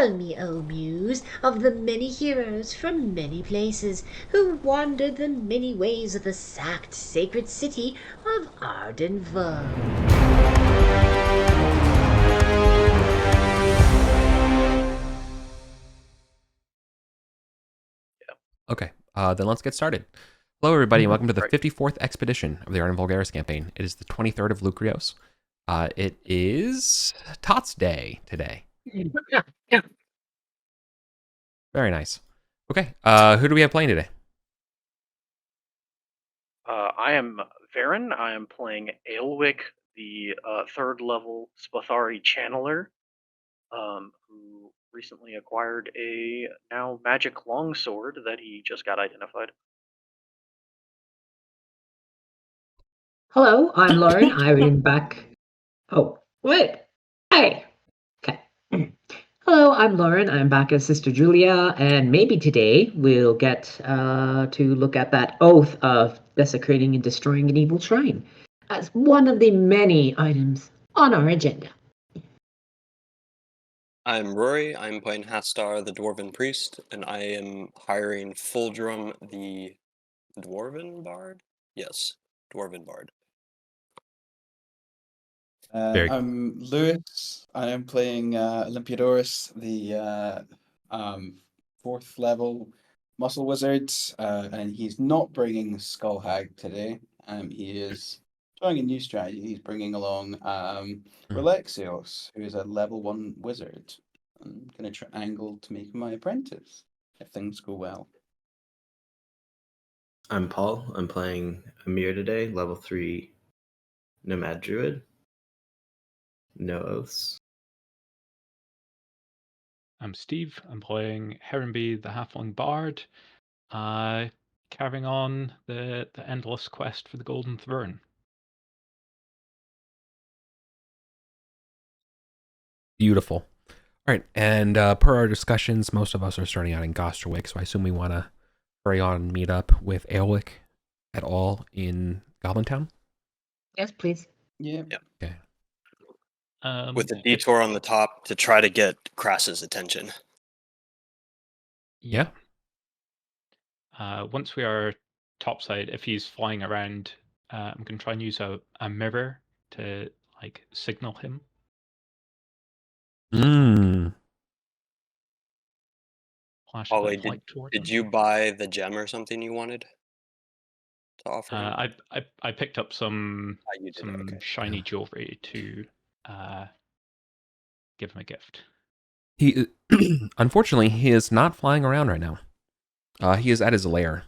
Tell me, O Muse, of the many heroes from many places who wandered the many ways of the sacked sacred city of Arden. Okay, then let's get started. Hello, everybody, and welcome to the 54th expedition of the Arden Vulgaris campaign. It is the 23rd of Lucrios. It is Tots Day today. Yeah. Very nice. Okay, who do we have playing today? I am Varen. I am playing Aelwick, the third level Spathari channeler, who recently acquired a now magic longsword that he just got identified. Hello, I'm Lauren. I'm back. Oh, wait. Hey. Okay. Hello, I'm Lauren. I'm back as Sister Julia, and maybe today we'll get to look at that oath of desecrating and destroying an evil shrine as one of the many items on our agenda. I'm Rory. I'm playing Hastar, the Dwarven Priest, and I am hiring Fulgrim, the Dwarven Bard? Yes, Dwarven Bard. Very cool. I'm Lewis. I am playing Olympiodorus, the fourth level muscle wizard, and he's not bringing Skullhag today. He is trying a new strategy. He's bringing along Relaxios, who is a level 1 wizard. I'm going to angle to make him my apprentice if things go well. I'm Paul. I'm playing Amir today, level 3 Nomad Druid. No oaths. I'm Steve. I'm playing Heronby, the Halfling Bard, carrying on the endless quest for the Golden Throne. Beautiful. All right, and per our discussions, most of us are starting out in Gosterwick, so I assume we want to hurry on and meet up with Aelwick at all in Goblin Town? Yes, please. Yeah. Okay. With a detour on the top to try to get Crass's attention. Yeah. Once we are topside, if he's flying around, I'm going to try and use a mirror to signal him. Flash a Ollie, bit of light toward did him. you buy the gem or something you wanted to offer him? I picked up some you did, okay. shiny jewelry to give him a gift. He, unfortunately, he is not flying around right now. He is at his lair.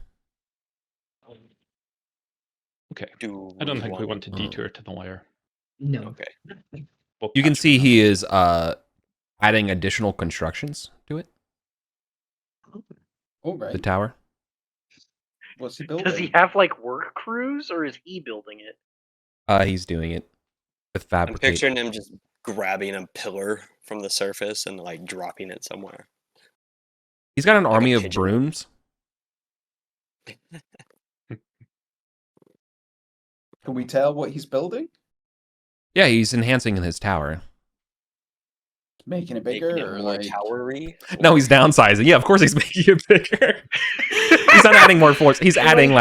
Okay. I don't think we want to detour to the lair. No. Okay. You can see he is adding additional constructions to it. Oh, right. The tower. What's he building? Does he have work crews, or is he building it? He's doing it with I'm fabricate. picturing him just grabbing a pillar from the surface and dropping it somewhere. He's got an Like a army of pigeon. brooms. Can we tell what he's building? Yeah, he's enhancing his tower. Making it bigger, Making it or more towery? No, he's downsizing. Yeah, of course he's making it bigger. He's not adding more forts. He's adding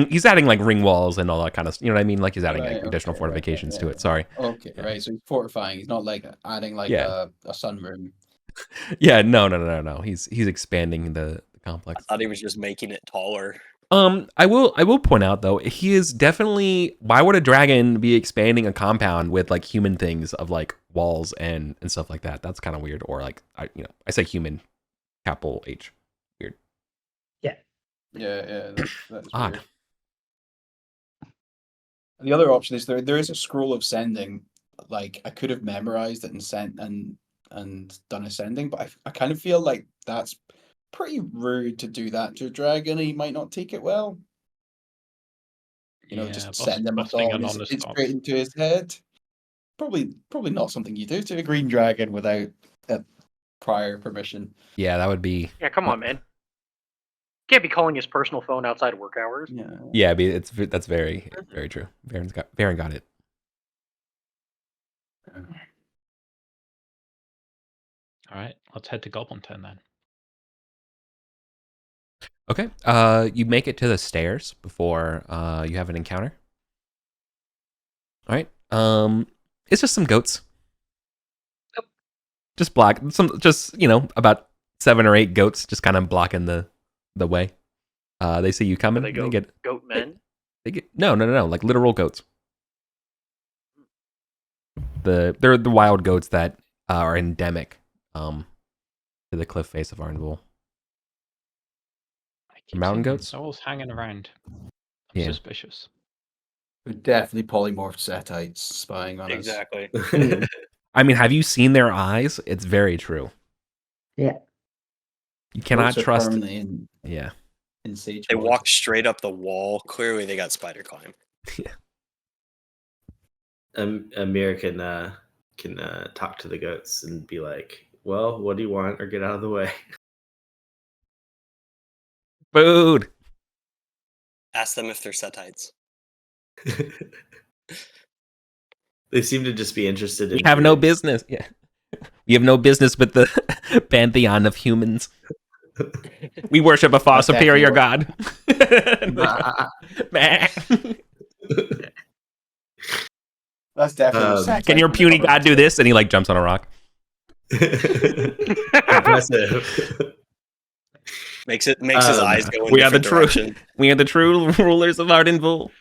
He's adding ring walls and all that kind of. You know what I mean? Like he's adding additional fortifications to it. Sorry. Okay, Yeah. right. So he's fortifying. He's not adding a sunroom. Yeah, no. He's expanding the complex. I thought he was just making it taller. I will point out though, he is definitely. Why would a dragon be expanding a compound with human things of walls and stuff like that? That's kind of weird. Or I say human, capital H, weird. Yeah, that's odd. Weird. And the other option is there is a scroll of sending. I could have memorized it and sent and done a sending, but I kind of feel like that's pretty rude to do that to a dragon. He might not take it well. Just send him a thought. It's straight into his head. Probably not something you do to a green dragon without prior permission. Yeah, that would be. Yeah, come on, man. Can't be calling his personal phone outside work hours. Yeah, that's very true. Varen got it. All right, let's head to Goblin Town then. Okay. You make it to the stairs before you have an encounter. All right. It's just some goats. Yep. Just block just about 7 or 8 goats just kind of blocking the way. They see you Are coming. they They goat men? get no, like literal goats. They're the wild goats that are endemic to the cliff face of Ardenville. I keep Mountain seeing them. goats? They're always hanging around. I'm Yeah. suspicious. We're definitely polymorphed setites spying on us. Exactly. I mean, have you seen their eyes? It's very true. Yeah. You cannot Goats are trust. permanently in sage They mode. walk straight up the wall. Clearly, they got spider climb. Amir can talk to the goats and be like, "Well, what do you want, or get out of the way." Food. Ask them if they're setites. They seem to just be interested in. We have no food. business. Yeah. We have no business with the pantheon of humans. We worship a far That's superior definitely god. Meh. That's definitely. Um, Can your puny god do this? And he like jumps on a rock. Impressive. Makes his eyes go in We are the different true. directions. We are the true rulers of Ardenville.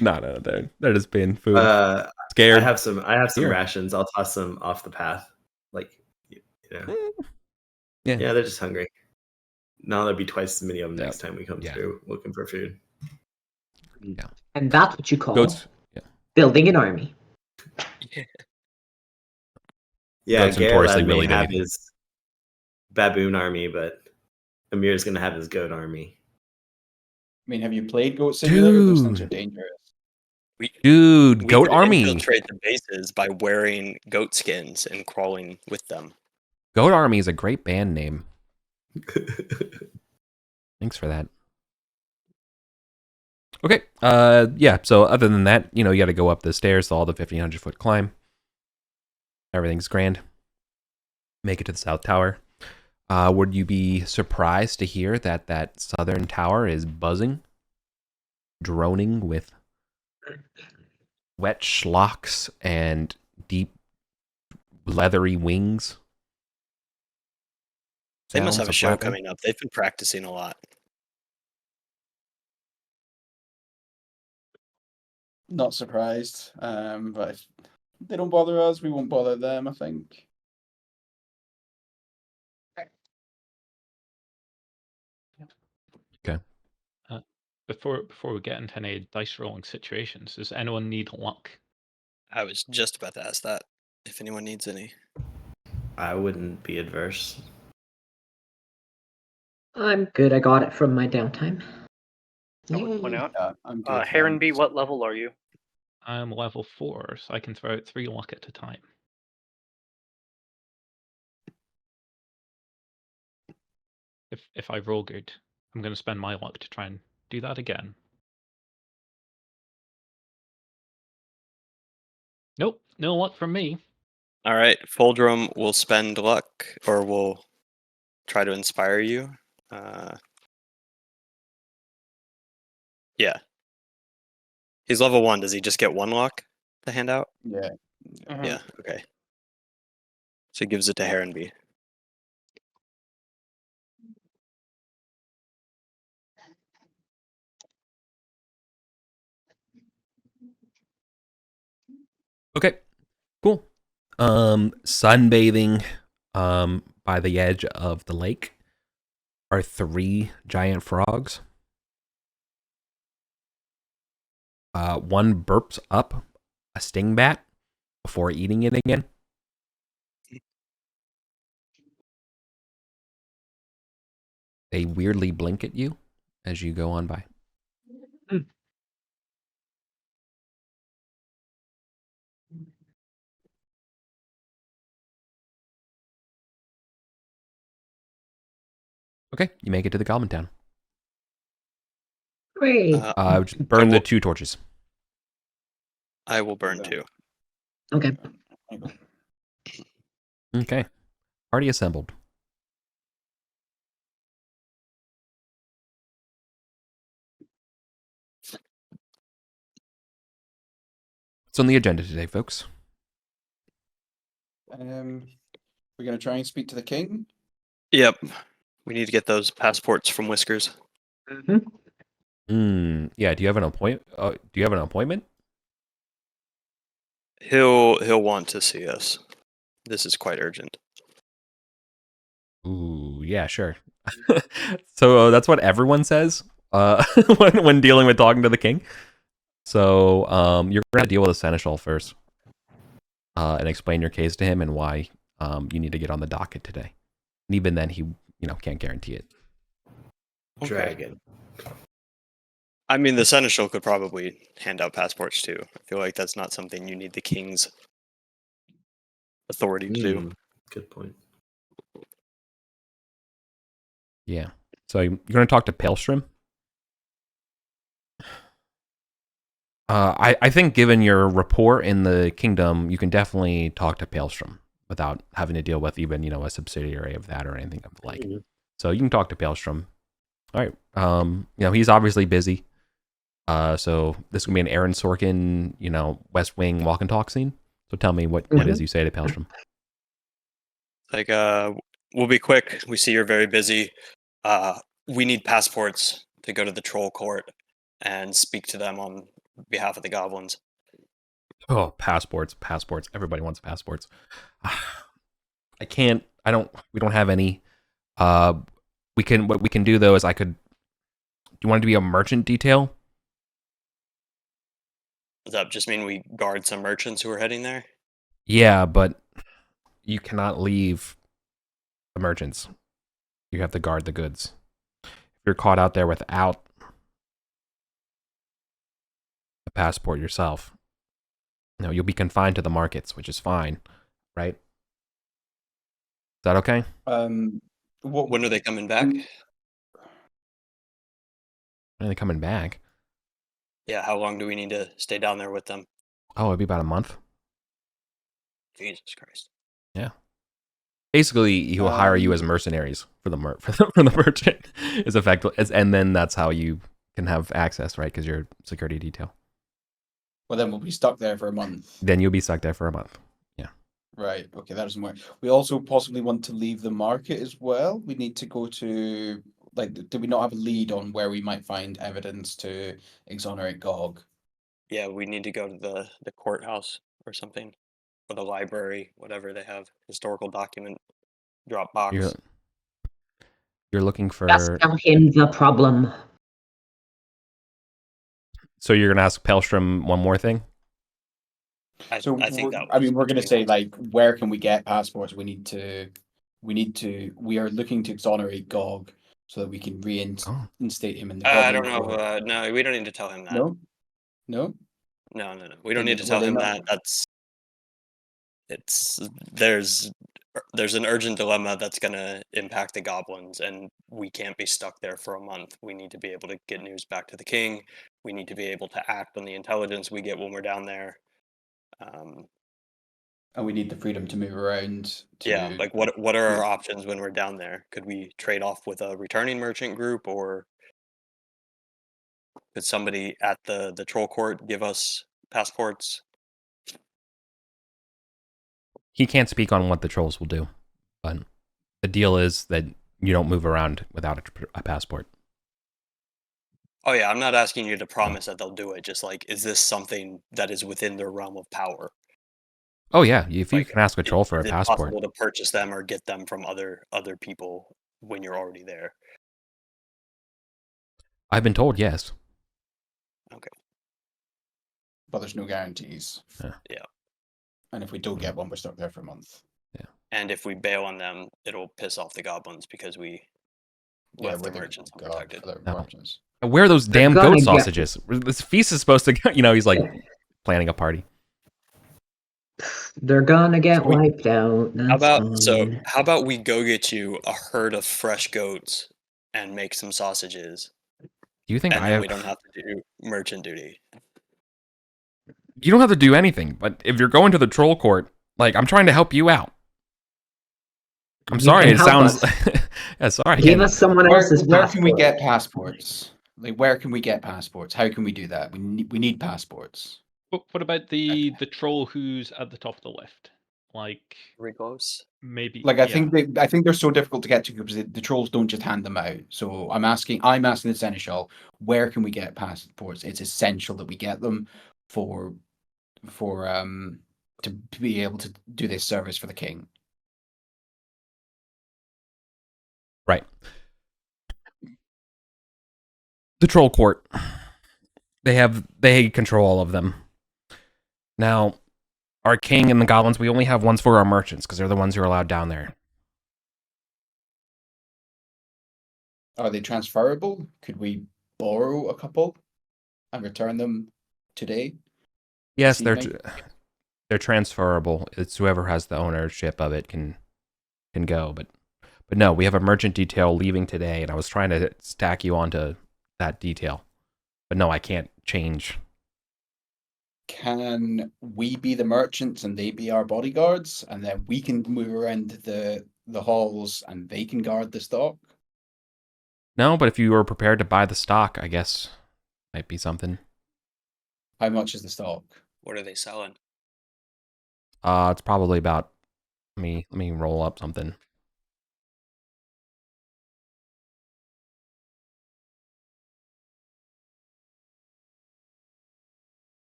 No, they're just being food. Scared. I have some Here. rations. I'll toss them off the path. Like, Yeah. Yeah, they're just hungry. No, there'll be twice as many of them Yep. next time we come Yeah. through looking for food. And that's what you call Goats. Yeah. building an army. Yeah, Goats notoriously Garrelad may willy have nilly. his baboon army, but Amir's gonna have his goat army. I mean, have you played Goat Simulator? Those things are Dude. dangerous. Dude, We goat could army. infiltrate the bases by wearing goat skins and crawling with them. Goat army is a great band name. Thanks for that. Okay. Yeah. So other than that, you got to go up the stairs, all the 1,500-foot climb. Everything's grand. Make it to the south tower. Would you be surprised to hear that southern tower is buzzing, droning with wet schlocks and deep leathery wings? They must Sounds have a of show flapping. coming up. They've been practicing a lot. Not surprised. But if they don't bother us, we won't bother them, I think. Okay. Before we get into any dice rolling situations, does anyone need luck? I was just about to ask that. If anyone needs any. I wouldn't be adverse. I'm good. I got it from my downtime. I would point out. Yeah, I'm good. Heron B, what level are you? I'm level 4, so I can throw out 3 luck at a time. If I roll good, I'm going to spend my luck to try and do that again. Nope, no luck from me. All right, Fulgrim will spend luck, or will try to inspire you. Yeah. He's level 1. Does he just get 1 luck to hand out? Yeah. Mhm. Yeah, okay. So he gives it to Heron B. Okay, cool. Sunbathing by the edge of the lake are 3 giant frogs. One burps up a sting bat before eating it again. They weirdly blink at you as you go on by. Okay, you make it to the Goblin Town. Great. Just burn the 2 torches. I will burn 2. Okay. Okay. Party assembled. What's on the agenda today, folks? We're gonna try and speak to the king. Yep. We need to get those passports from Whiskers. Yeah. Do you have an appointment? He'll want to see us. This is quite urgent. Ooh, yeah, sure. So that's what everyone says when dealing with talking to the king. So you're gonna deal with the seneschal first, and explain your case to him and why you need to get on the docket today. And even then, he can't guarantee it. Dragon. I mean, the seneschal could probably hand out passports too. I feel like that's not something you need the king's authority to do. Good point. Yeah. So you're gonna talk to Palestrom. I think given your rapport in the kingdom, you can definitely talk to Palestrom without having to deal with even, a subsidiary of that or anything of the like. So you can talk to Palestrom. All right. He's obviously busy. So this is gonna be an Aaron Sorkin, West Wing walk and talk scene. So tell me what it is you say to Palestrom. Like, we'll be quick. We see you're very busy. We need passports to go to the troll court and speak to them on behalf of the goblins. Oh, passports. Everybody wants passports. We don't have any. What we can do though is do you want it to be a merchant detail? Does that just mean we guard some merchants who are heading there? Yeah, but you cannot leave the merchants. You have to guard the goods. If you're caught out there without a passport yourself, you'll be confined to the markets, which is fine, right? Is that okay? When are they coming back? When are they coming back? Yeah, how long do we need to stay down there with them? Oh, it'd be about a month. Jesus Christ. Yeah. Basically, he will hire you as mercenaries for the merchant. Is effective, and then that's how you can have access, right? Because you're security detail. Well, then we'll be stuck there for a month. Then you'll be stuck there for a month. Yeah. Right. Okay, that doesn't work. We also possibly want to leave the market as well. We need to go to do we not have a lead on where we might find evidence to exonerate Gog? Yeah, we need to go to the courthouse or something, or the library, whatever they have, historical document drop box. You're looking for. Just tell him the problem. So you're gonna ask Palestrom one more thing. I think we're gonna say where can we get passports? We are looking to exonerate Gog so that we can reinstate him in the. I don't know. No, we don't need to tell him that. No. We don't need to tell him that. There's an urgent dilemma that's gonna impact the goblins, and we can't be stuck there for a month. We need to be able to get news back to the king. We need to be able to act on the intelligence we get when we're down there. And we need the freedom to move around. What are our options when we're down there? Could we trade off with a returning merchant group, or could somebody at the troll court give us passports? He can't speak on what the trolls will do, but the deal is that you don't move around without a passport. Oh yeah, I'm not asking you to promise that they'll do it. Just is this something that is within their realm of power? Oh yeah, if you can ask a troll for a passport, is it possible to purchase them or get them from other people when you're already there? I've been told yes. Okay. But there's no guarantees. Yeah. And if we don't get one, we're stuck there for a month. Yeah. And if we bail on them, it'll piss off the goblins because we left the merchants unprotected. Where are those damn goat sausages? This feast is supposed to go, he's planning a party. They're gonna get wiped out. How about we go get you a herd of fresh goats and make some sausages? Do you think we don't have to do merchant duty? You don't have to do anything, but if you're going to the troll court, I'm trying to help you out. I'm sorry. And It help sounds. us. Yeah, sorry. I Give can't- us someone Where, else's where can we passport. get passports? Like, where can we get passports? How can we do that? We need passports. What about the troll who's at the top of the list? Like Are we close? maybe Like, I think they're so difficult to get to because the trolls don't just hand them out. So I'm asking the seneschal, where can we get passports? It's essential that we get them for to be able to do this service for the king. Right. The troll court. They control all of them. Now, our king and the goblins, we only have ones for our merchants because they're the ones who are allowed down there. Are they transferable? Could we borrow a couple and return them today? Yes, This evening? they're transferable. It's whoever has the ownership of it can go. But no, we have a merchant detail leaving today, and I was trying to stack you onto that detail. But no, I can't change. Can we be the merchants and they be our bodyguards, and then we can move around the halls and they can guard the stock? No, but if you were prepared to buy the stock, I guess might be something. How much is the stock? What are they selling? It's probably about. Let me roll up something.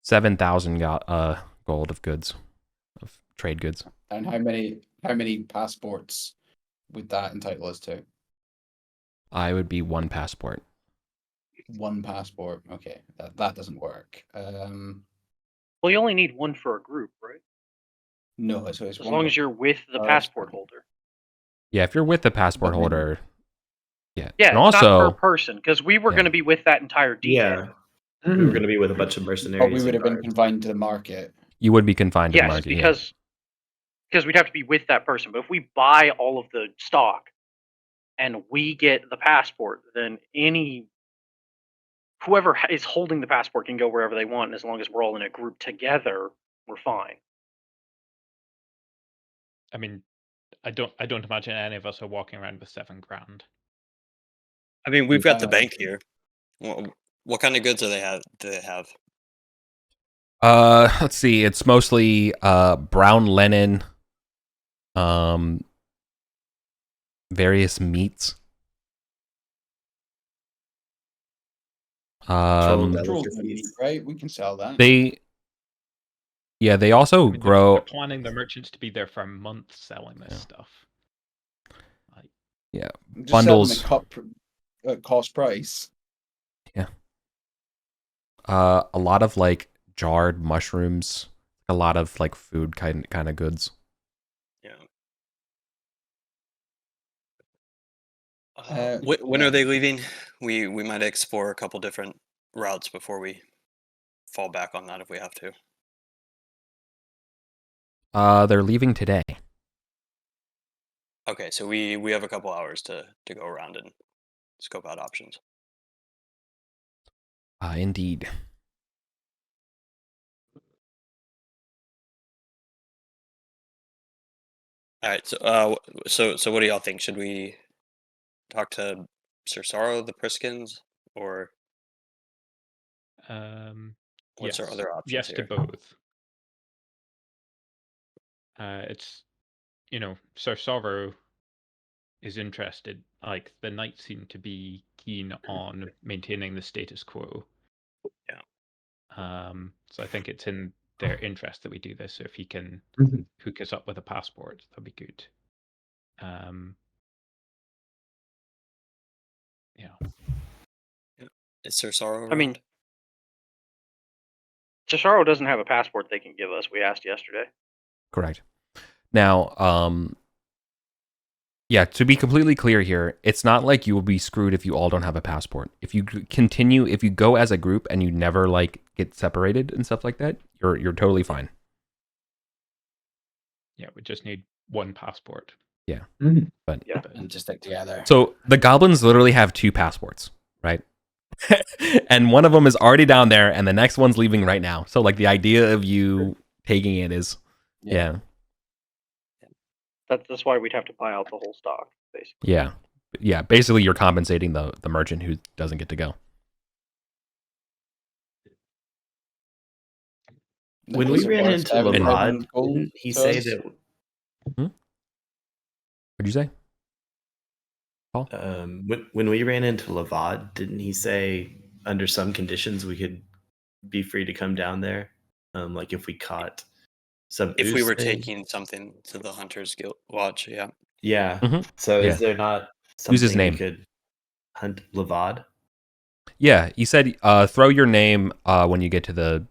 $7,000 gold of goods, of trade goods. And how many passports would that entitle us to? I would be one passport. One passport. Okay, that doesn't work. Well, you only need one for a group, right? No, so it's As one long per- as you're with the Oh, passport holder. Yeah, if you're with the passport But maybe- holder. Yeah. Yeah, And it's not also, per person, because we were Yeah. going to be with that entire detail. Yeah, we were going to be with a bunch of But mercenaries. we would and have been guards. confined to the market. you would be confined to the Yes, market. because we'd have to be with that person. But if we buy all of the stock and we get the passport, then whoever is holding the passport can go wherever they want, and as long as we're all in a group together, we're fine. I mean, I don't imagine any of us are walking around with $7,000. I mean, we've got the Uh, bank here. What kind of goods do they have? Let's see. It's mostly brown linen, various meats. Trolls that Trolls look don't at need, right? We can sell that. They also I mean, grow. they're planning the merchants to be there for months selling this Yeah. stuff. Like, Yeah, Just bundles. sell them at cost price. A lot of like jarred mushrooms, a lot of like food kind of goods. Yeah. yeah. When are they leaving? We might explore a couple different routes before we fall back on that if we have to. They're leaving today. Okay, so we have a couple hours to go around and scope out options. Indeed. All right, so what do y'all think? Should we talk to Sir Sorrow, the Priskins, or what's our yes, other options yes here? to both. It's Sir Sorrow is interested. Like the knights seem to be keen on maintaining the status quo. Yeah. So I think it's in their interest that we do this. So if he can Mhm. hook us up with a passport, that'd be good. Yeah. Is Sir Sorrow around? I mean, Cesaro doesn't have a passport they can give us. We asked yesterday. Correct. Now, yeah, to be completely clear here, it's not like you will be screwed if you all don't have a passport. If you go as a group and you never like get separated and stuff like that, you're totally fine. Yeah, we just need one passport. Yeah. Mhm. But Yeah. And just stick together. so the goblins literally have 2 passports, right? And one of them is already down there and the next one's leaving right now. So like the idea of you taking it is yeah. That's why we'd have to buy out the whole stock, basically. Yeah. Yeah. Basically, you're compensating the merchant who doesn't get to go. When Is we it ran worth into every Lavad, gold didn't he to say us? that What'd you say? when we ran into Lavad, didn't he say under some conditions we could be free to come down there? Like if we caught some If we oos were thing? taking something to the Hunters Guild Watch, yeah. Yeah. Mhm. So Yeah. is there not Use his something we name. could hunt Lavad? Yeah, you said throw your name when you get to the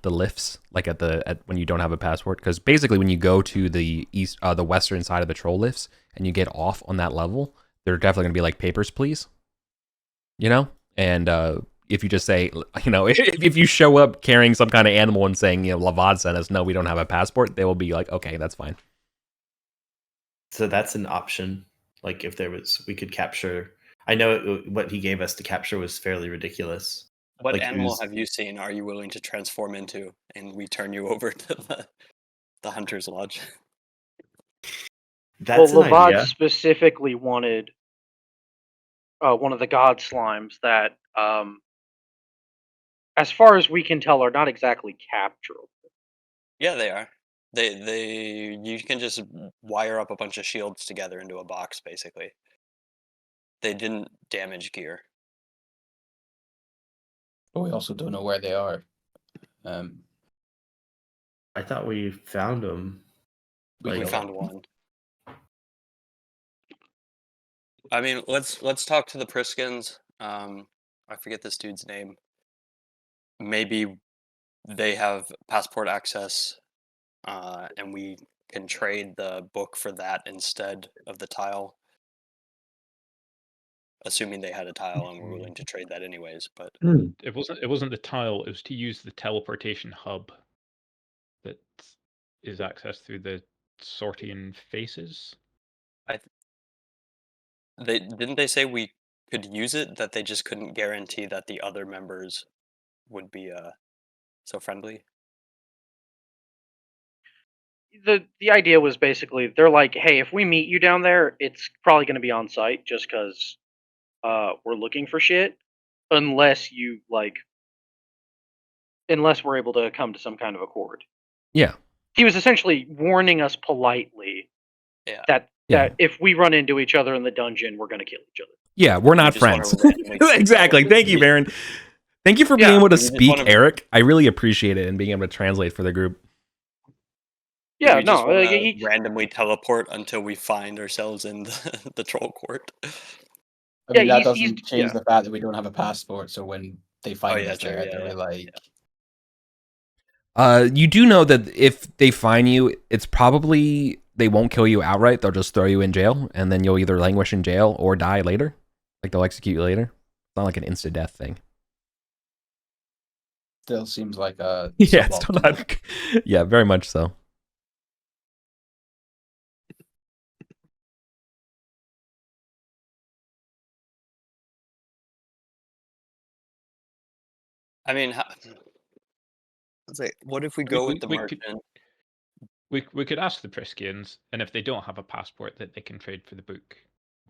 lifts, like at when you don't have a passport, because basically when you go to the the western side of the troll lifts and you get off on that level, they're definitely gonna be like papers, please. You know, and if you just say, you know, if you show up carrying some kind of animal and saying, you know, Lavad sent us, no, we don't have a passport, they will be like, okay, that's fine. So that's an option. Like if there was, we could capture. I know what he gave us to capture was fairly ridiculous. What Like animal oos. have you seen are you willing to transform into, and we turn you over to the Hunter's Lodge? That's well, an Lavad idea. specifically wanted one of the god slimes that, as far as we can tell, are not exactly capturable. Yeah, they are. You can just wire up a bunch of shields together into a box, basically. They didn't damage gear. But we also don't know where they are. I thought we found them. We Like, found one. I mean, let's talk to the Priskins. I forget this dude's name. Maybe they have passport access, and we can trade the book for that instead of the tile. Assuming they had a tile and were willing to trade that anyways, but It wasn't the tile. It was to use the teleportation hub that is accessed through the sorting faces. didn't they say we could use it, that they just couldn't guarantee that the other members would be so friendly? The idea was basically they're like, hey, if we meet you down there, it's probably going to be on site just because we're looking for shit, unless we're able to come to some kind of accord. Yeah. He was essentially warning us politely Yeah. that Yeah. if we run into each other in the dungeon, we're going to kill each other. Yeah, we're not just wanna friends. randomly- Exactly. Thank you, Baron. Thank you for being Yeah. able to We just speak, wanna- Eric. I really appreciate it and being able to translate for the group. Yeah, We just no, wanna randomly teleport until we find ourselves in the troll court. I mean, Yeah, that he's- doesn't change yeah. the fact that we don't have a passport. So when they find yeah, us true, there, yeah, they're yeah, like, You do know that if they find you, it's probably they won't kill you outright. They'll just throw you in jail, and then you'll either languish in jail or die later. Like they'll execute you later. It's not like an instant death thing. still seems like a Yeah, it's still suboptimal. not. Yeah, very much so. I mean, what if we go with the we merchant? we could ask the Priskians, and if they don't have a passport that they can trade for the book,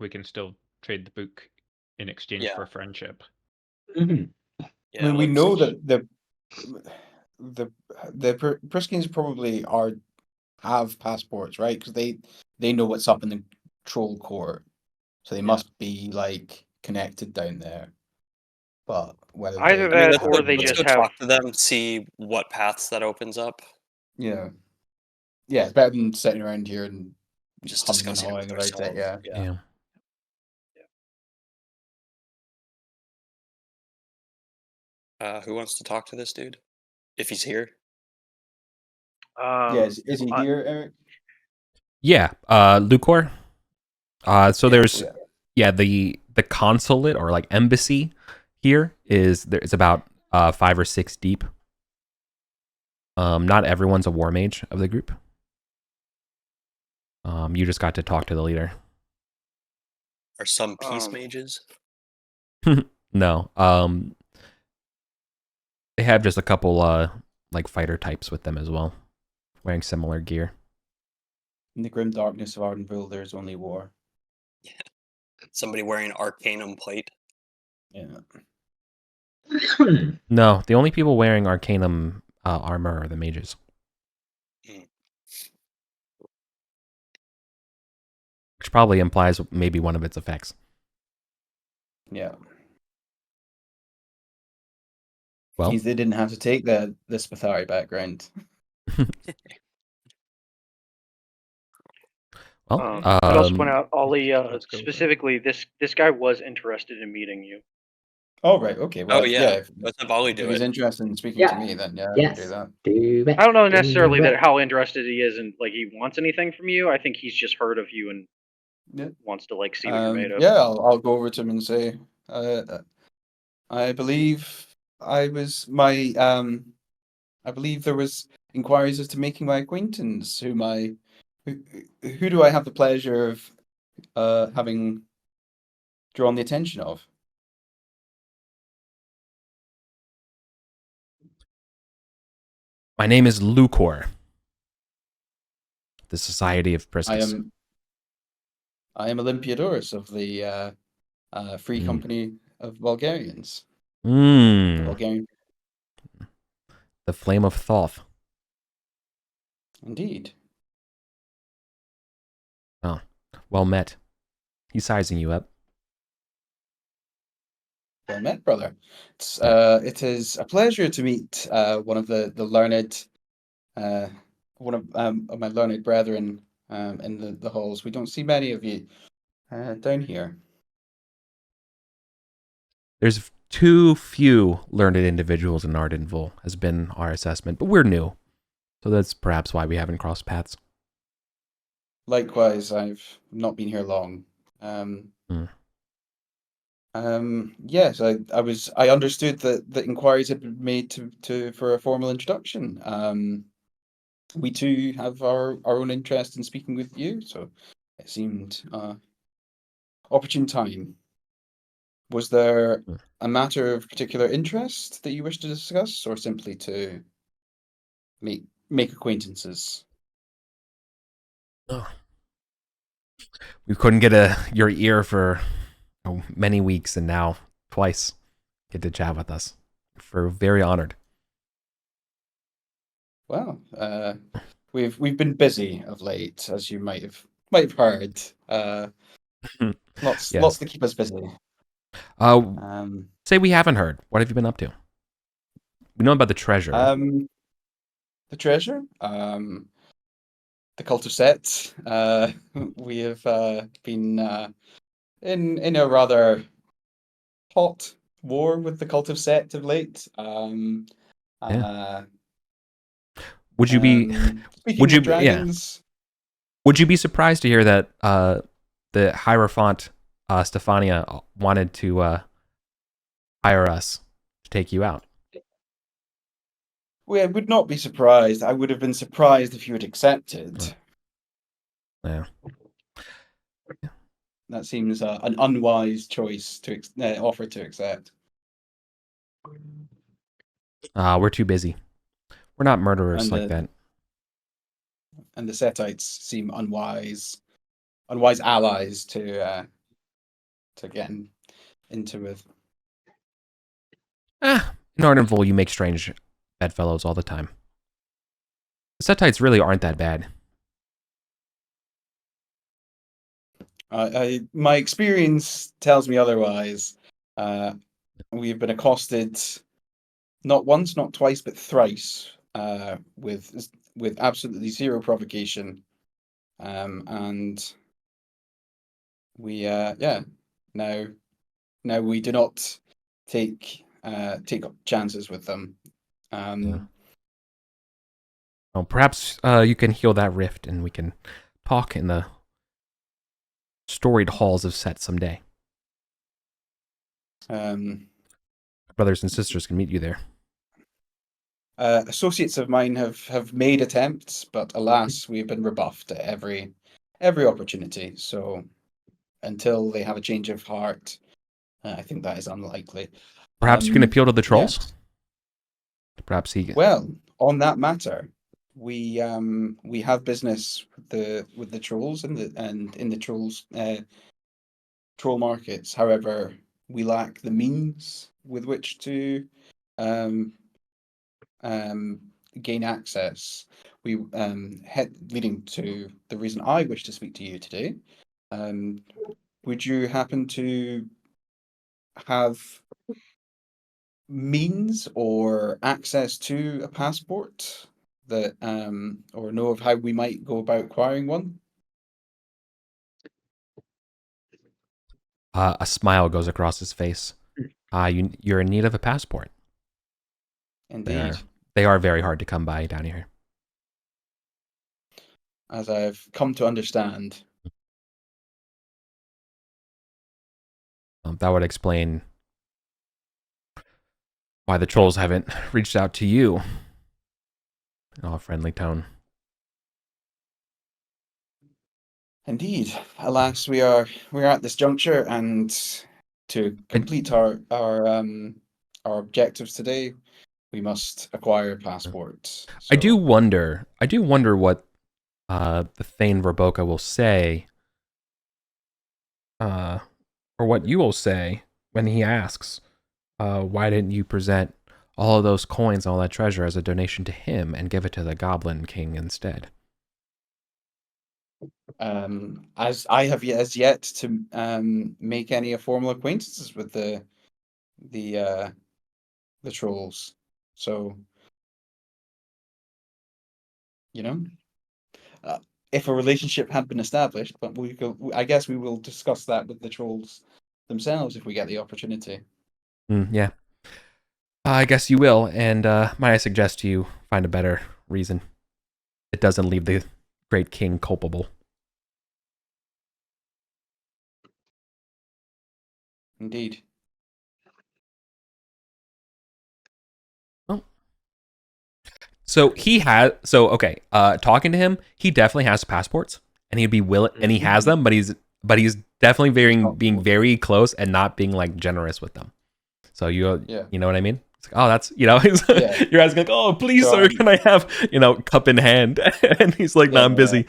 we can still trade the book in exchange Yeah. for friendship. Mhm. Yeah, I mean, we let's- know that the Priskins probably have passports, right? Because they know what's up in the troll court, so they must be like connected down there. But whether Either they, that let's or go, they let's just go have. talk to them, see what paths that opens up. yeah, it's better than sitting around here and Just humming and discussing it hawing with about it. ourselves. Yeah. Who wants to talk to this dude? If he's here. Yeah, is he I- here, Eric? Yeah, Lucor. So Yeah, there's yeah. the consulate or like embassy here is there. It's about 5 or 6 deep. Not everyone's a war mage of the group. You just got to talk to the leader. Are some peace mages? No. They have just a couple like fighter types with them as well, wearing similar gear. In the grim darkness of Arden, there is only war. Somebody wearing Arcanum plate. Yeah. No, the only people wearing Arcanum armor are the mages. Which probably implies maybe one of its effects. Yeah. Well, Means they didn't have to take the Spathari background. well, I'd also point out, Ollie, Let's go with that. specifically, this guy was interested in meeting you. Oh, right. Okay. Well, Oh yeah, let's have Ollie if do he's it. interested in speaking Yeah. to me, then yeah, I can do Yes. that. Do it. I don't know do necessarily it. that how interested he is and like he wants anything from you. I think he's just heard of you and Yeah. wants to like see what you're made of. Yeah, I'll go over to him and say, I believe I believe there was inquiries as to making my acquaintance. Who do I have the pleasure of having drawn the attention of? my name is Lucor. The Society of Priscus. I am Olympiodorus of the Free Company of Vulgarians. The Vulgarian. The Flame of Thoth. Indeed. Oh, well met. He's sizing you up. Well met, brother. It is a pleasure to meet one of the learned, one of my learned brethren in the halls. We don't see many of you down here. There's too few learned individuals in Ardenville, has been our assessment, but we're new. So that's perhaps why we haven't crossed paths. Likewise, I've not been here long. Yes, I understood that inquiries had been made for a formal introduction. We too have our own interest in speaking with you, so it seemed opportune time. Was there a matter of particular interest that you wish to discuss, or simply to make acquaintances? Oh. We couldn't get your ear for many weeks, and now twice get to chat with us. We're very honored. Well, we've been busy of late, as you might have heard. Lots to keep us busy. Say we haven't heard. What have you been up to? We know about the treasure. The treasure? The cult of Set. We have been in a rather hot war with the cult of Set of late. Would you be? Speaking of dragons, would you be surprised to hear that the Hierophant Stefania wanted to hire us to take you out? Well, I would not be surprised. I would have been surprised if you had accepted. Yeah. That seems an unwise choice to offer to accept. We're too busy. We're not murderers like that. And the Setites seem unwise allies to get into with. In Ardenville, you make strange bedfellows all the time. The Setites really aren't that bad. My experience tells me otherwise. We've been accosted not once, not twice, but thrice with absolutely zero provocation, and we now we do not take chances with them. Well, perhaps you can heal that rift, and we can talk in the storied halls of Set someday. Brothers and sisters can meet you there. Associates of mine have made attempts, but alas, we have been rebuffed at every opportunity. So until they have a change of heart, I think that is unlikely. Perhaps you can appeal to the trolls? Yes. Perhaps he... Well, on that matter, we have business with the trolls and in the trolls troll markets. However, we lack the means with which to um, gain access. We leading to the reason I wish to speak to you today. Would you happen to have means or access to a passport that or know of how we might go about acquiring one? A smile goes across his face. You're in need of a passport. Indeed. They are very hard to come by down here. As I've come to understand. That would explain why the trolls haven't reached out to you. In all friendly tone. Indeed. Alas, we're at this juncture, and to complete our objectives today, we must acquire passports. I do wonder what the Thane Verboka will say, or what you will say when he asks, why didn't you present all of those coins, all that treasure as a donation to him and give it to the Goblin King instead? As I have as yet to make any formal acquaintances with the trolls, so you know, if a relationship had been established, but I guess we will discuss that with the trolls themselves if we get the opportunity. Yeah, I guess you will. And might I suggest you find a better reason? It doesn't leave the great king culpable. Indeed. Oh. So okay. Talking to him, he definitely has passports, and he'd be willing, and he has them, but he's definitely being very close and not being like generous with them. So you know what I mean? It's like, oh, that's you're asking like, oh, please, so, sir, can I have cup in hand? And he's like, no, I'm busy.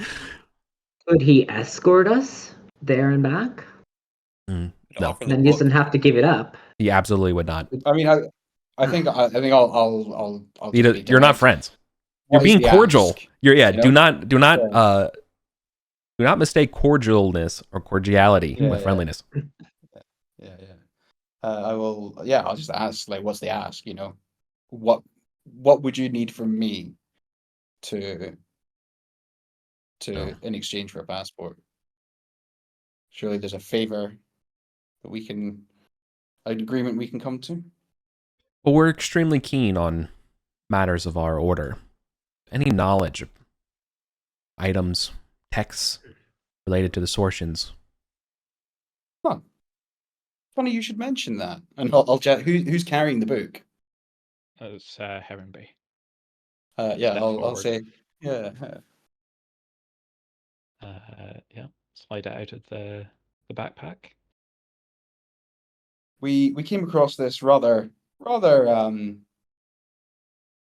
Could he escort us there and back? No, then he doesn't have to give it up. He absolutely would not. I mean, I think I'll you're not friends. You're being cordial. Do not mistake cordialness or cordiality with friendliness. Yeah. I will. Yeah, I'll just ask. Like, what's the ask? What would you need from me to in exchange for a passport? Surely there's a favor that an agreement we can come to. Well, we're extremely keen on matters of our order. Any knowledge of items, texts related to the Sortians. Huh. Funny you should mention that. And I'll check who's carrying the book. It's Heronby. I'll say yeah. Slide it out of the backpack. We came across this rather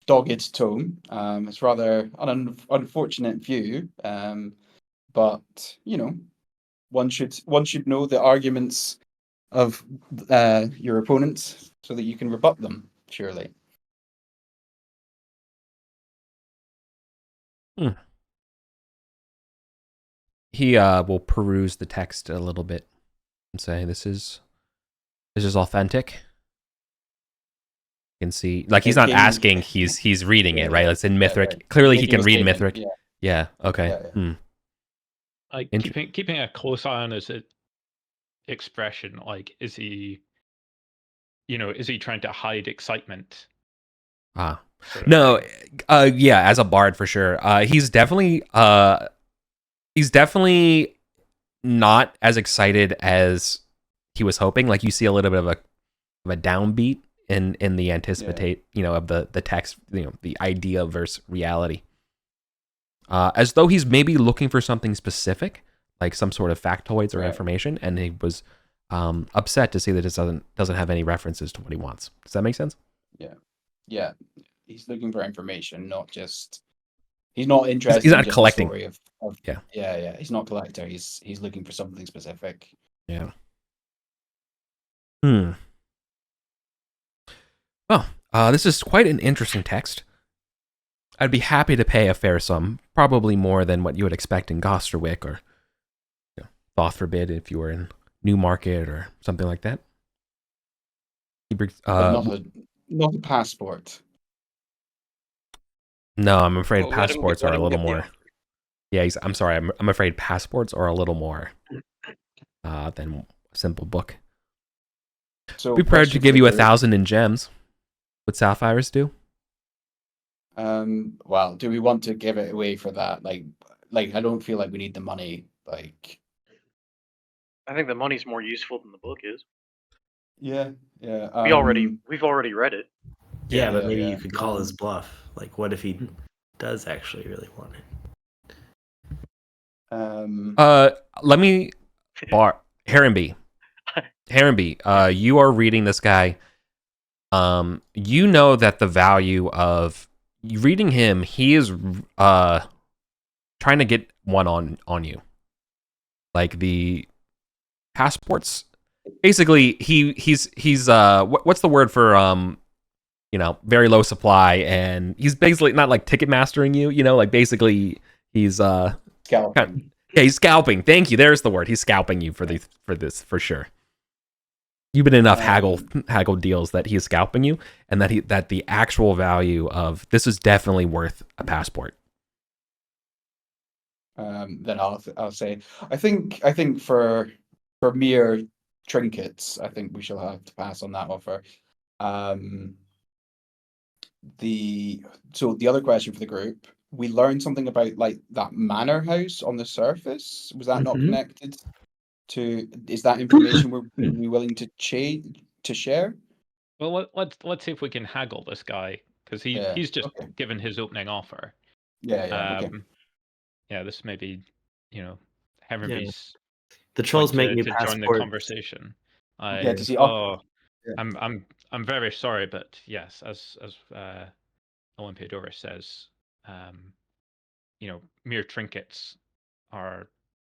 dogged tome. It's rather an unfortunate view, but one should know the arguments of your opponents so that you can rebut them. Surely. He will peruse the text a little bit and say, "This is authentic." You can see, like, he's not asking; he's reading it, right? It's in Mithric. Right. Clearly, he can read Mithric. Yeah. Okay. Keeping a close eye on his expression. Like, is he trying to hide excitement? No. Yeah, as a bard for sure. He's definitely not as excited as he was hoping. Like, you see a little bit of a downbeat in the anticipate, of the text, the idea versus reality. As though he's maybe looking for something specific, like some sort of factoids or information, and he was upset to see that it doesn't have any references to what he wants. Does that make sense? Yeah. He's looking for information, not just He's not interested he's in not just collecting. the story of Yeah. yeah. He's not a collector. He's looking for something specific. Yeah. Well, this is quite an interesting text. I'd be happy to pay a fair sum, probably more than what you would expect in Gosterwick or Thoth Forbid if you were in Newmarket or something like that. But not a passport. No, I'm afraid Well, let him passports get- let are a him little get the more. offer. Yeah, I'm sorry. I'm afraid passports are a little more than a simple book. So Be prepared to question give for you the group. 1,000 in gems. What sapphires do? Well, do we want to give it away for that? Like I don't feel like we need the money. Like, I think the money's more useful than the book is. yeah. We've already read it. Yeah, but yeah, maybe yeah. you could call his bluff. Like, what if he does actually really want it? Let me Herrenby. Herrenby, you are reading this guy. You know that the value of reading him, he is trying to get one on you. Like the passports. Basically, he's what's the word for very low supply, and he's basically not like ticket mastering you, like basically he's Scalping. yeah, he's scalping. Thank you. There's the word. He's scalping you for this for sure. You've been in enough haggle deals that he's scalping you, and that the actual value of this is definitely worth a passport. Then I'll say I think for mere trinkets, I think we shall have to pass on that offer. The other question for the group, we learned something about like that manor house on the surface. Was that not connected to? Is that information we're willing to share? Well, let's see if we can haggle this guy, because he's just given his opening offer. Yeah. Okay. Yeah, this may be, Herrenby's The trolls make new to passports. join the conversation. To see. I'm very sorry, but yes, as Olympiodorus says, mere trinkets are,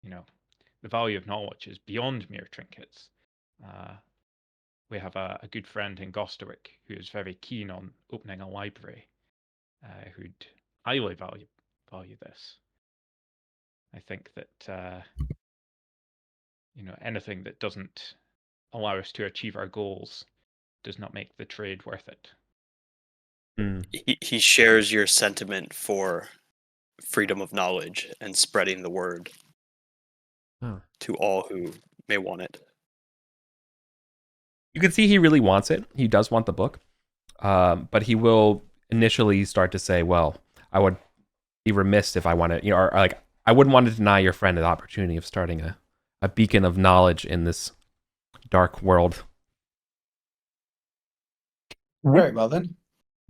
the value of knowledge is beyond mere trinkets. We have a good friend in Gosterwick who is very keen on opening a library, who'd highly value this. I think that anything that doesn't allow us to achieve our goals does not make the trade worth it. He shares your sentiment for freedom of knowledge and spreading the word to all who may want it. You can see he really wants it. He does want the book, but he will initially start to say, "Well, I would be remiss if I wanted, or like I wouldn't want to deny your friend the opportunity of starting a beacon of knowledge in this dark world." Very well then.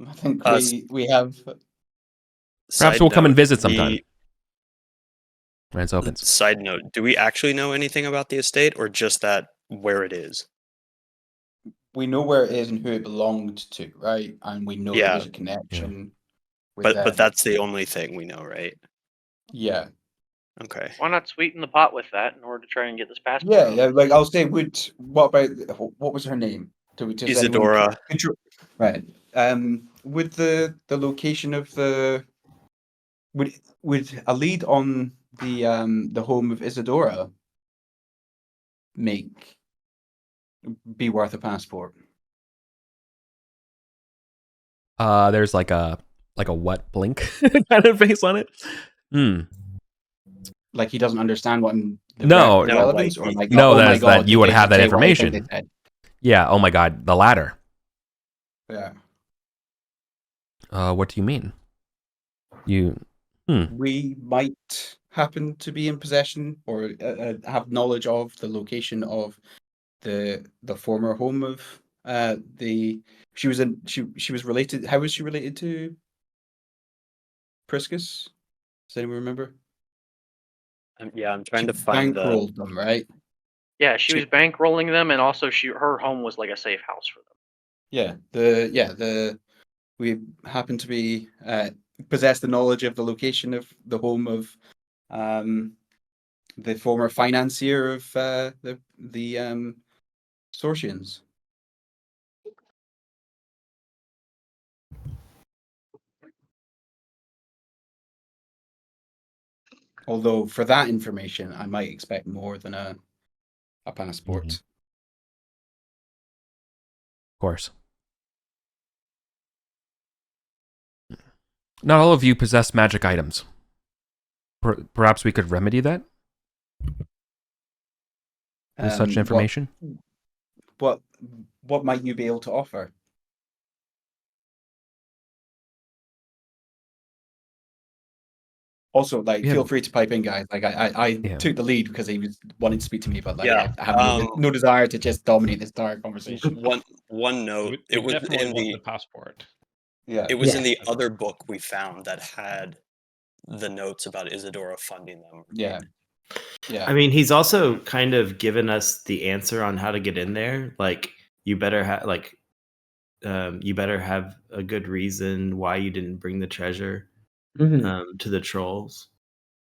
I think we have. Perhaps we'll come and visit sometime when it's open. Side note: do we actually know anything about the estate, or just that where it is? We know where it is and who it belonged to, right? And we know there's a connection. Yeah. But that's the only thing we know, right? Yeah. Okay. Why not sweeten the pot with that in order to try and get this passport? Yeah. Like I'll say, what was her name? Isadora. Right. Would the location of the would a lead on the home of Isadora be worth a passport? There's like a what blink kind of face on it. Like he doesn't understand what no relevance, like, or like no, oh that my is God, that you would have that information. Yeah. Oh my God, the latter. Yeah. What do you mean? We might happen to be in possession or have knowledge of the location of the former home of she was related. How was she related to Priscus? Does anyone remember? I'm trying to find bankrolled them, right? Yeah, she was bankrolling them, and also her home was like a safe house for them. Yeah, we happen to be possess the knowledge of the location of the home of the former financier of the Sortians. Although for that information, I might expect more than a passport. Of course. Not all of you possess magic items. Perhaps we could remedy that with such information. What might you be able to offer? Also, like, feel free to pipe in, guys. Like, I took the lead because he was wanting to speak to me, but like, I have no desire to just dominate this entire conversation. One note. We definitely want the passport. Yeah, it was in the other book we found that had the notes about Isadora funding them. Yeah. I mean, he's also kind of given us the answer on how to get in there. Like, you better have a good reason why you didn't bring the treasure to the trolls.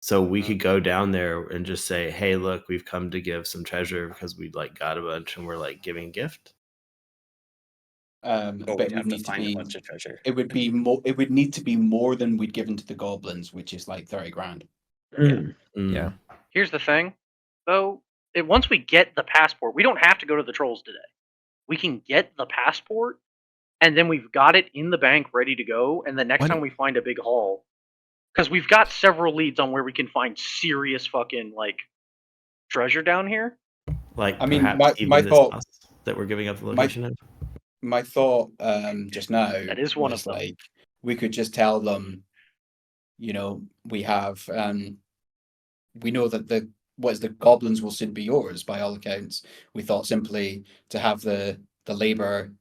So we could go down there and just say, "Hey, look, we've come to give some treasure because we got a bunch and we're giving a gift." But we'd have to find a bunch of treasure. It would be more. It would need to be more than we'd given to the goblins, which is like 30 grand. Yeah. Here's the thing, though. Once we get the passport, we don't have to go to the trolls today. We can get the passport, and then we've got it in the bank ready to go. And the next time we find a big haul, because we've got several leads on where we can find serious fucking treasure down here. Like, I mean, my thought that we're giving up the location of. My thought just now that is one of them. Like, we could just tell them, we have we know that the goblins will soon be yours by all accounts. We thought simply to have the labor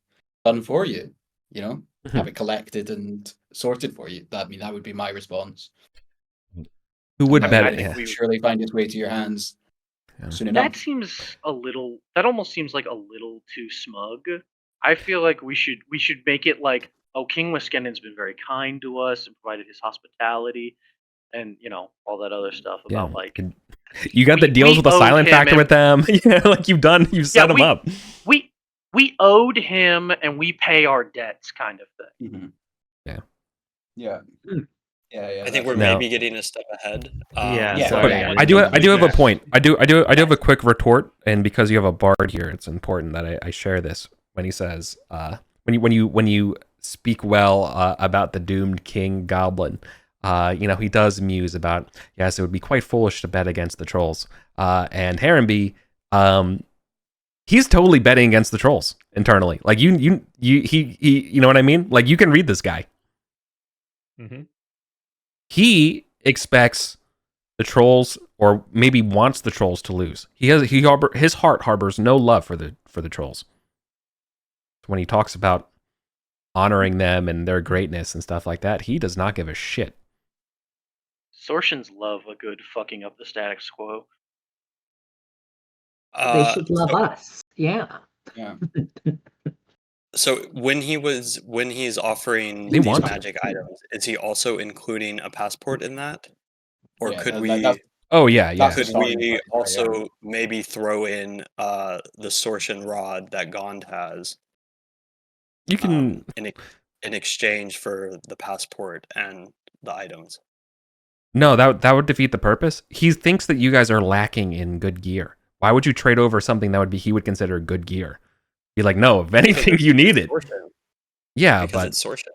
done for you, have it collected and sorted for you. That would be my response. Who would bet? Surely find its way to your hands soon enough. That almost seems like a little too smug. I feel like we should make it like, King Wiskenden's been very kind to us and provided his hospitality, and all that other stuff about you got the deals with the silent factor with them. You've set them up. We owed him and we pay our debts, kind of thing. Yeah. I think we're maybe getting a step ahead. I do have a point. I do have a quick retort, and because you have a bard here, it's important that I share this. When he says, when you speak well about the doomed king goblin, he does muse about, yes, it would be quite foolish to bet against the trolls. And Harenby, he's totally betting against the trolls internally. Like he you know what I mean? Like, you can read this guy. Mm-hmm. He expects the trolls, or maybe wants the trolls to lose. His heart harbors no love for the trolls. When he talks about honoring them and their greatness and stuff like that, he does not give a shit. Sortians love a good fucking up the status quo. They should love us. Yeah. So when he's offering these magic items, is he also including a passport in that? Or could we... Could we also maybe throw in the Sortian rod that Gond has? You can... in exchange for the passport and the items. No, that would defeat the purpose. He thinks that you guys are lacking in good gear. Why would you trade over something that he would consider good gear? Be like, no, if anything, you need it. Yeah, because it's Sortian.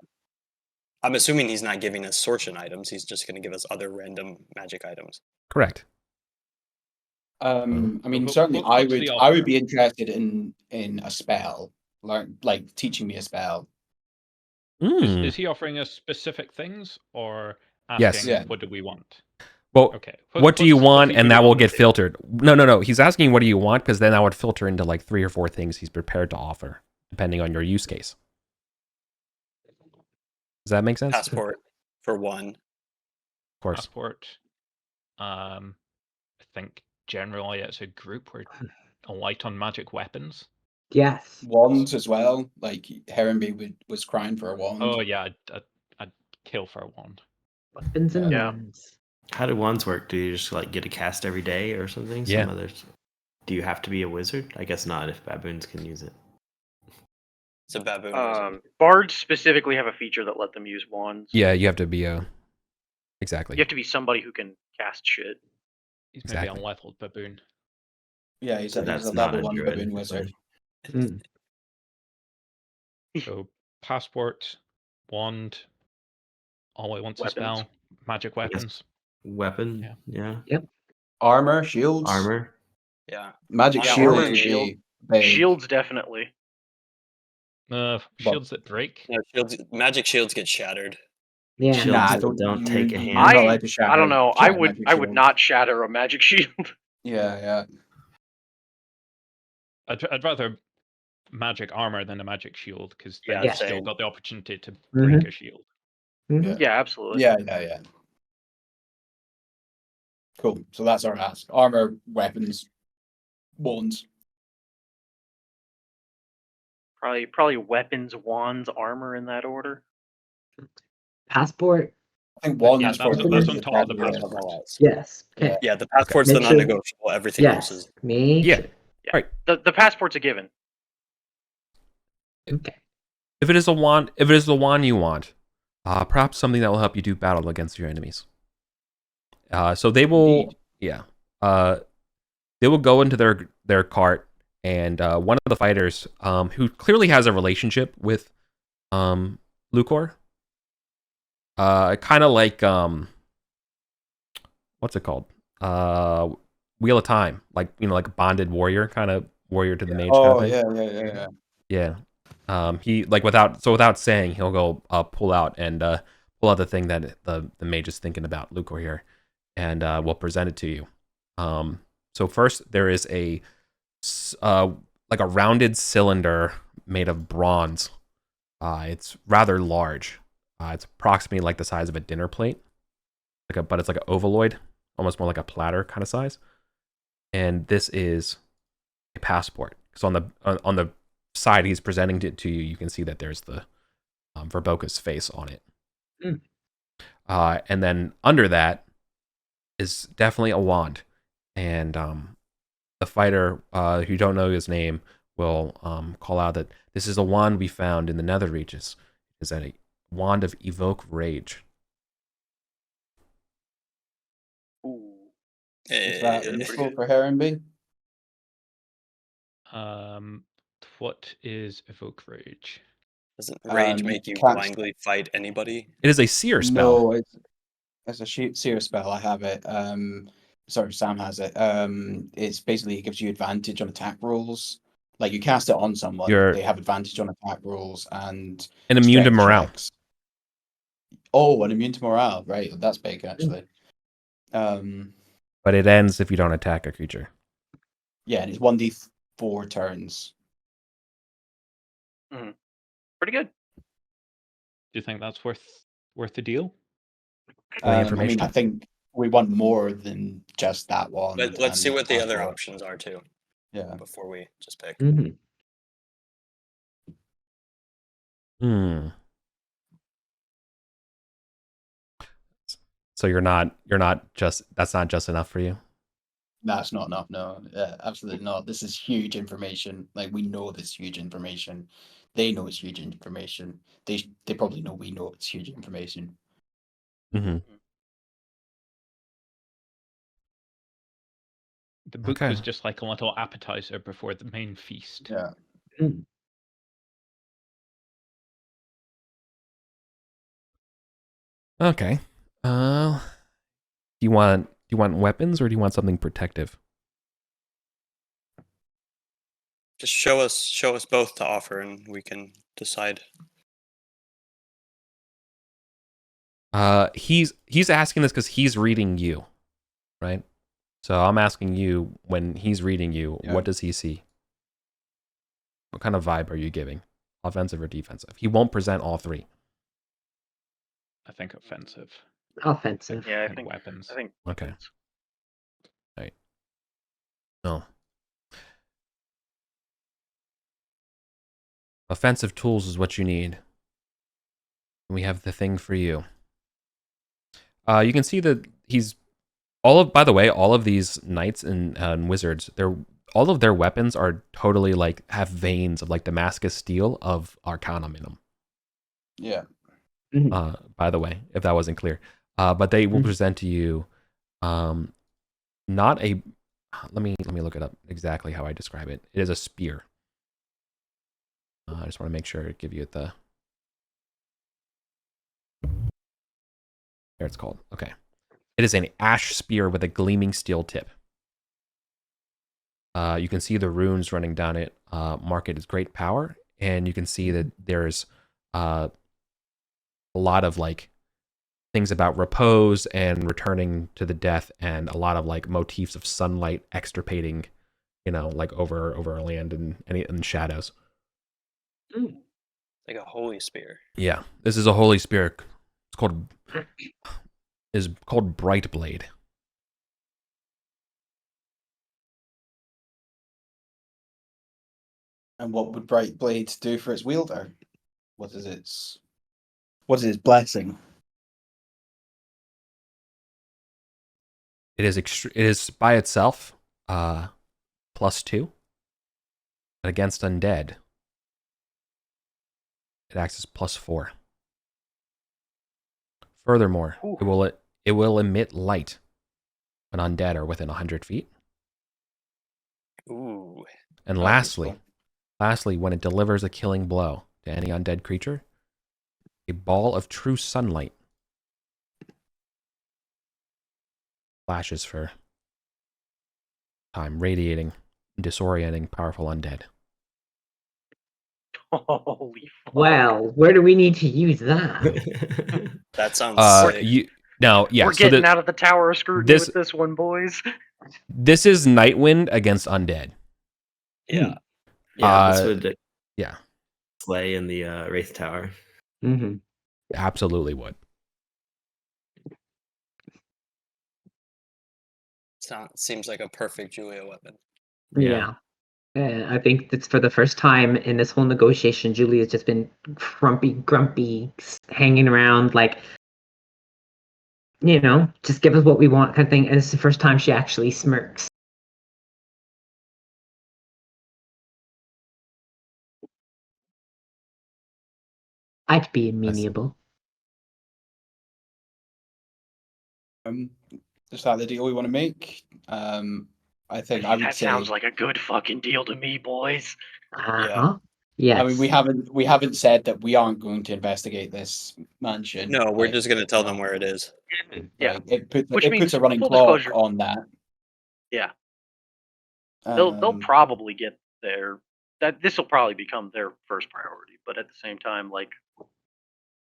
I'm assuming he's not giving us Sortian items. He's just going to give us other random magic items. Correct. Certainly, I would be interested in a spell, like teaching me a spell. Is he offering us specific things, or asking what do we want? Well, okay. What do you want, and that will get filtered. No. He's asking what do you want, because then that would filter into 3 or 4 things he's prepared to offer, depending on your use case. Does that make sense? Passport for one. Of course. Passport. I think generally as a group we're light on magic weapons. Yes. Wands as well. Like Harenby was crying for a wand. Oh yeah, I'd kill for a wand. Weapons and Yeah. wands. How do wands work? Do you just like get a cast every day or something? Yeah. Some others. Do you have to be a wizard? I guess not if baboons can use it. It's a baboon wizard. Bards specifically have a feature that let them use wands. Yeah, you have to be exactly. You have to be somebody who can cast shit. He's maybe Exactly. unleveled baboon. Yeah, he's So a that's level not a 1 druid. baboon wizard. Mm. So passport, wand, all at once a Weapons. spell, magic weapons. Weapon. Yeah. Armor, shields. Armor. Yeah. Magic Yeah, shields armor would and be shield. big. Shields definitely. Shields that break. No, magic shields get shattered. Yeah. Shields Nah, that don't take a hand. You're not allowed to shatter. I don't know. shatter magic I would shields. not shatter a magic shield. Yeah. I'd rather magic armor than a magic shield because then Yeah, you've still same. got the opportunity to break a shield. Mhm. Yeah, absolutely. Yeah. Cool. So that's our ask. Armor, weapons, wands. Probably weapons, wands, armor in that order. Passport. I think wands Yeah, is that's probably on top of the yeah. passport. Yes. Okay. Yeah, the passport's Make the sure- non-negotiable. Everything else Yes. is. Make Yeah. sure. Right. The passport's a given. Okay. If it is the wand you want, perhaps something that will help you do battle against your enemies. So they will, Indeed. they will go into their cart, and one of the fighters, who clearly has a relationship with Lucor, kind of like what's it called? Wheel of Time, like like a bonded warrior, kind of warrior to the mage. Oh kind of thing. yeah. He like without saying, he'll go pull out the thing that the mage is thinking about, Lucor here, and we'll present it to you. So first there is like a rounded cylinder made of bronze. It's rather large. It's approximately like the size of a dinner plate, but it's like an ovaloid, almost more like a platter kind of size. And this is a passport. So on the side he's presenting it to you, you can see that there's the Verboka's face on it. And then under that is definitely a wand. And the fighter, who you don't know his name, will call out that this is a wand we found in the nether reaches. Is that a wand of evoke rage? Ooh. Is that useful for Heron B? What is evoke rage? Doesn't rage You make you can't- blindly fight anybody? It is a seer spell. No, it's a seer spell. I have it. Sorry, Sam has it. It's basically, it gives you advantage on attack rolls. Like, you cast it on someone, they have advantage on attack rolls and immune to strength morale. checks. Oh, and immune to morale, right? That's big, actually. But it ends if you don't attack a creature. Yeah, and it's 1d4 turns. Pretty good. Do you think that's worth the deal? information. I think we want more than just that one. Let's see what the other options are too. Yeah. Before we just pick. So you're not just, that's not just enough for you? That's not enough. No, absolutely not. This is huge information. Like, we know this huge information. They know it's huge information. They probably know we know it's huge information. The book was just like a little appetizer before the main feast. Yeah. Okay. Do you want weapons, or do you want something protective? Just show us both to offer, and we can decide. He's asking this because he's reading you, right? So I'm asking you, when he's reading you, what does he see? What kind of vibe are you giving? Offensive or defensive? He won't present all three. I think offensive. Offensive. Yeah, I think weapons. I think Okay. weapons. Right. No. Offensive tools is what you need. We have the thing for you. You can see that he's by the way, all of these knights and wizards, all of their weapons are totally like have veins of like Damascus steel of Arcanum in them. Yeah. By the way, if that wasn't clear, but they will present to you, not a. Let me look it up exactly how I describe it. It is a spear. I just want to make sure to give you the. There it's called. Okay. It is an ash spear with a gleaming steel tip. You can see the runes running down it. Mark it as great power, and you can see that there's a lot of like things about repose and returning to the death, and a lot of like motifs of sunlight extirpating, like over a land and shadows. Like a holy spear. Yeah, this is a holy spear. It's called Bright Blade. And what would Bright Blade do for its wielder? What is its blessing? It is by itself +2, but against undead it acts as +4. Furthermore, it will emit light when undead are within 100 feet. Ooh. And lastly, when it delivers a killing blow to any undead creature, a ball of true sunlight flashes for time, radiating and disorienting powerful undead. Holy fuck. Well, where do we need to use that? That sounds sick. We're getting out of the tower of scrutiny with this one, boys. This is Nightwind against undead. Yeah. This would slay in the Wraith Tower. Mm-hmm. Absolutely would. Seems like a perfect Julia weapon. Yeah. I think that's for the first time in this whole negotiation, Julia's just been grumpy, hanging around, like, just give us what we want kind of thing. And it's the first time she actually smirks. I'd be amenable. Is that the deal we want to make? I think I would that say sounds like a good fucking deal to me, boys. Uh-huh. Yes. I mean, we haven't said that we aren't going to investigate this mansion. No, we're just going to tell them where it is. Yeah. It Which puts a running full clock disclosure, on that. Yeah. They'll probably get there. This will probably become their first priority, but at the same time, like,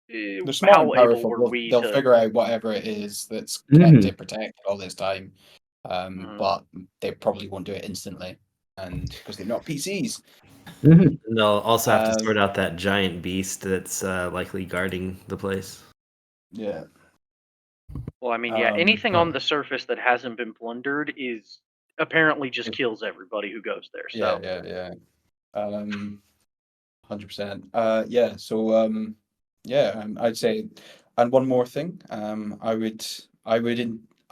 they're smart and powerful. They'll figure out whatever it is that's kept it protected all this time. But they probably won't do it instantly, and because they're not PCs. And they'll also have to sort out that giant beast that's likely guarding the place. Yeah. Well, I mean, anything on the surface that hasn't been plundered is apparently just kills everybody who goes there. So. Yeah. 100%. So I'd say, and one more thing, I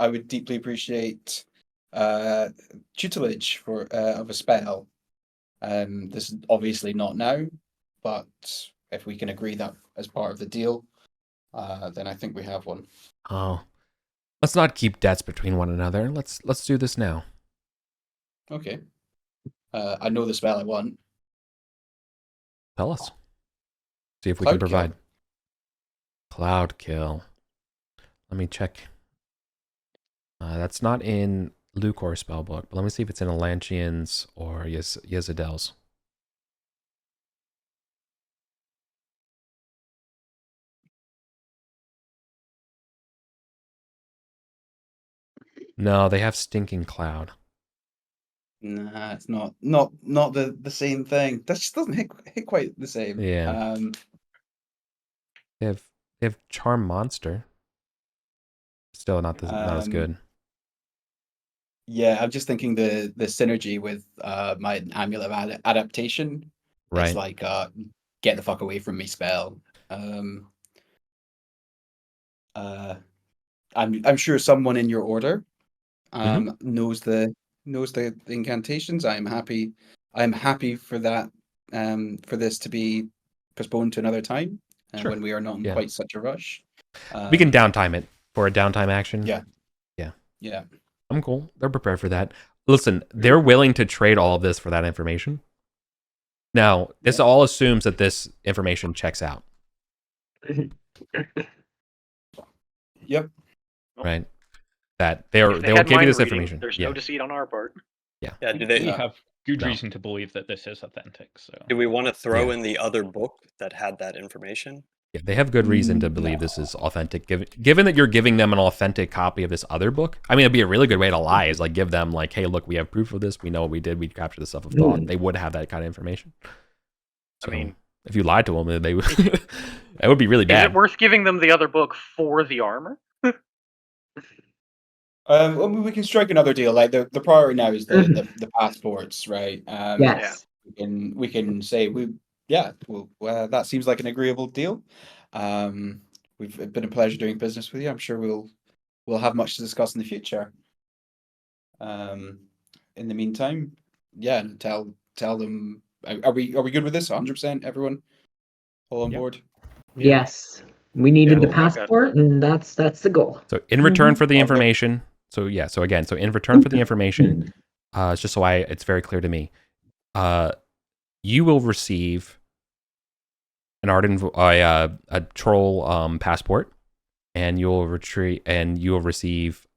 would deeply appreciate tutelage of a spell. This is obviously not now, but if we can agree that as part of the deal, then I think we have one. Oh, let's not keep debts between one another. Let's do this now. Okay. I know the spell I want. Tell us. See if we can provide. Cloud kill. Let me check. That's not in Lucrios spellbook, but let me see if it's in Elantrian's or Yezadel's. No, they have Stinking Cloud. Nah, it's not the same thing. That just doesn't hit quite the same. Yeah. They have Charm Monster. Still not as good. Yeah, I'm just thinking the synergy with my amulet of adaptation. Right. It's like get the fuck away from me spell. I'm sure someone in your order knows the incantations. I'm happy for that, for this to be postponed to another time, Sure. when we are not in Yeah. quite such a rush. We can downtime it for a downtime action. Yeah. Yeah. Yeah. I'm cool. They're prepared for that. Listen, they're willing to trade all of this for that information. Now, this all assumes that this information checks out. Yep. Right. That they will If give had you mind this reading, information. There's Yeah. no deceit on our part. Yeah. Yeah. Do We they? have good No. reason to believe that this is authentic. So Do we want to throw Yeah. in the other book that had that information? Yeah, they have good reason to believe this is authentic. Given that you're giving them an authentic copy of this other book, I mean, it'd be a really good way to lie. Is like give them like, hey, look, we have proof of this. We know what we did. We captured the stuff of thought. They would have that kind of information. So, I mean, if you lied to them, they would. That would be really is bad. it worth giving them the other book for the armor? Well, we can strike another deal. Like the priority now is the passports, right? Yes. We can say well, that seems like an agreeable deal. We've been a pleasure doing business with you. I'm sure we'll have much to discuss in the future. In the meantime, tell them. Are we good with this? 100%, everyone, all on board. Yes. We needed the Okay. passport, and that's the goal. So in return for the information, so in return for the information, it's just so it's very clear to me, you will receive an Arden, a troll passport, and you will receive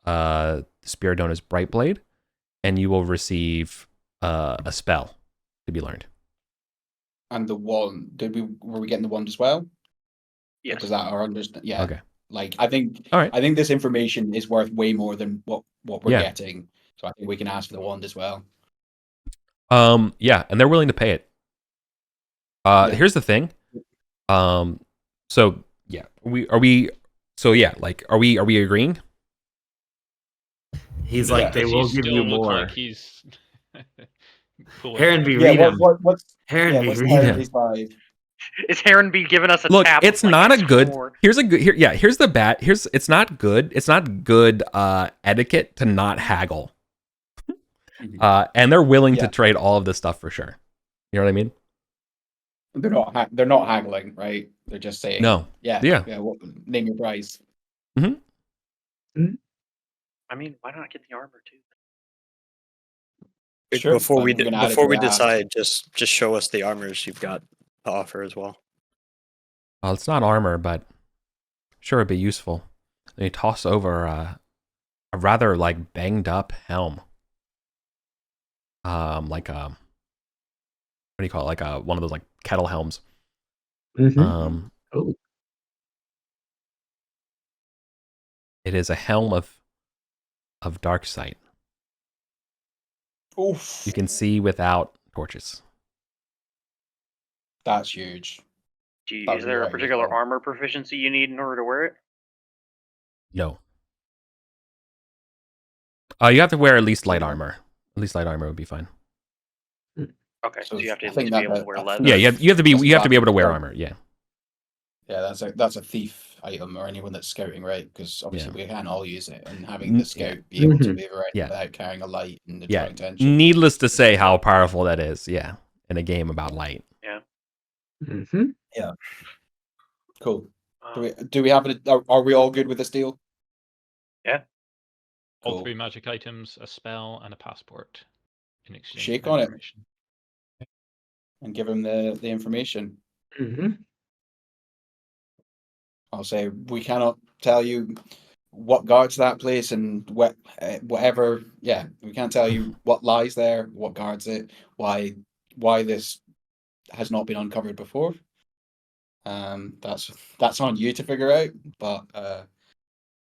Spirit known as Brightblade, and you will receive a spell to be learned. And the wand, were we getting the wand as well? Yes. Is that our understand? Yeah. Okay. Like I think All right. I think this information is worth way more than what we're Yeah. getting. So I think we can ask for the wand as well. Yeah, and they're willing to pay it. Here's the thing. So yeah, are we agreeing? He's like, they will give you more. Like he's Heronby, read him. What's Heronby, what's read him. Heronby's 5? Is Heronby giving us a Look, tap? it's of, not like, a good. four? Here's the bat. It's not good. It's not good etiquette to not haggle. And they're willing to trade all of this stuff for sure. You know what I mean? They're not haggling, right? They're just saying No. Yeah. Name your price. Mm-hmm. I mean, why not get the armor too? Sure, before we but we're gonna add it to the ask. decide, just show us the armors you've got to offer as well. Well, it's not armor, but sure, it'd be useful. And you toss over a rather like banged up helm. Like what do you call it? Like one of those like kettle helms. Oh. It is a helm of dark sight. Oof. You can see without torches. That's huge. Gee, That is would be there a right particular useful. armor proficiency you need in order to wear it? No. You have to wear at least light armor. At least light armor would be fine. Okay, so you have to I at think least be that- able to wear I leather. think Yeah, you have to be able to wear Yeah. armor. Yeah. Yeah, that's a thief item or anyone that's scouting, right? Because obviously we can't all use it, and having Mm, the scout be able to Mhm. move around Yeah. without carrying a light and Yeah. drawing attention. Needless to say, how powerful that is. Yeah, in a game about light. Mm-hmm. Cool. Um, Do we have it? Are we all good with this deal? all Cool. 3 magic items, a spell, and a passport in exchange Shake for on it. information. And give him the information. Mm-hmm. I'll say we cannot tell you what guards that place and whatever. Yeah, we can't tell you what lies there, what guards it, why this has not been uncovered before. That's on you to figure out. But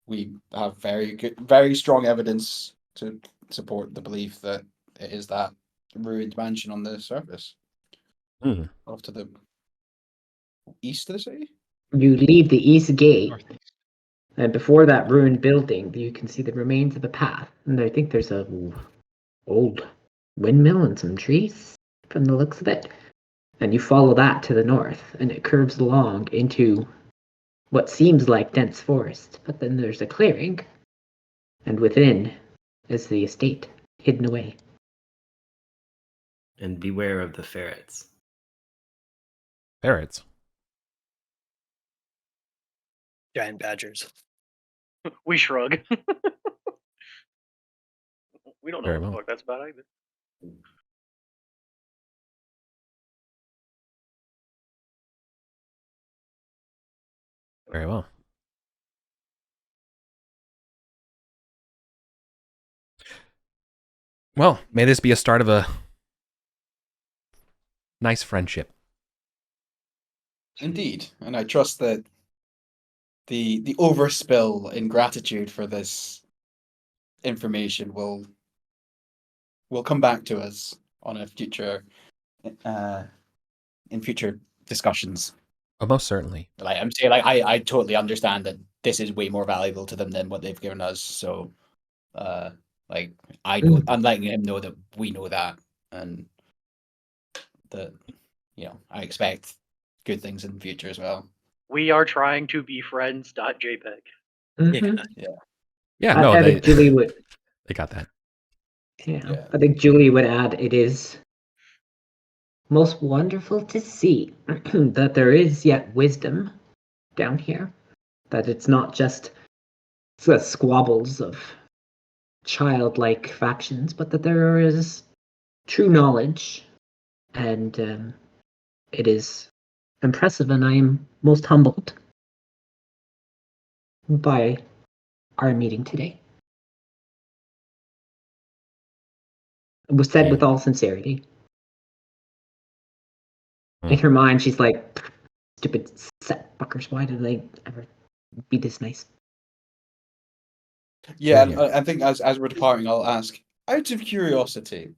we have very strong evidence to support the belief that it is that ruined mansion on the surface, off to the east of the city. You leave the east gate, Northeast. and before that ruined building, you can see the remains of a path. And I think there's a old windmill and some trees from the looks of it. And you follow that to the north, and it curves along into what seems like dense forest, but then there's a clearing, and within is the estate, hidden away. And beware of the ferrets. Ferrets. Giant badgers. We shrug. We don't know Very what the well. fuck that's about either. Very well. Well, may this be a start of a nice friendship. Indeed, and I trust that the overspill in gratitude for this information will come back to us on a future in future discussions. Oh, most certainly. Like I'm saying, like I totally understand that this is way more valuable to them than what they've given us. So, like I know, I'm letting him know that we know that, and that I expect good things in the future as well. We are trying to be friends.jpg. Mm-hmm. Yeah, no, I think Julie would. They got that. Yeah, I think Julie would add, it is most wonderful to see that there is yet wisdom down here. That it's not just squabbles of childlike factions, but that there is true knowledge, and it is impressive, and I am most humbled by our meeting today. It was said with all sincerity. In her mind, she's like, stupid set fuckers, why did they ever be this nice? Yeah, and I think as we're departing, I'll ask, out of curiosity,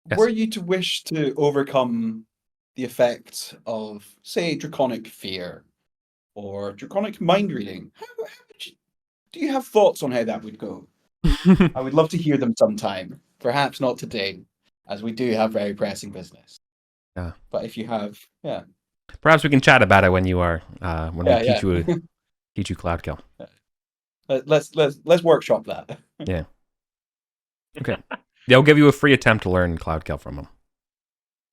Yes. were you to wish to overcome the effect of, say, draconic fear or draconic mind reading, do you have thoughts on how that would go? I would love to hear them sometime. Perhaps not today, as we do have very pressing business. Yeah. But if you have, yeah. Perhaps we can chat about it when you are when we teach you Cloud Kill. Let's workshop that. Yeah. Okay. They'll give you a free attempt to learn Cloud Kill from them.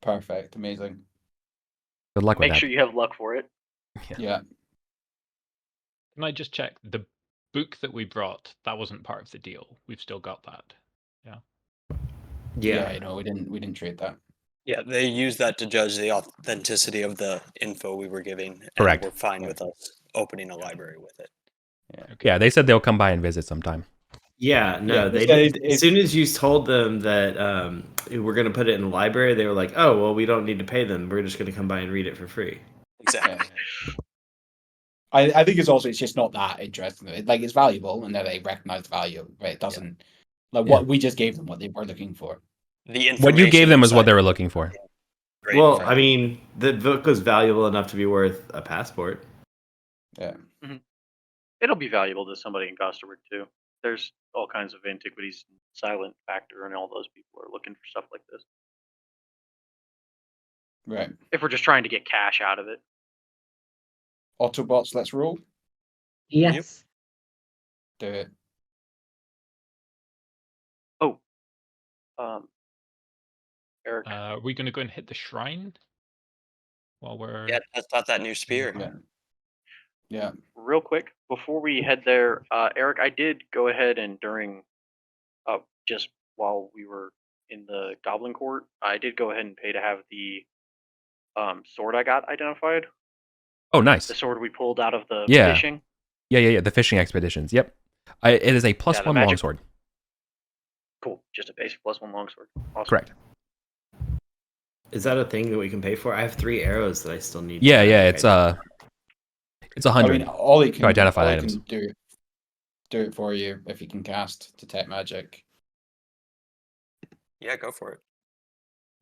Perfect. Amazing. Good luck with that. Make sure you have luck for it. Yeah. Can I just check the book that we brought? That wasn't part of the deal. We've still got that. Yeah. We didn't trade that. Yeah, they use that to judge the authenticity of the info we were giving. Correct. And we're fine with us opening a library with it. Yeah, they said they'll come by and visit sometime. Yeah, no, Yeah, they they did. As soon as you told them that we're going to put it in the library, they were like, "Oh, well, we don't need to pay them. We're just going to come by and read it for free." Exactly. I think it's just not that interesting. Like it's valuable, and they recognize the value, but it doesn't. Like what we just gave them, what they were looking for. What you gave them is what they were looking for. Well, I mean, the book was valuable enough to be worth a passport. Yeah. Mm-hmm. It'll be valuable to somebody in Gosterwood too. There's all kinds of antiquities, Silent Factor, and all those people are looking for stuff like this. Right. If we're just trying to get cash out of it. Autobots, let's roll. Yes. Do it. Oh. Eric. Are we going to go and hit the shrine while we're? Yeah, test out that new spear. Yeah. Real quick before we head there, Eric, I did go ahead and during, just while we were in the Goblin Court, I did go ahead and pay to have the sword I got identified. Oh, nice. The sword we pulled out of the Yeah. fishing. Yeah. The fishing expeditions. Yep. It is a +1 magic- longsword. Cool. Just a basic +1 longsword. Awesome. Correct. Is that a thing that we can pay for? I have 3 arrows that I still need. Yeah. It's 100. I mean, all he can to identify all he items. can do it for you if you can cast detect magic. Yeah, go for it.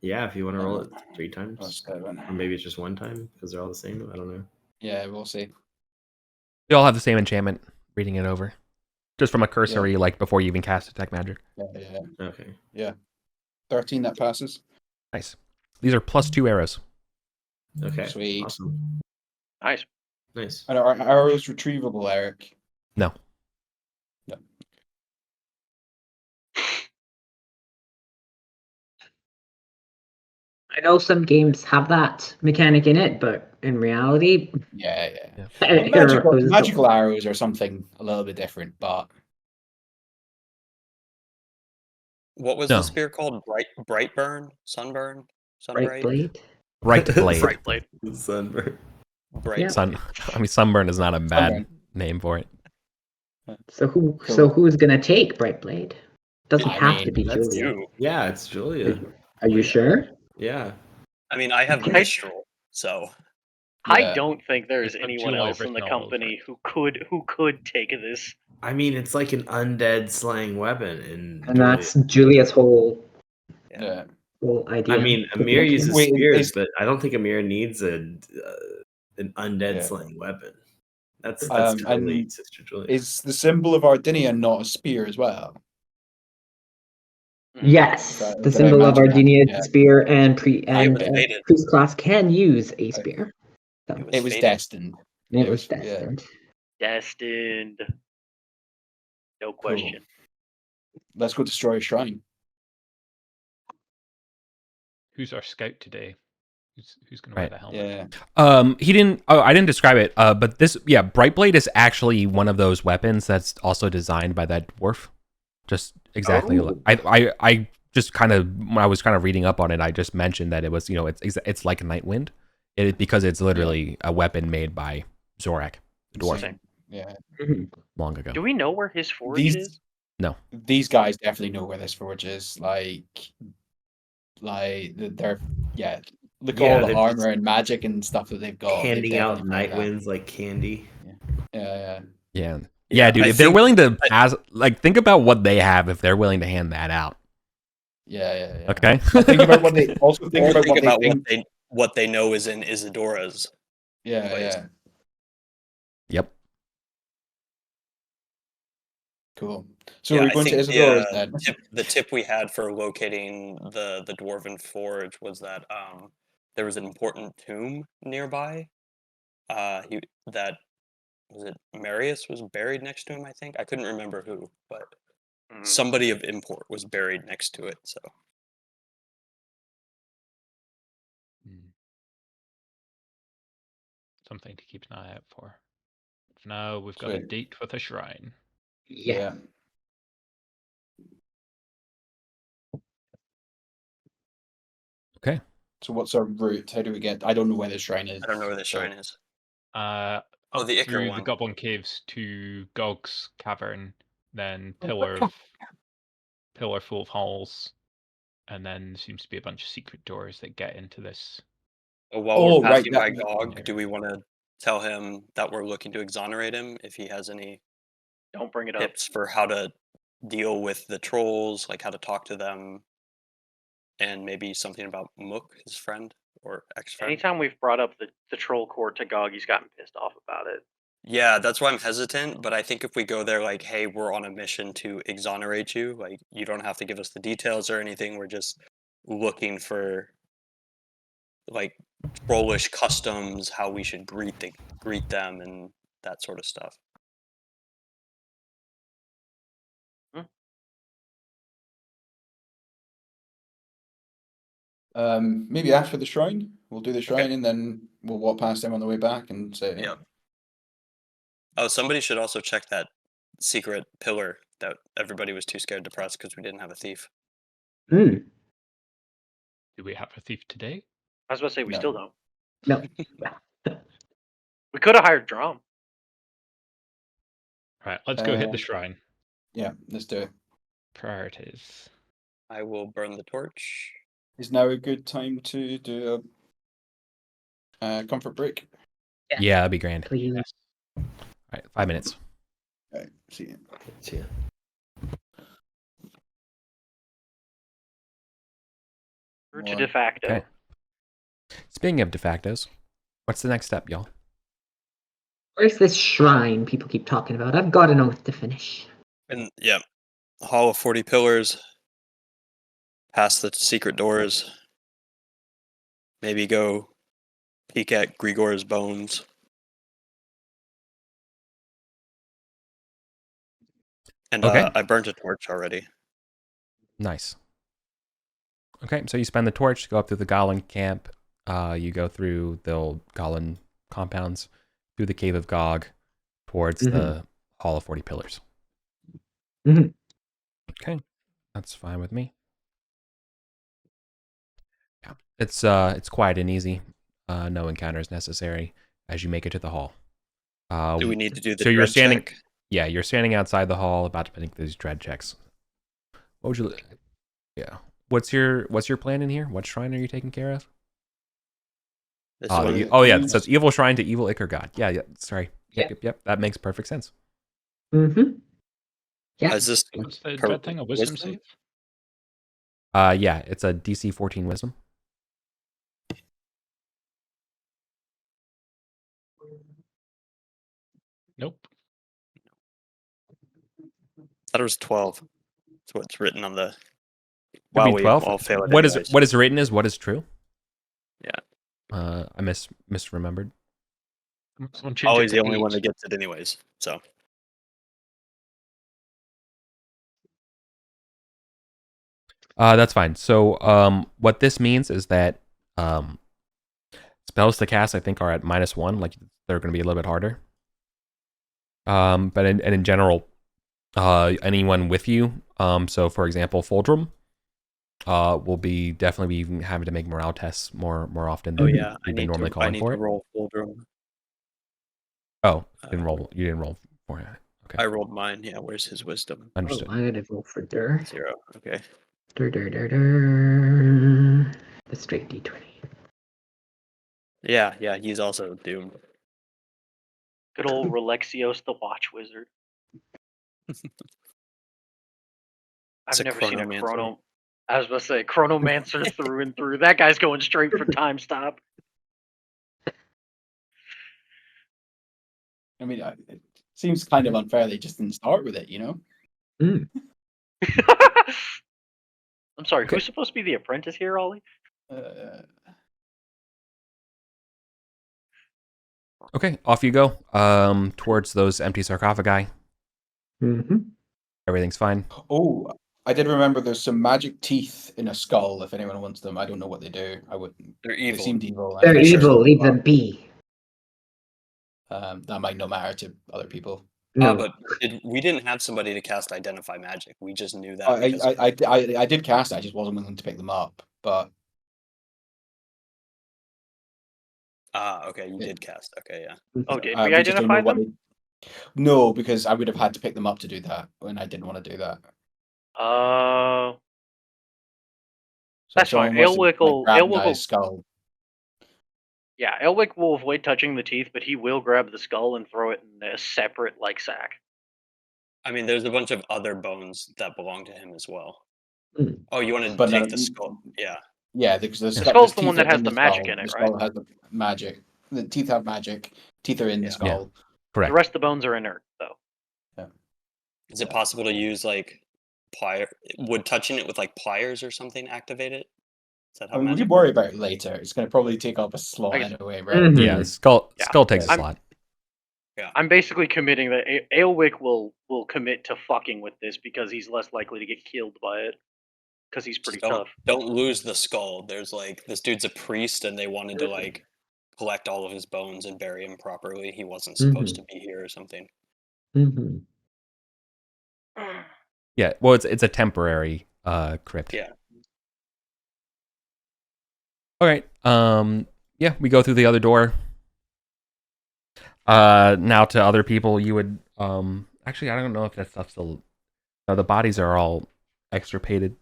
Yeah, if you want to roll it 3 times, Plus 7. or maybe it's just 1 time because they're all the same. I don't know. Yeah, we'll see. They all have the same enchantment. Reading it over, just from a cursory, like before you even cast detect magic. Yeah. Okay. Yeah. 13, that passes. Nice. These are +2 arrows. Okay. Sweet. Awesome. Nice. Nice. And are arrows retrievable, Eric? No. No. I know some games have that mechanic in it, but in reality, Yeah. Yeah. Magical arrows are something a little bit different, but What was No. the spear called? Brightburn? Sunburn? Bright Sunbright? blade. Bright blade. Bright blade. Sunburn. Bright Yeah. blade. Sunburn is not a bad Sunburn. name for it. So Cool. who's gonna take bright blade? Doesn't I have to mean, be That's Julia. you. Yeah, it's Julia. Are you sure? Yeah. I mean, I have Okay. Mistral, so I Yeah. don't think there's It's got anyone July else in the written all over company who could take this. I mean, it's like an undead slaying weapon in And Julia. that's Julia's whole Yeah. idea. I mean, Amir uses Wait, spears, is- but I don't think Amir needs an undead Yeah. slaying weapon. That's And totally Sister Julia. Is the symbol of Ardinia not a spear as well? Yes, Did the I symbol of imagine that? Ardinia Yeah. spear and was fated. priest class can use a spear. So It was fated. destined. it was yeah. destined. Destined. No question. Let's go destroy a shrine. Who's our scout today? Who's going to wear Right. the helmet? Yeah. He didn't. Oh, I didn't describe it. But this, yeah, Brightblade is actually one of those weapons that's also designed by that dwarf. Just exactly. Oh. I just kind of, when I was kind of reading up on it, I just mentioned that it was, it's like a Nightwind, because it's literally a weapon made by Zorak, the dwarf, Same. Yeah. long ago. Do we know where his forge These- is? These guys definitely know where this forge is. Like they're Look at all the they're armor just and magic and stuff that they've got. handing out definitely night got that. winds like candy. Yeah. Yeah, dude. I If they're think- willing to pass, think about what they have. If they're willing to hand that out, Yeah. okay. Think about what they also think about what they think. what they know is in Isidora's. Yeah. Yep. Cool. So Yeah, we're I going to think Isidora's then. the tip we had for locating the dwarven forge was that there was an important tomb nearby. That was it. Marius was buried next to him. I think I couldn't remember who, but somebody of import was buried next to it. So Something to keep an eye out for. For now, we've got a Sweet. date with a shrine. Yeah. Okay. So what's our route? How do we get? I don't know where the shrine is. I don't know where the shrine is. Up the Ichor through the one. Goblin Caves to Gog's Cavern, then Pillar full of halls, and then there seems to be a bunch of secret doors that get into this. While Oh, we're right, passing by that- Gog, do we want to tell him that we're looking to exonerate him if he has any Don't bring it up. tips for how to deal with the trolls, like how to talk to them, and maybe something about Mook, his friend or ex-friend? Anytime we've brought up the troll court to Gog, he's gotten pissed off about it. Yeah, that's why I'm hesitant, but I think if we go there like, hey, we're on a mission to exonerate you, like you don't have to give us the details or anything, we're just looking for like trollish customs, how we should greet them and that sort of stuff. Maybe after the shrine, we'll do the shrine and then we'll walk past them on the way back and say. Yep. Oh, somebody should also check that secret pillar that everybody was too scared to press because we didn't have a thief. Do we have a thief today? I was about to say we No. still don't. No. We could have hired Drum. Right, let's go hit the shrine. Yeah, let's do it. Priorities. I will burn the torch. Is now a good time to do a comfort break? Yeah, that'd be grand. Please. Yes. All right, 5 minutes. All right, see you. See ya. We're to One. de facto. Okay. Speaking of de factos, what's the next step, y'all? Where's this shrine people keep talking about? I've got an oath to finish. And yeah, Hall of 40 Pillars. Past the secret doors. Maybe go peek at Grigor's bones. And Okay. I burnt a torch already. Nice. Okay, so you spend the torch, go up through the Goblin camp. You go through the old Goblin compounds, through the Cave of Gog, towards the Hall of 40 Pillars. Okay, that's fine with me. Yeah, it's quiet and easy. No encounters necessary as you make it to the hall. Do we need to do the so you're dread standing? check? Yeah, you're standing outside the hall, about to make these dread checks. What would you? Yeah. What's your plan in here? What shrine are you taking care of? This Oh, one? yeah. It says evil shrine to evil Ichor god. Yeah. Sorry. Yep. That makes perfect sense. Yeah. Is this What's the dread thing? A wisdom save? Yeah. It's a DC 14 wisdom. Nope. Thought it was 12. That's what's written on the. Could be We 12. all fail it What anyways. is written is what is true. Yeah. I misremembered. Someone change Always it the to only one 8. that gets it anyways. So. That's fine. So, what this means is that spells to cast, I think, are at -1. Like they're going to be a little bit harder. But in general, anyone with you, so for example, Fulgrim, will definitely be having to make morale tests more often than you've been normally calling for it. Roll Fulgrim. Oh, you didn't roll for it. Okay. I rolled mine. Yeah, where's his wisdom? Understood. I gotta roll for Dur. 0. Okay. Dur. The straight D20. Yeah, he's also doomed. Good old Relaxios the Watch Wizard. I've never seen a chrono. I was about to say chronomancer through and through. That guy's going straight for time stop. I mean, it seems kind of unfair they just didn't start with it, you know? I'm sorry, who's supposed to be the apprentice here, Ollie? Okay, off you go. Towards those empty sarcophagi. Everything's fine. Oh, I did remember there's some magic teeth in a skull. If anyone wants them, I don't know what they do. I wouldn't. They're evil. They seemed evil. They're evil. Leave them be. That might not matter to other people. No. But we didn't have somebody to cast Identify Magic. We just knew that. I did cast it. I just wasn't willing to pick them up. But okay, you did cast. Okay, yeah. Oh, did we identify them? No, because I would have had to pick them up to do that, and I didn't want to do that. That's fine. Aelwick will skull. Yeah, Aelwick will avoid touching the teeth, but he will grab the skull and throw it in a separate sack. I mean, there's a bunch of other bones that belong to him as well. Oh, you want to take the skull? Yeah. Yeah, because the skull's the one that has the magic in it, right? The skull has the magic. The teeth have magic. Teeth are in the skull. Yeah. Correct. The rest of the bones are inert, though. Yeah. Is it possible to use plier? Would touching it with pliers or something activate it? Is that how we can worry about it later. It's going to probably take up a slot anyway, right? Yeah, skull takes a slot. Yeah. I'm basically committing that Aelwick will commit to fucking with this because he's less likely to get killed by it. Because he's pretty tough. Don't lose the skull. There's this dude's a priest, and they wanted to collect all of his bones and bury him properly. He wasn't supposed to be here or something. Yeah, well, it's a temporary crypt. Yeah. All right. Yeah, we go through the other door. Now to other people, you would actually, I don't know if that stuff's still. No, the bodies are all extirpated.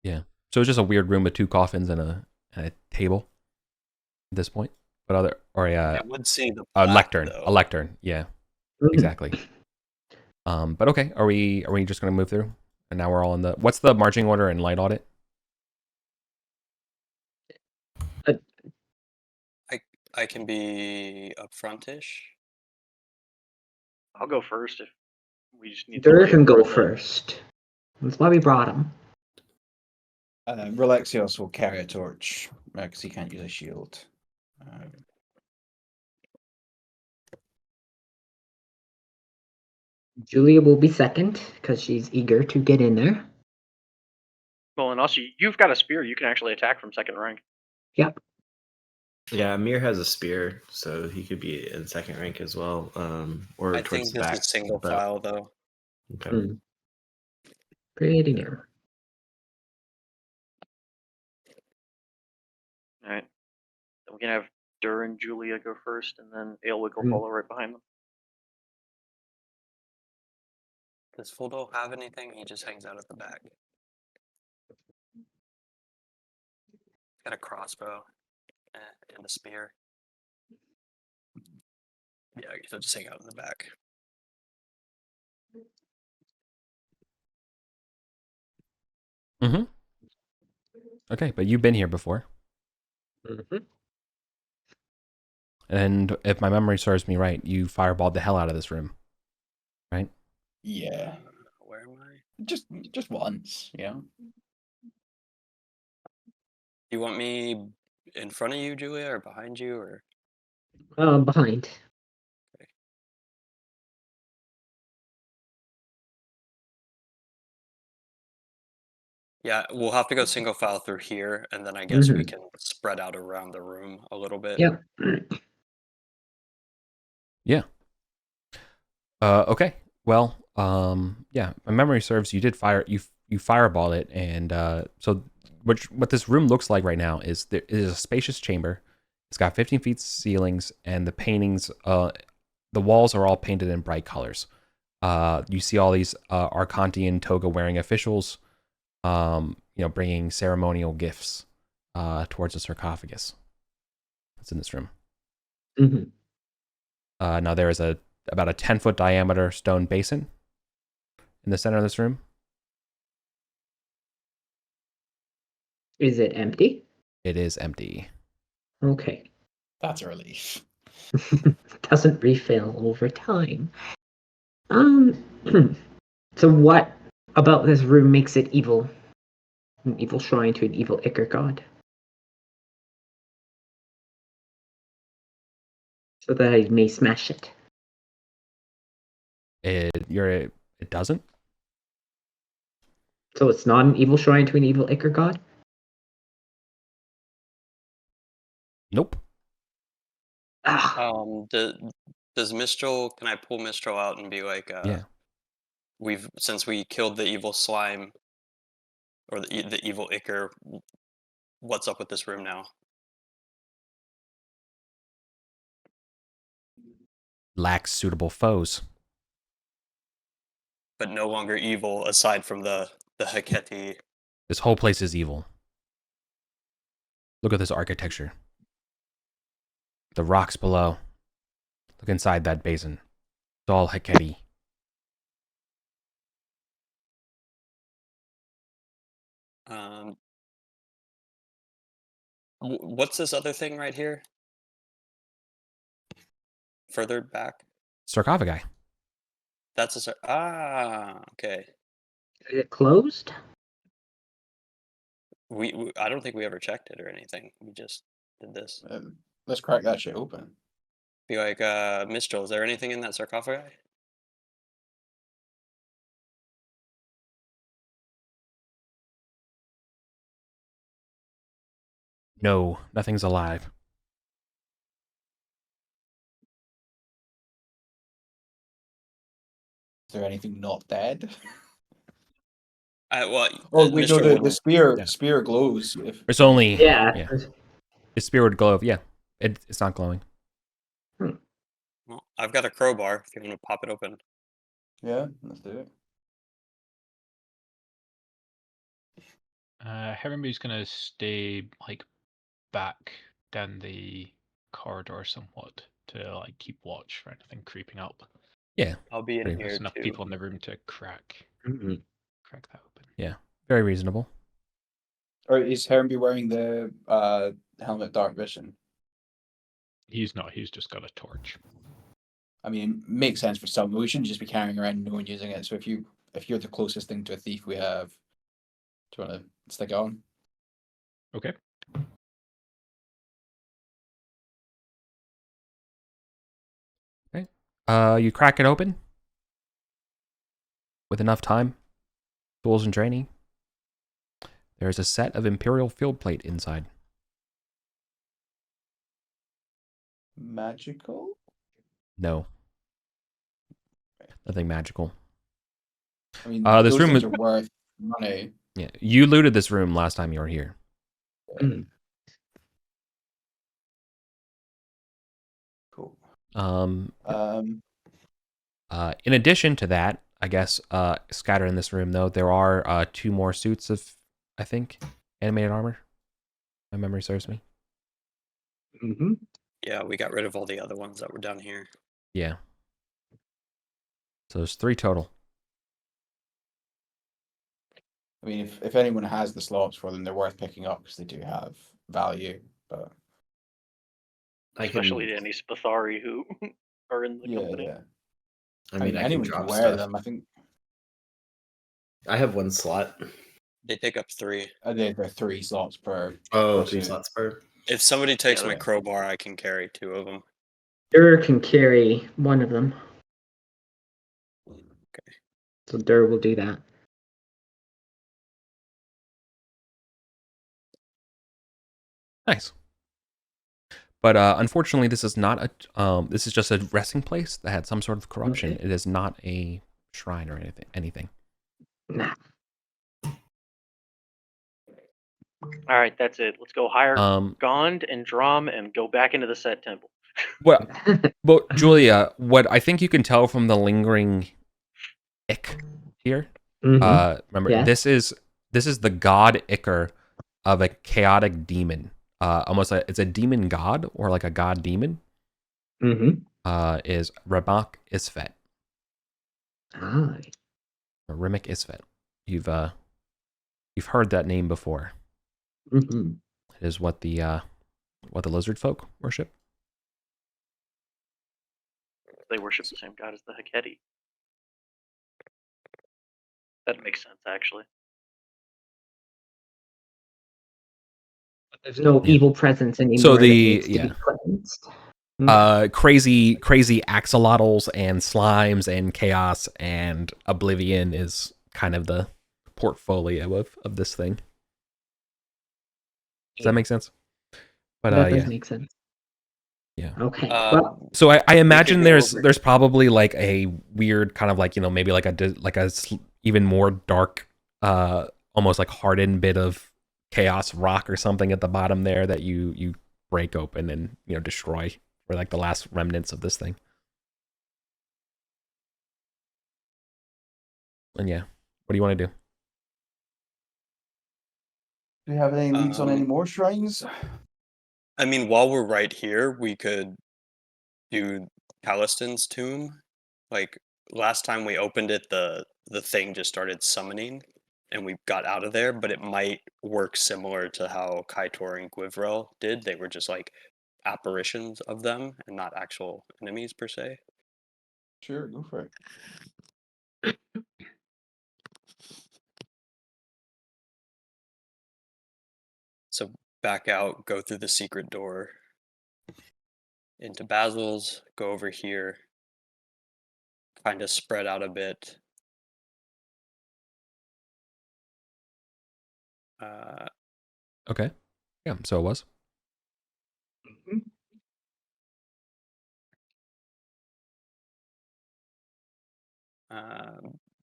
Yeah. So it's just a weird room with 2 coffins and a table at this point. But I would see the lectern. though. A lectern, yeah. Exactly. But okay, are we just gonna move through? And now we're all in what's the marching order in light audit? I can be up frontish. I'll go first if we just need Dur can go first. That's why we brought him. Relaxios will carry a torch because he can't use a shield. Julia will be second because she's eager to get in there. Well, and also you've got a spear. You can actually attack from second rank. Yep. Yeah, Amir has a spear, so he could be in second rank as well, or I towards think the this back. is single but- file though. Okay. Pretty narrow. All right. Then we can have Dur and Julia go first, and then Aelwick will Mm. follow right behind them. Does Fuldo have anything? He just hangs out at the back. He's got a crossbow and a spear. Yeah, he'll just hang out in the back. Mm-hmm. Okay, but you've been here before. Mm-hmm. And if my memory serves me right, you fireballed the hell out of this room, right? Yeah, Where am I? just once, you know. You want me in front of you, Julia, or behind you, or? Behind. Yeah, we'll have to go single file through here, and then I guess we can spread out around the room a little bit. Yep. Yeah. Okay. Well, yeah. My memory serves. You did fire. You fireball it, and so what this room looks like right now is there is a spacious chamber. It's got 15 feet ceilings, and the paintings, the walls are all painted in bright colors. You see all these Arcantian toga wearing officials, bringing ceremonial gifts towards the sarcophagus that's in this room. Mm-hmm. Now there is about a 10-foot diameter stone basin in the center of this room. Is it empty? It is empty. Okay. That's a relief. Doesn't refill over time. So what about this room makes it evil? An evil shrine to an evil Ichor god. So that I may smash it. It doesn't. So it's not an evil shrine to an evil Ichor god? Nope. Does Mistral? Can I pull Mistral out and be like, Yeah. since we killed the evil slime or the evil Ichor, what's up with this room now? Lacks suitable foes. But no longer evil aside from the Heketi. This whole place is evil. Look at this architecture. The rocks below. Look inside that basin. It's all Heketi. What's this other thing right here? Further back? Sarcophagi. That's okay. Is it closed? I don't think we ever checked it or anything. We just did this. Let's crack that shit open. Be like, Mistral, is there anything in that sarcophagi? No, nothing's alive. Is there anything not dead? Oh, we know the spear glows. It's only Yeah. The spear would glow. Yeah, it's not glowing. Well, I've got a crowbar if you want to pop it open. Yeah, let's do it. Herenby's gonna stay back down the corridor somewhat to keep watch for anything creeping up. Yeah, I'll be in here There's enough too. people in the room to crack that open. Yeah, very reasonable. Or is Herrenby wearing the helmet dark vision? He's not. He's just got a torch. I mean, makes sense for some. We shouldn't just be carrying around and no one using it. So if you're the closest thing to a thief we have, do you want to stick it on? Okay. Okay. You crack it open. with enough time, tools, and training, there is a set of Imperial field plate inside. Magical? No. Nothing magical. I mean, This those room things is are worth money. Yeah, you looted this room last time you were here. Mm. Cool. In addition to that, I guess scattered in this room though, there are 2 more suits of, I think, animated armor. My memory serves me. Mm-hmm. Yeah, we got rid of all the other ones that were down here. Yeah. So there's 3 total. I mean, if anyone has the slots for them, they're worth picking up because they do have value. But Especially to any Spathari who are in the company. yeah. I mean, I can anyone can drop wear stuff. them. I think I have 1 slot. They take up 3. they're 3 slots per. Oh, per 3 suit. slots per. If somebody takes my they're- crowbar, I can carry 2 of them. Dur can carry one of them. Okay. So Dur will do that. Nice. But unfortunately, this is not a. This is just a resting place that had some sort of corruption. Okay. It is not a shrine or anything. Nah. All right, that's it. Let's go hire Um, Gond and Drum and go back into the set temple. Well, but Julia, what I think you can tell from the lingering ick here. Mhm. Remember, Yeah. this is the god ichor of a chaotic demon. Almost like it's a demon god or like a god demon. Mhm. Is Ramak Isfet Ah. or Rimek Isfet. You've heard that name before. Mhm. It is what the lizard folk worship. They worship the same god as the Heketi. That makes sense, actually. There's no Yeah. evil presence anymore So that needs to be cleansed. Crazy axolotls and slimes and chaos and oblivion is kind of the portfolio of this thing. Does that make sense? But that does yeah. make sense. Yeah. Okay. Well, So I imagine go there's over- there's probably like a weird kind of like, you know, maybe like a even more dark almost like hardened bit of chaos rock or something at the bottom there that you break open and, you know, destroy for like the last remnants of this thing. And yeah, what do you want to do? Do you have any leads on any Um, more shrines? I mean, while we're right here, we could do Caliston's tomb. Like last time we opened it, the thing just started summoning, and we got out of there. But it might work similar to how Kaitor and Gwivrel did. They were just like apparitions of them and not actual enemies per se. Sure, go for it. So back out, go through the secret door into Basil's, go over here, kind of spread out a bit. Okay. Yeah, so it was.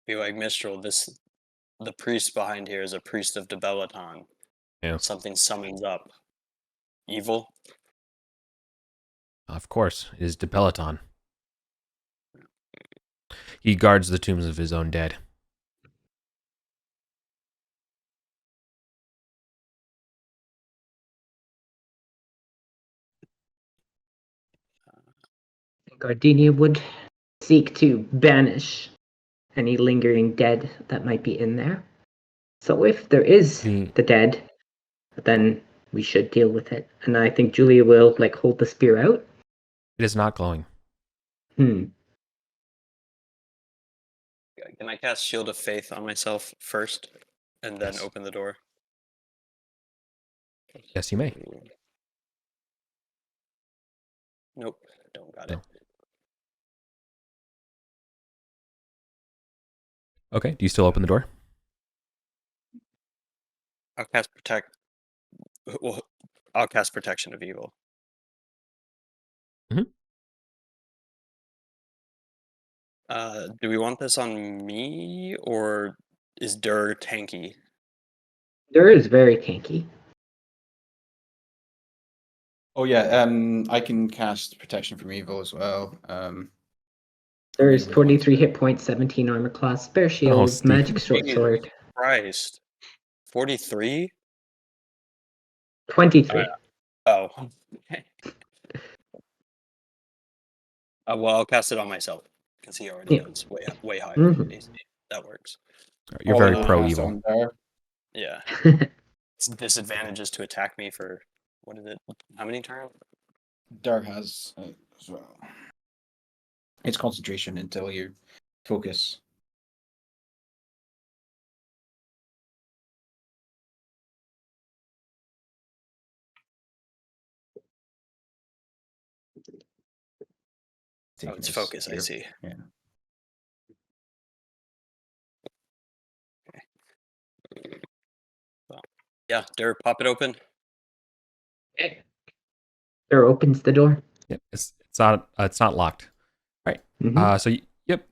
Be like, Mistral, the priest behind here is a priest of Debelaton. Yeah. Something summons up. Evil? Of course, it is De Peloton. He guards the tombs of his own dead. Gardenia would seek to banish any lingering dead that might be in there. So if there is the dead, then we should deal with it. And I think Julia will like hold the spear out. It is not glowing. Can I cast Shield of Faith on myself first, and then Yes. open the door? Yes, you may. Nope, don't got No. it. Okay. Do you still open the door? I'll cast protect. Well, I'll cast protection of evil. Mhm. Do we want this on me, or is Dur tanky? Dur is very tanky. Oh yeah, I can cast protection from evil as well. There is Maybe we 23 want to- hit points, 17 armor class, spare shield, Steve. magic short Jesus sword. Christ, 43. 23. Oh. Okay. Well, I'll cast it on myself because he already Yeah. knows way higher. Mhm. AC. That works. You're Oh, very we'll pro cast evil. on Dur. Yeah. It's disadvantages to attack me for what is it? How many turns? Dur has as well. It's concentration until you focus. Oh, it's focus. I see. Yeah. Well, yeah, Dur, pop it open. Okay. Dur opens the door. Yep. It's not locked. All right. Mhm. So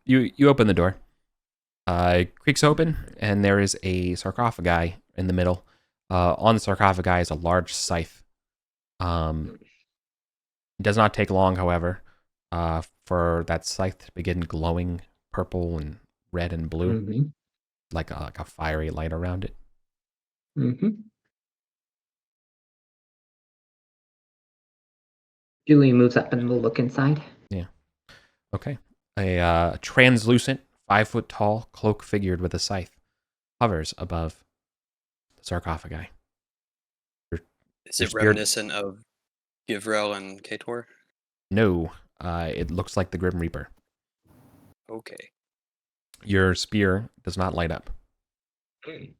you open the door. It creaks open, and there is a sarcophagi in the middle. On the sarcophagi is a large scythe. It does not take long, however, for that scythe to begin glowing purple and red and blue, Mhm. like a fiery light around it. Mhm. Julie moves up and will look inside. Yeah. Okay. A translucent, 5 foot tall cloak figured with a scythe hovers above the sarcophagi. Is Your it spirit- reminiscent of Givrel and Kator? No, it looks like the Grim Reaper. Okay. Your spear does not light up. And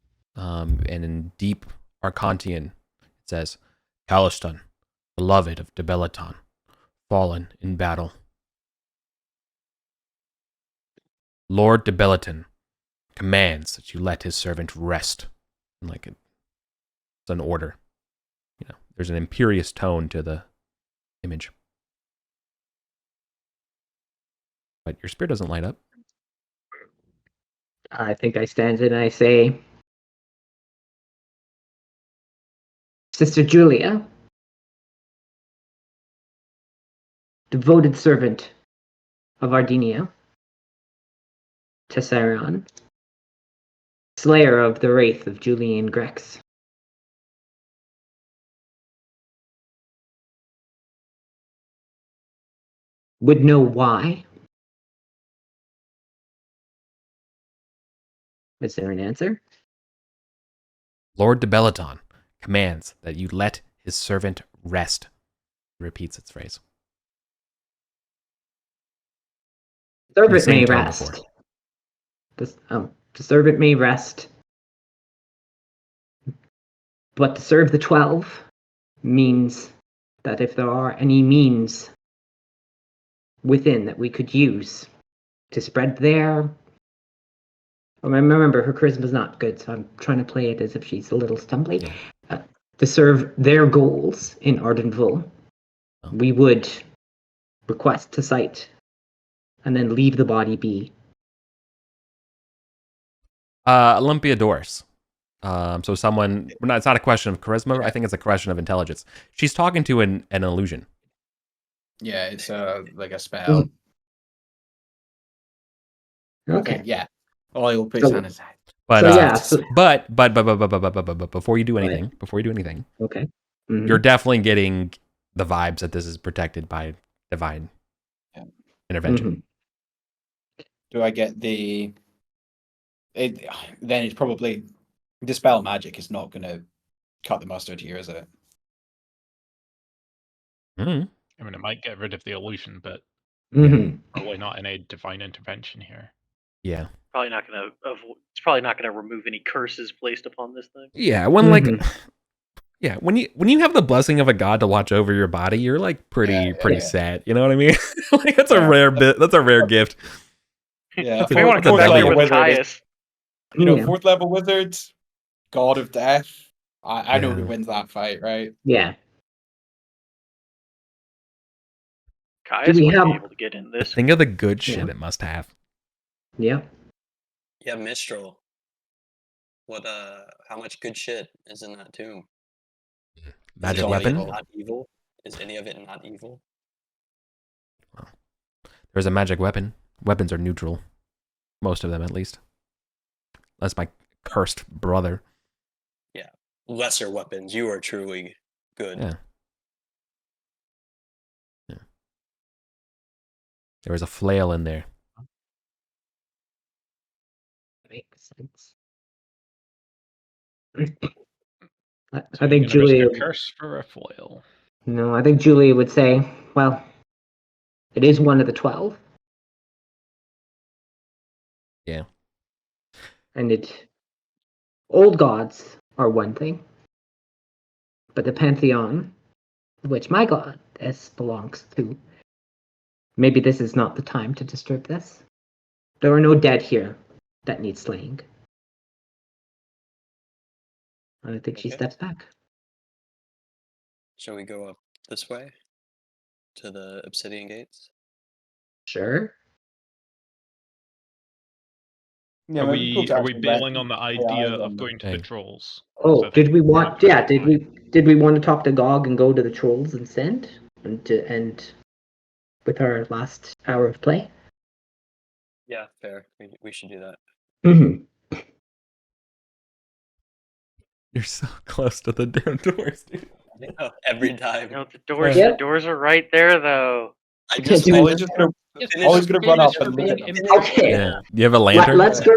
in deep Arcantian, it says, Caliston, beloved of Debelaton, fallen in battle. Lord Debelaton commands that you let his servant rest. Like it's an order. There's an imperious tone to the image. But your spear doesn't light up. I think I stand and I say, Sister Julia, devoted servant of Ardinia, Tessarion, slayer of the wraith of Julian Grex. Would know why. Is there an answer? Lord Debelaton commands that you let his servant rest. Repeats its phrase. Servant same may tone rest. before. The servant may rest. But to serve the 12 means that if there are any means within that we could use to spread their... Remember, her charisma's not good, so I'm trying to play it as if she's a little stumbly. Yeah. To serve their goals in Ardenville, we would request to cite and then leave the body be. Olympiadorus. So someone, it's not a question of charisma. I think it's a question of intelligence. She's talking to an illusion. Yeah, it's like a spell. Okay. Yeah. Oh, he'll put his hand aside. But So, yeah, but before you do anything, Okay. you're definitely getting the vibes that this is protected by divine intervention. Do I get the? Then it's probably dispel magic is not going to cut the mustard here, is it? Mm-hmm. I mean, it might get rid of the illusion, but probably not in a divine intervention here. Yeah. Probably not going to. It's probably not going to remove any curses placed upon this thing. Yeah. When when you have the blessing of a god to watch over your body, you're like pretty sad. You know what I mean? Like that's a rare bit. That's a rare gift. Yeah. I want to That's a correlate deadly with Caius. You know, Yeah. 4th level wizard, god of death. I know who Yeah. wins that fight, right? Yeah. Caius we might have- be able to get in this. Think of the good shit Yeah. it must have. Yeah. Yeah, Mistral. What how much good shit is in that tomb? Magic is any weapon? Of it not evil? Is any of it not evil? There's a magic weapon. Weapons are neutral. Most of them, at least. That's my cursed brother. Yeah. Lesser weapons. You are truly good. Yeah. There was a flail in there. Makes sense. So I think you're gonna risk Julia. a curse for a foil. No, I think Julia would say, well, it is one of the 12. Yeah. And old gods are one thing, but the pantheon, which my goddess belongs to, maybe this is not the time to disturb this. There are no dead here that need slaying. I think she Okay. steps back. Shall we go up this way? To the obsidian gates? Sure. Yeah, Are maybe we actually bailing on the idea eyes of on going to the Hey. trolls? Oh, 'Cause I think did we want? after Yeah, the did we want to talk to Gog and go to the trolls instead, and end with our last hour of play? Yeah, fair. We should do that. Mm-hmm. You're so close to the damn doors, dude. Every time. No, the Yep. doors are right there, though. I Okay, just do we- Ollie's just gonna Ollie's gonna run up famous for and look being at them. Okay. Yeah. You have a lantern? Let's go.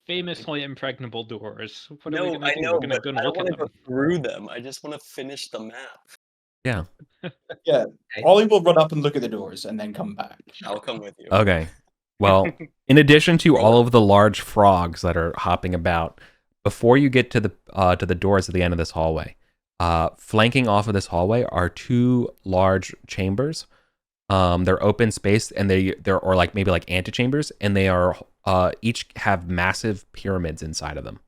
famously impregnable doors. What are No, we gonna I do? know, We're gonna but go and I don't look at want to them. go through them. I just want to finish the map. Yeah. Yeah, Ollie will run up and look at the doors and then come back. I'll come with you. Okay. Well, in addition to all of the large frogs that are hopping about, before you get to the doors at the end of this hallway, flanking off of this hallway are 2 large chambers. They're open space, and they're or like maybe like antechambers, and they are each have massive pyramids inside of them.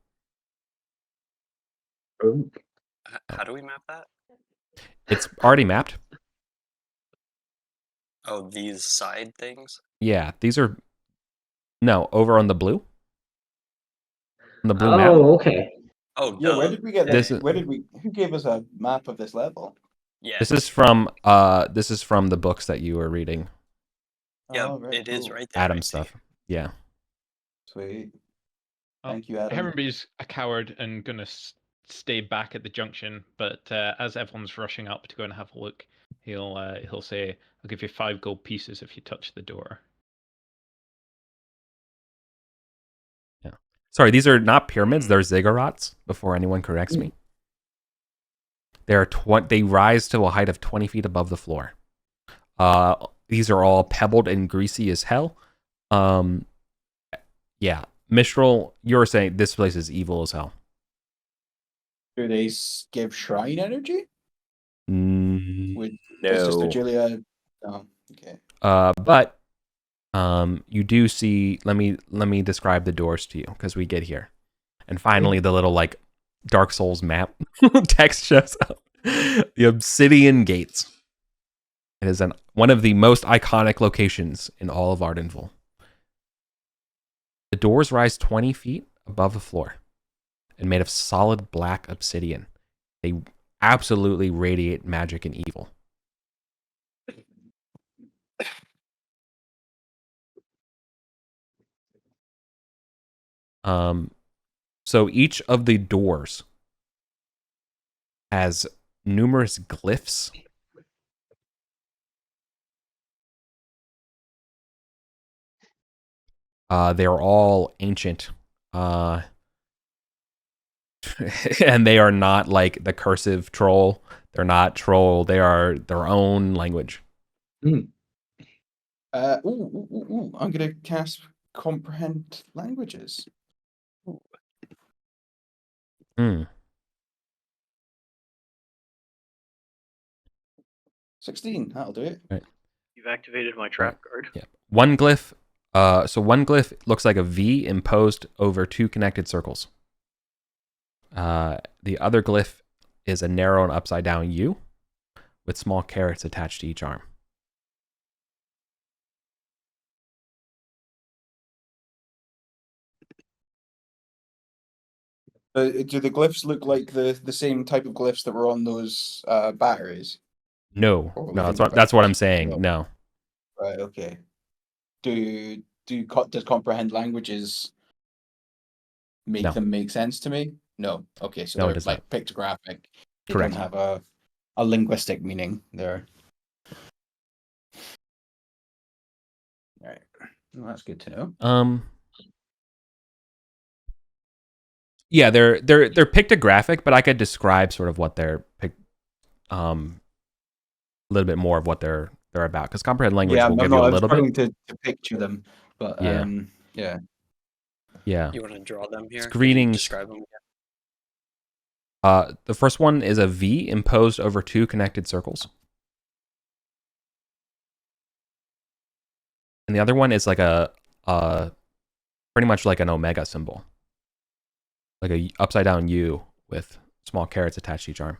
How do we map that? It's already mapped. Oh, these side things? Yeah, these are over on the blue. On the blue map. Oh, okay. Oh, Yeah, duh. where did we get This this? is- Who gave us a map of this level? Yeah, This is from the books that you were reading. yeah, Oh, very it is cool. right there. Adam I see. stuff. Yeah. Sweet. Oh, Thank you, Adam. Herrenby's a coward and gonna stay back at the junction, but as everyone's rushing up to go and have a look, he'll say, "I'll give you 5 gold pieces if you touch the door." Sorry, these are not pyramids. They're ziggurats. Before anyone corrects me, they rise to a height of 20 feet above the floor. These are all pebbled and greasy as hell. Yeah, Mistral, you're saying this place is evil as hell. Do they give shrine energy? Does No. Sister Julia? No. Okay. But you do see. Let me describe the doors to you because we get here, and finally the little like Dark Souls map text shows up. The Obsidian Gates. It is one of the most iconic locations in all of Ardenville. The doors rise 20 feet above the floor and made of solid black obsidian. They absolutely radiate magic and evil. So each of the doors has numerous glyphs. They're all ancient. And they are not like the cursive troll. They're not troll. They are their own language. I'm gonna cast comprehend languages. Hmm. 16. That'll do it. Right. You've activated my trap card. Yeah. One glyph So one glyph looks like a V imposed over 2 connected circles. The other glyph is a narrow and upside down U with small carrots attached to each arm. Do the glyphs look like the same type of glyphs that were on those batteries? No, Or no, finger that's what I'm batteries? saying. No. Right. Okay. Does comprehend languages make No. them make sense to me? No. Okay, so No, it they're does like not. pictographic. They Correct. don't have a linguistic meaning there. All right. Well, that's good to know. Yeah, they're pictographic, but I could describe sort of what they're a little bit more of what they're about, because comprehend language will give you a I'm little struggling bit. to picture them, but Yeah. yeah. Yeah. You want to draw them here? It's Can you greetings. describe them? The first one is a V imposed over 2 connected circles. And the other one is like a pretty much like an omega symbol. Like a upside down U with small carrots attached to each arm.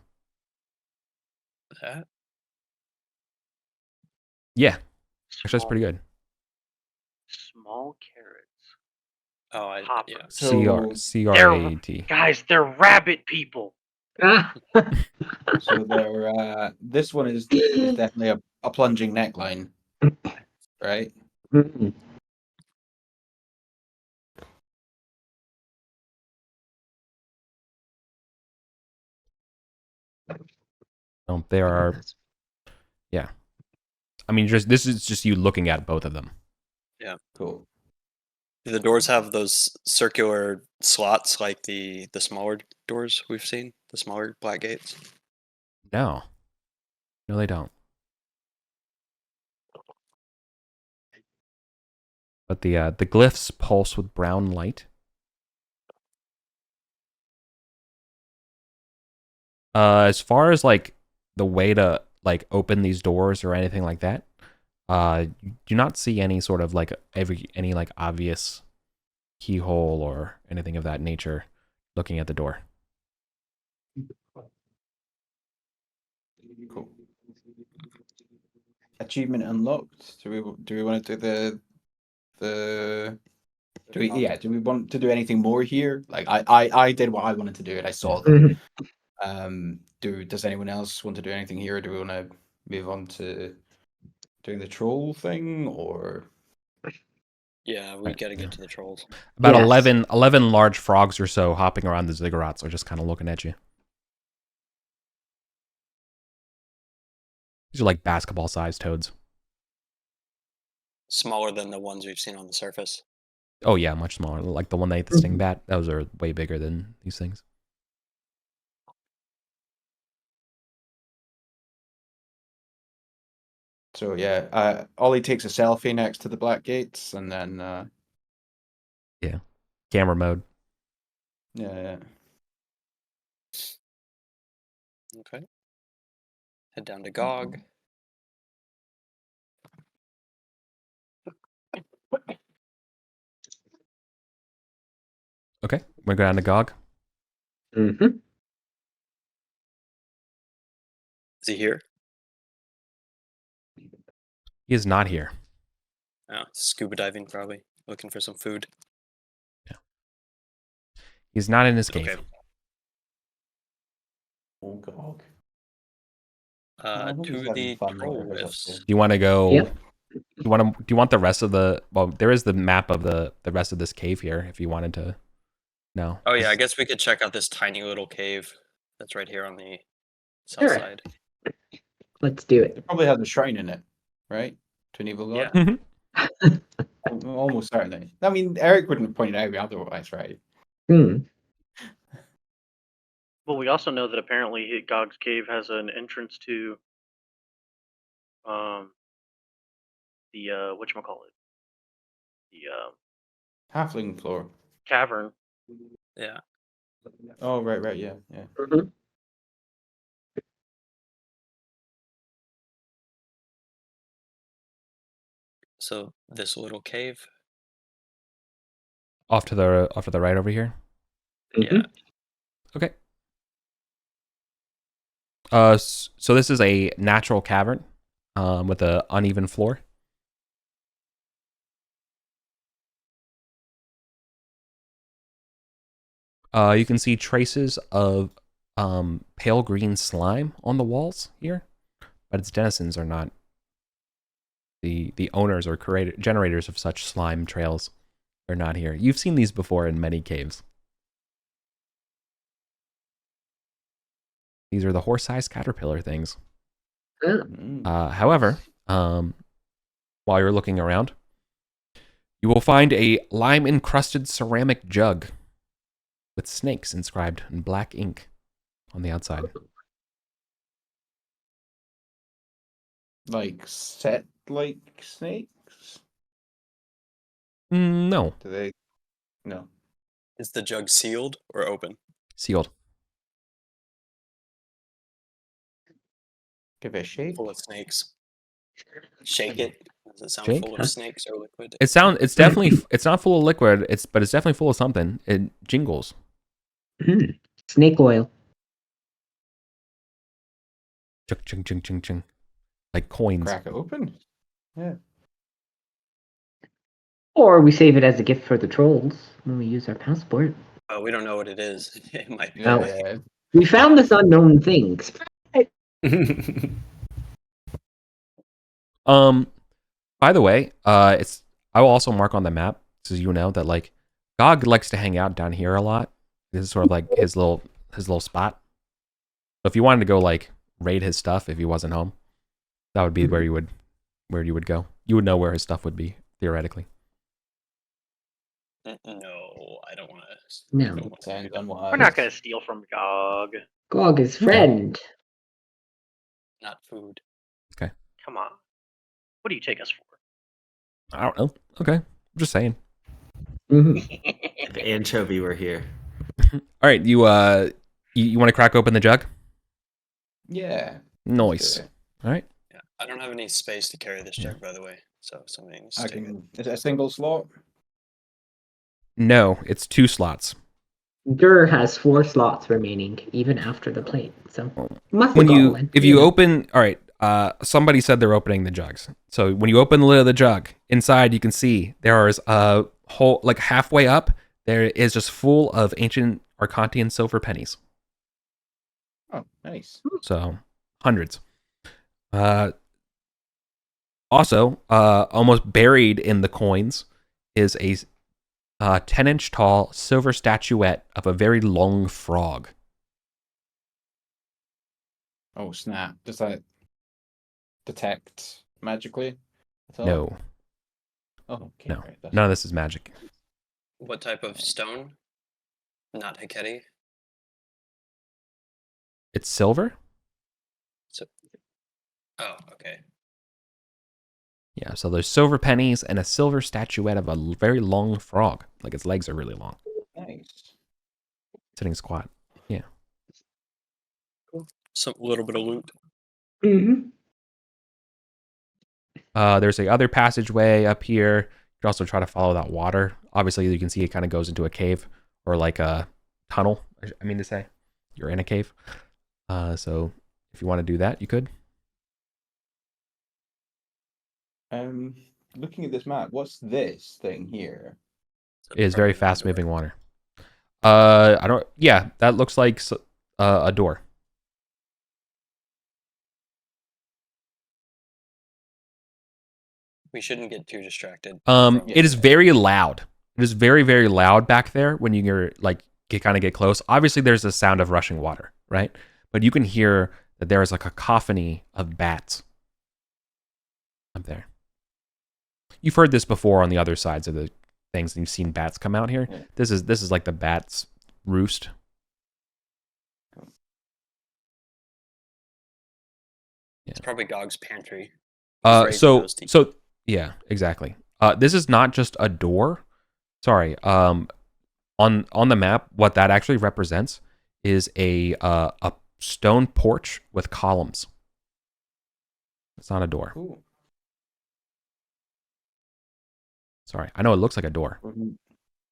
That? Yeah. Actually, that's pretty good. Small carrots. Oh, Hopper. yeah. C-R-A-T. Guys, they're rabbit people. So they're this one is definitely a plunging neckline, right? Mhm. No, there are. Yeah. I mean, this is just you looking at both of them. Yeah. Cool. Do the doors have those circular slots like the smaller doors we've seen? The smaller black gates? No. No, they don't. But the glyphs pulse with brown light. As far as like the way to like open these doors or anything like that, you do not see any sort of like any like obvious keyhole or anything of that nature looking at the door. Cool. Achievement unlocked. Do we want to do do we want to do anything more here? Like I did what I wanted to do and I saw them. Does anyone else want to do anything here, or do we want to move on to doing the troll thing, or Yeah, we got to get to the trolls. About Yes. 11 large frogs or so hopping around the ziggurats are just kind of looking at you. These are like basketball-sized toads. Smaller than the ones we've seen on the surface. Oh yeah, much smaller. Like the one that ate the sting bat. Those are way bigger than these things. so? Yeah, Ollie takes a selfie next to the black gates, and then Yeah. Camera mode. yeah. Okay. Head down to Gog. Okay, we're going down to Gog. Mm-hmm. Is he here? He is not here. Oh, scuba diving probably. Looking for some food. He's not in his cave. Okay. Oh God. To the troll rifts. Do you want to go? Yep. Do you want the rest of the? Well, there is the map of the rest of this cave here. If you wanted to. No. Oh yeah, I guess we could check out this tiny little cave that's right here on the south Sure. side. Let's do it. It probably has a shrine in it, right? To an evil god. Yeah. Almost certainly. I mean, Eric wouldn't have pointed out otherwise, right? Hmm. Well, we also know that apparently Gog's cave has an entrance to the whatchamacallit? The Halfling floor. cavern. Yeah. Oh right, yeah. Mhm. So this little cave Off to the right over here. Yeah. Okay. So this is a natural cavern, with an uneven floor. You can see traces of pale green slime on the walls here, but its denizens are not the owners or generators of such slime trails are not here. You've seen these before in many caves. These are the horse-sized caterpillar things. However, while you're looking around, you will find a lime-encrusted ceramic jug with snakes inscribed in black ink on the outside. Like set like snakes? No. Do they? No. Is the jug sealed or open? Sealed. Give it a shake. Full of snakes. Shake it. Does it sound Shake? full of snakes or liquid? It's definitely, it's not full of liquid, but it's definitely full of something. It jingles. Snake oil. Chung, chung, chung, chung, chung. Like coins. Crack it open. Yeah. Or we save it as a gift for the trolls when we use our passport. We don't know what it is. It might be. No. Yeah. We found this unknown thing. By the way, I will also mark on the map so you know that like Gog likes to hang out down here a lot. This is sort of like his little spot. So if you wanted to go like raid his stuff if he wasn't home, that would be where you would go. You would know where his stuff would be theoretically. No, I don't want to. No. We're not going to steal from Gog. Gog is friend. Not food. Come on. What do you take us for? I don't know. Okay, I'm just saying. If Anchovy were here. All right, you want to crack open the jug? Yeah. Nice. All right. Yeah, I don't have any space to carry this jug, by the way. So something needs to take it. Is it a single slot? No, it's 2 slots. Dur has 4 slots remaining, even after the plate. So must When go you in. if you open, all right. Somebody said they're opening the jugs. So when you open the lid of the jug, inside you can see there is a whole, like halfway up, there is just full of ancient Arcantian silver pennies. Oh, nice. So hundreds. Also, almost buried in the coins is a 10-inch tall silver statuette of a very long frog. Oh, snap. Does that detect magically? at all? No, Oh, okay. no, Right, that's none of this is magic. What type of stone? Not Heketi. It's silver. So. Oh, okay. Yeah, so there's silver pennies and a silver statuette of a very long frog. Like its legs are really long. nice. Sitting squat. Yeah. Some little bit of loot. There's a other passageway up here. You can also try to follow that water. Obviously, you can see it kind of goes into a cave or like a tunnel. I mean to say, you're in a cave. So if you want to do that, you could. Looking at this map, what's this thing here? It is very fast moving water. I don't. Yeah, that looks like a door. We shouldn't get too distracted. It is very loud. It is very, very loud back there when you're like kind of get close. Obviously, there's a sound of rushing water, right? But you can hear that there is a cacophony of bats up there. You've heard this before on the other sides of the things, and you've seen bats come out here. Yeah. This is like the bats' roost. It's probably Gog's pantry. So yeah, exactly. This is not just a door. Sorry. On the map, what that actually represents is a stone porch with columns. It's not a door. Cool. Sorry, I know it looks like a door.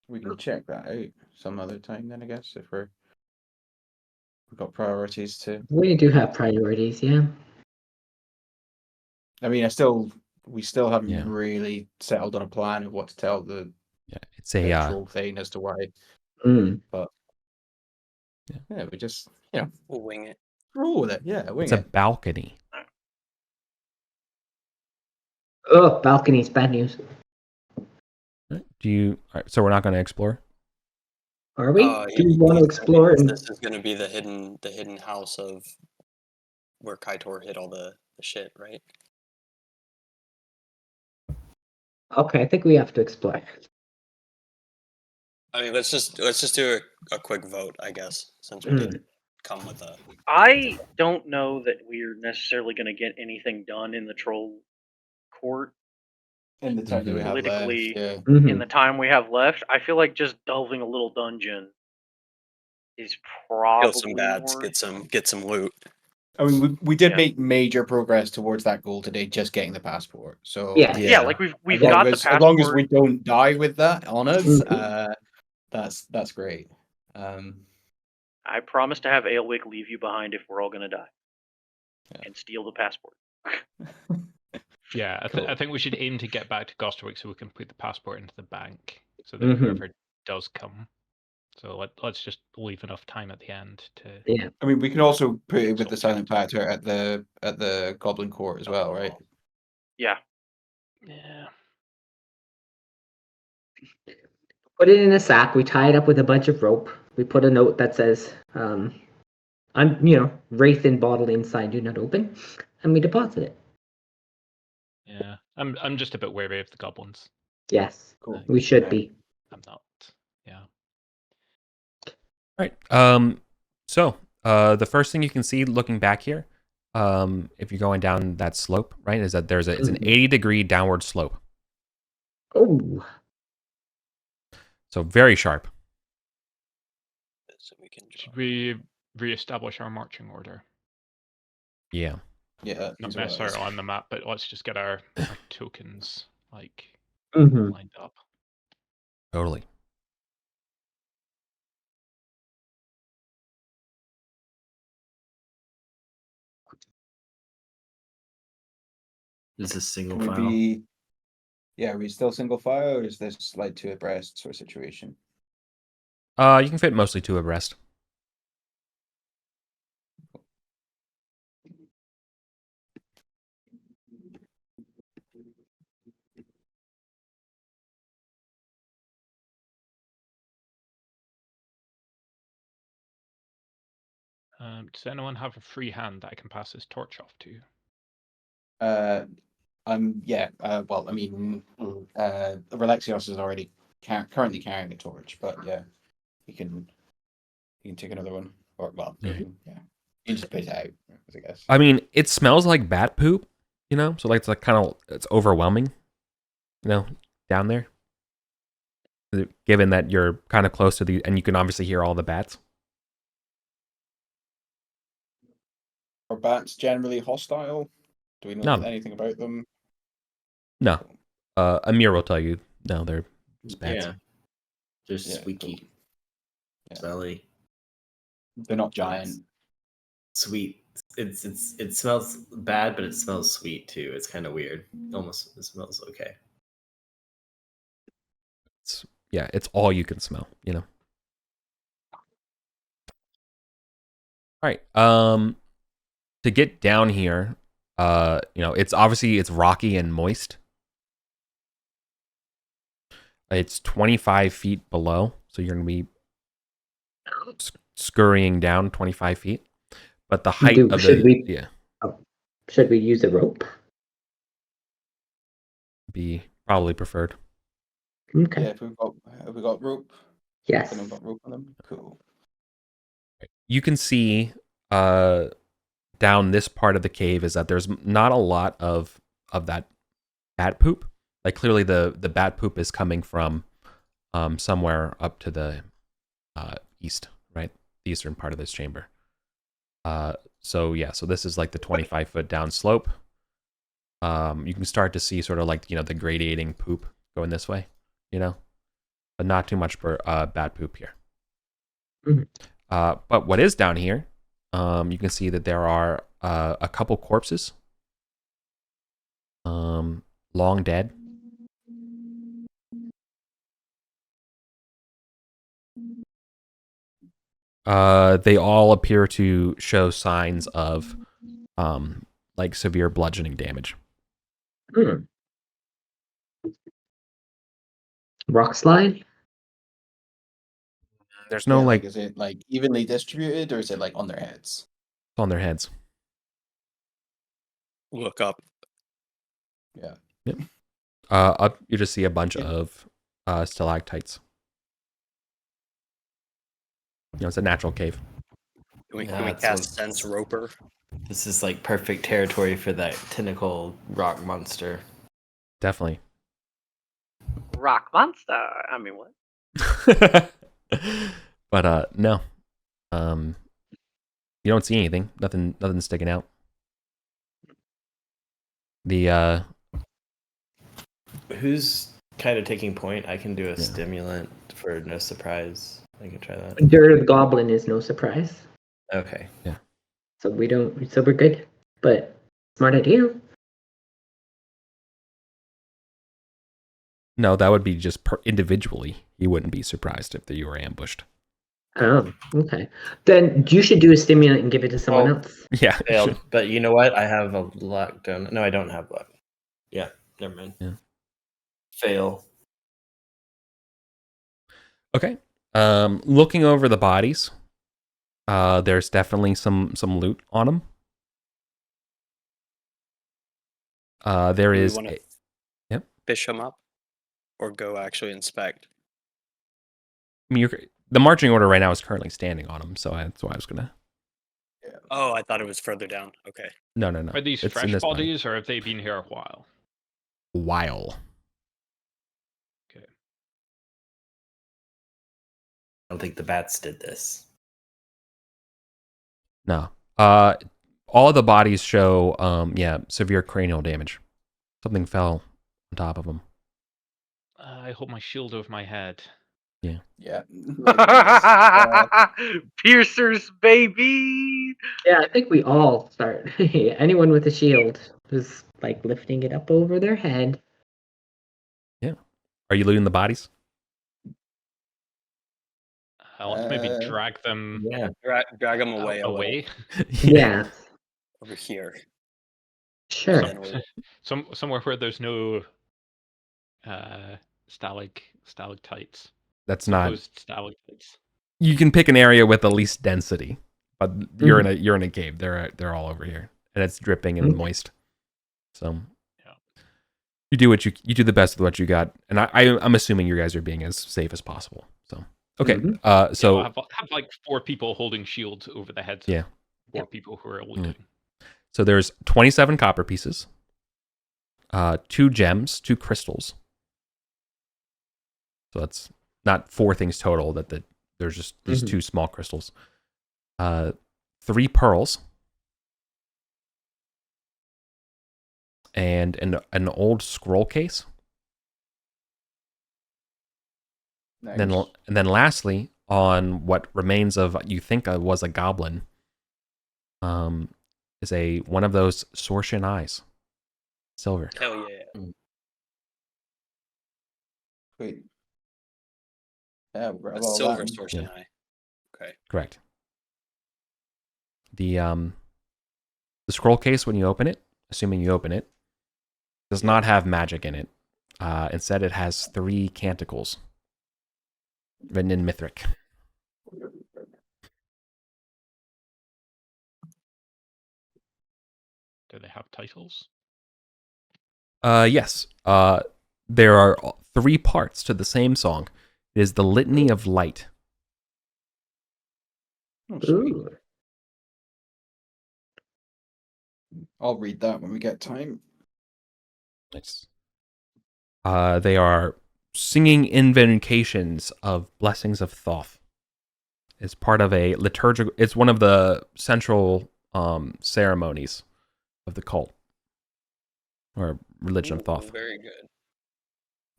We can check that out some other time then, I guess, if we've got priorities to. We do have priorities, yeah. I mean, we still haven't really settled on a plan of what to tell the it's a troll thing as to why. But we just we'll wing it. Roll with it, yeah. Wing it's it. a balcony. Oh, balconies, bad news. Do you? All right, so we're not going to explore. Are we? Do you want to explore? This is going to be the hidden house of where Kaitor hid all the shit, right? Okay, I think we have to explore. I mean, let's just do a quick vote, I guess, since we didn't come with a. I don't know that we're necessarily going to get anything done in the troll court. In the time that we have politically, left, in the time we have left, I feel like just delving a little dungeon is probably Kill some bats, more... get some loot. I mean, we did make major progress towards that goal today, just getting the passport. So yeah, like we've got the passport. As long as we don't die with that on us, that's great. I promise to have Aelwick leave you behind if we're all gonna die, and steal the passport. Yeah, I think we should aim to get back to Gosterwick so we can put the passport into the bank, so that whoever does come. So let's just leave enough time at the end to. Yeah. I mean, we can also put it with the silent factor at the Goblin Court as well, right? Yeah. Yeah. Put it in a sack. We tie it up with a bunch of rope. We put a note that says, "I'm, wraith in bottle inside. Do not open," and we deposit it. Yeah, I'm just a bit wary of the goblins. Yes, cool. We should be. I'm not. Yeah. All right. So the first thing you can see looking back here, if you're going down that slope, right, is that it's an 80-degree downward slope. Oh. So very sharp. So we can. Should we reestablish our marching order? Yeah. Yeah. Not necessarily on the map, but let's just get our tokens lined up. Totally. This is single Can file. Are we still single file, or is this like two abreast sort of situation? You can fit mostly two abreast. Does anyone have a free hand that I can pass this torch off to? Well, I mean, Relaxios is already currently carrying a torch, but yeah, you can take another one, or you can just put it out, I guess. I mean, it smells like bat poop, so like it's like it's overwhelming, down there. Given that you're kind of close to and you can obviously hear all the bats. Are bats generally hostile? Do we know anything about them? No. Amir will tell you. No, they're just bats. Yeah. They're squeaky. Yeah. Smelly. They're not giant. Sweet. It smells bad, but it smells sweet too. It's kind of weird. Almost, it smells okay. It's all you can smell, All right. To get down here, it's rocky and moist. It's 25 feet below, so you're going to be scurrying down 25 feet. But the height should we use a rope? Be probably preferred. Okay. Yeah, have we got rope? Yes. We've got rope on them. Cool. You can see down this part of the cave is that there's not a lot of that bat poop. Like clearly the bat poop is coming from somewhere up to the east, right? The eastern part of this chamber. So this is like the 25-foot down slope. You can start to see sort of like, the gradiating poop going this way, but not too much bad poop here. Mhm. But what is down here, you can see that there are a couple corpses, long dead. They all appear to show signs of like severe bludgeoning damage. Hmm. Rock slide? There's no like is it like evenly distributed or is it like on their heads? on their heads. Look up. Yeah. Yep. Up you just see a bunch Yeah. of stalactites. It's a natural cave. Can we That's cast what- Sense Roper? This is like perfect territory for that tentacle rock monster. Definitely. Rock monster. I mean, what? But no. You don't see anything. Nothing sticking out. The Who's kind of taking point? I can do a stimulant for no surprise. I can try that. Your goblin is no surprise. Okay. So we're good. But smart idea. no, that would be just individually. You wouldn't be surprised if you were ambushed. Oh, okay. Then you should do a stimulant and give it to someone Oh. else. Yeah. Failed. But you know what? I have a luck done. No, I don't have luck. Yeah, never mind. Yeah. Fail. Okay. Looking over the bodies, there's definitely some loot on them. There Do we is. wanna Yep. Fish them up, or go actually inspect. I mean, the marching order right now is currently standing on them, so that's why I was gonna. Oh, I thought it was further down. Okay. No. Are these It's in fresh this body. bodies, or have they been here a while? While. Okay. I don't think the bats did this. No. All the bodies show, severe cranial damage. Something fell on top of them. I hold my shield over my head. Yeah. Piercers, baby. Yeah, I think we all start. Anyone with a shield is like lifting it up over their head. Are you looting the bodies? I want to maybe drag them Yeah. Drag them away. away. Yeah, Over here. sure. And then Somewhere where there's no stalactites. That's not. Supposed stalactites. You can pick an area with the least density, but you're in a cave. They're all over here, and it's dripping and moist. So you do you do the best with what you got, and I'm assuming you guys are being as safe as possible. So okay, so I have like 4 people holding shields over the heads. Yeah. Of 4 people who are looting. So there's 27 copper pieces, 2 gems, 2 crystals. So that's not 4 things total. There's just these 2 small crystals, 3 pearls, and an old scroll case. Nice. And then lastly, on what remains of you think was a goblin, is one of those Sortian eyes, silver. hell yeah. Sweet. Yeah, we'll grab A all silver that. Sortian eye. Okay. Correct. The scroll case, when you open it, assuming you open it, does not have magic in it. Instead, it has 3 canticles written in Mithric. Do they have titles? Yes. There are 3 parts to the same song. It is the Litany of Light. Oh, sweet. Ooh. I'll read that when we get time. Nice. They are singing invocations of blessings of Thoth. It's part of a liturgical. It's one of the central ceremonies of the cult or religion of Thoth. Very good.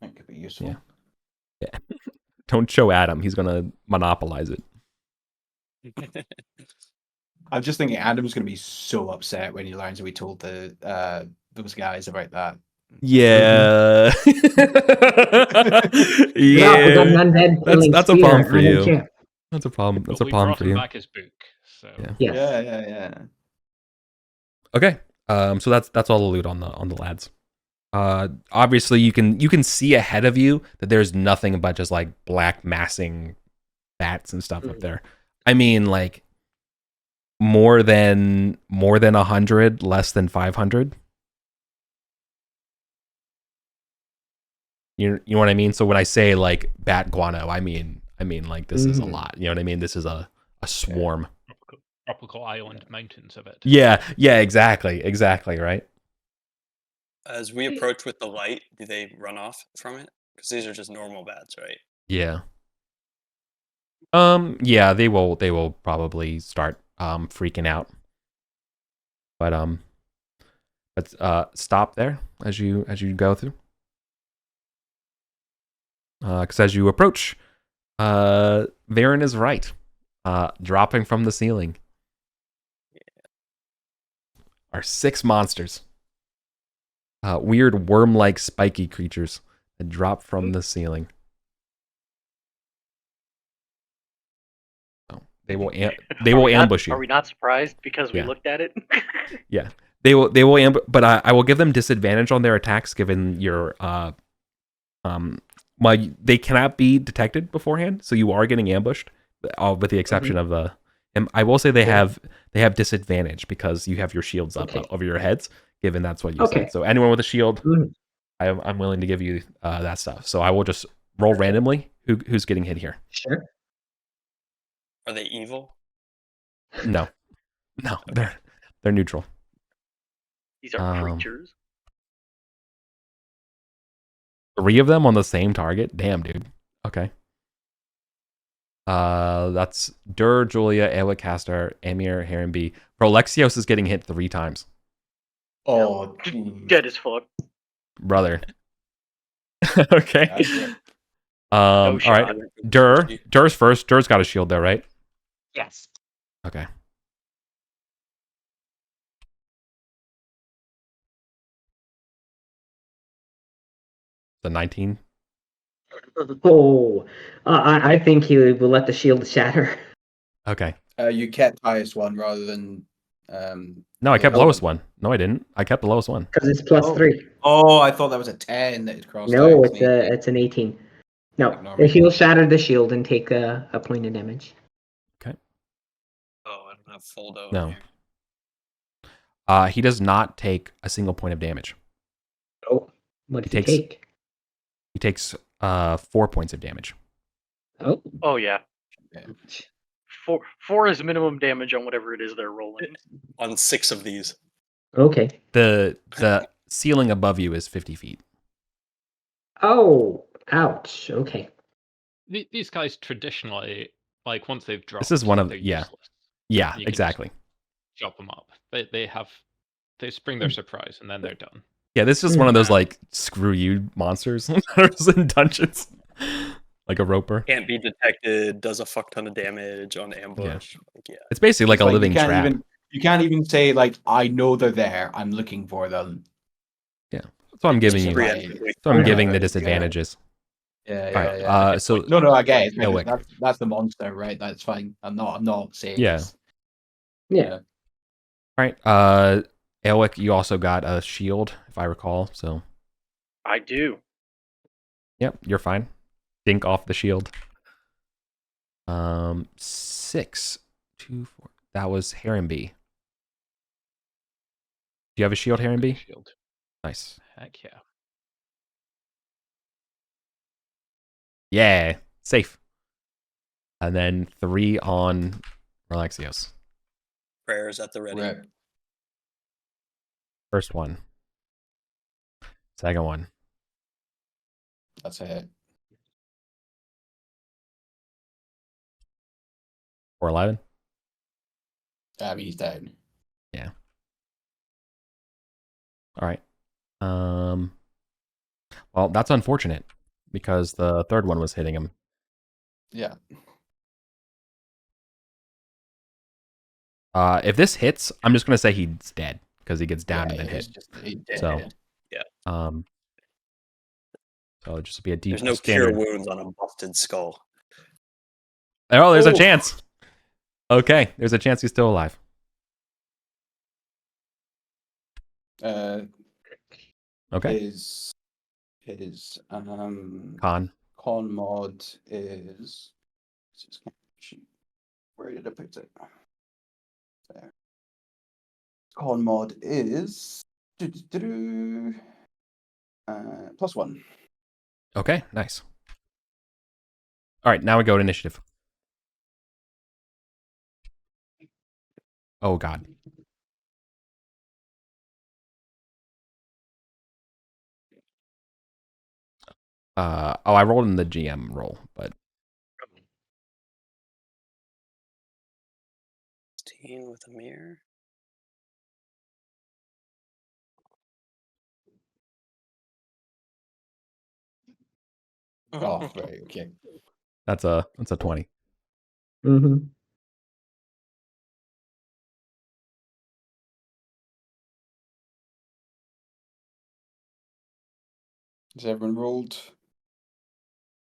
That could be useful. Yeah. don't show Adam. He's gonna monopolize it. I'm just thinking Adam's going to be so upset when he learns that we told those guys about that. Yeah. Yeah, we got an undead killing That's a spear problem for and a you. chip. That's a problem. That's But a we problem brought for him you. back his book, so Yeah. Yes. Yeah. Okay. So that's all the loot on the lads. Obviously you can see ahead of you that there's nothing but just like black massing bats and stuff up there. I mean, like more than 100, less than 500. You know what I mean? So when I say like bat guano, I mean like this is a lot. You know what I mean? This is a swarm. tropical island mountains of it. Yeah, exactly, right. As we approach with the light, do they run off from it? Because these are just normal bats, right? Yeah. Yeah, they will probably start freaking out. But stop there as you go through. Because as you approach, Varen is right. Dropping from the ceiling are 6 monsters. Weird worm-like spiky creatures that drop from the ceiling. Oh, they will ambush you. Are we not surprised because we looked at it? Yeah. They will ambush, but I will give them disadvantage on their attacks given your they cannot be detected beforehand, so you are getting ambushed, with the exception of the. And I will say they have disadvantage because you have your shields up over your heads, given that's what you said. So anyone with a shield, I'm willing to give you that stuff. So I will just roll randomly who's getting hit here. Sure. Are they evil? No, they're neutral. These are creatures. 3 of them on the same target? Damn, dude. Okay. That's Dur, Julia, Castor, Amir, Heron B. Prolexios is getting hit 3 times. Oh, dead as fuck. Brother. Okay. All right. Dur's first. Dur's got a shield there, right? Yes. Okay. The 19. Oh, I think he will let the shield shatter. Okay. You kept highest one rather than. No, I kept lowest one. No, I didn't. I kept the lowest one. Because it's +3. Oh, I thought that was a 10 that it crossed. No, it's an 18. No, he'll shatter the shield and take a point of damage. Okay. Oh, I don't have full dough. No. He does not take a single point of damage. Oh, what does he take? He takes 4 points of damage. Oh yeah. 4 is minimum damage on whatever it is they're rolling. On 6 of these. Okay. The ceiling above you is 50 feet. Oh, ouch. Okay. These guys traditionally, like once they've dropped, This is one of they're yeah, useless. exactly. Chop them up. They spring their surprise and then they're done. Yeah, this is one of those like screw you monsters that are in dungeons, like a roper. Can't be detected. Does a fuck ton of damage on ambush. Yeah. It's basically like a living trap. You can't even say like, I know they're there. I'm looking for them. Yeah, that's what I'm giving you. So I'm giving the disadvantages. Yeah. So no, I get it. Elwick. That's the monster, right? That's fine. I'm not saying. Yeah. Yeah. All right. Elwick, you also got a shield, if I recall. So. I do. Yep, you're fine. Dink off the shield. 6, 2, 4. That was Heron B. Do you have a shield, Heron B? Shield. Nice. Heck yeah. Yeah, safe. And then 3 on Relaxios. Prayers at the ready. Right. First one. Second one. That's it. 411. I mean, he's down. Yeah. All right. Well, that's unfortunate because the third one was hitting him. Yeah. If this hits, I'm just gonna say he's dead because he gets down and then hit. Just dead. So, Yeah. So it'll just be a deep There's no standard. cure wounds on a busted skull. Oh, there's a Ooh. chance. Okay, there's a chance he's still alive. Okay. His Con. con mod is. Where did I put it? There. Con mod is +1. Okay, nice. All right, now we go to initiative. Oh God. I rolled in the GM roll, but 16 with a mirror. Oh, right, okay. that's a 20. Mm-hmm. Has everyone rolled?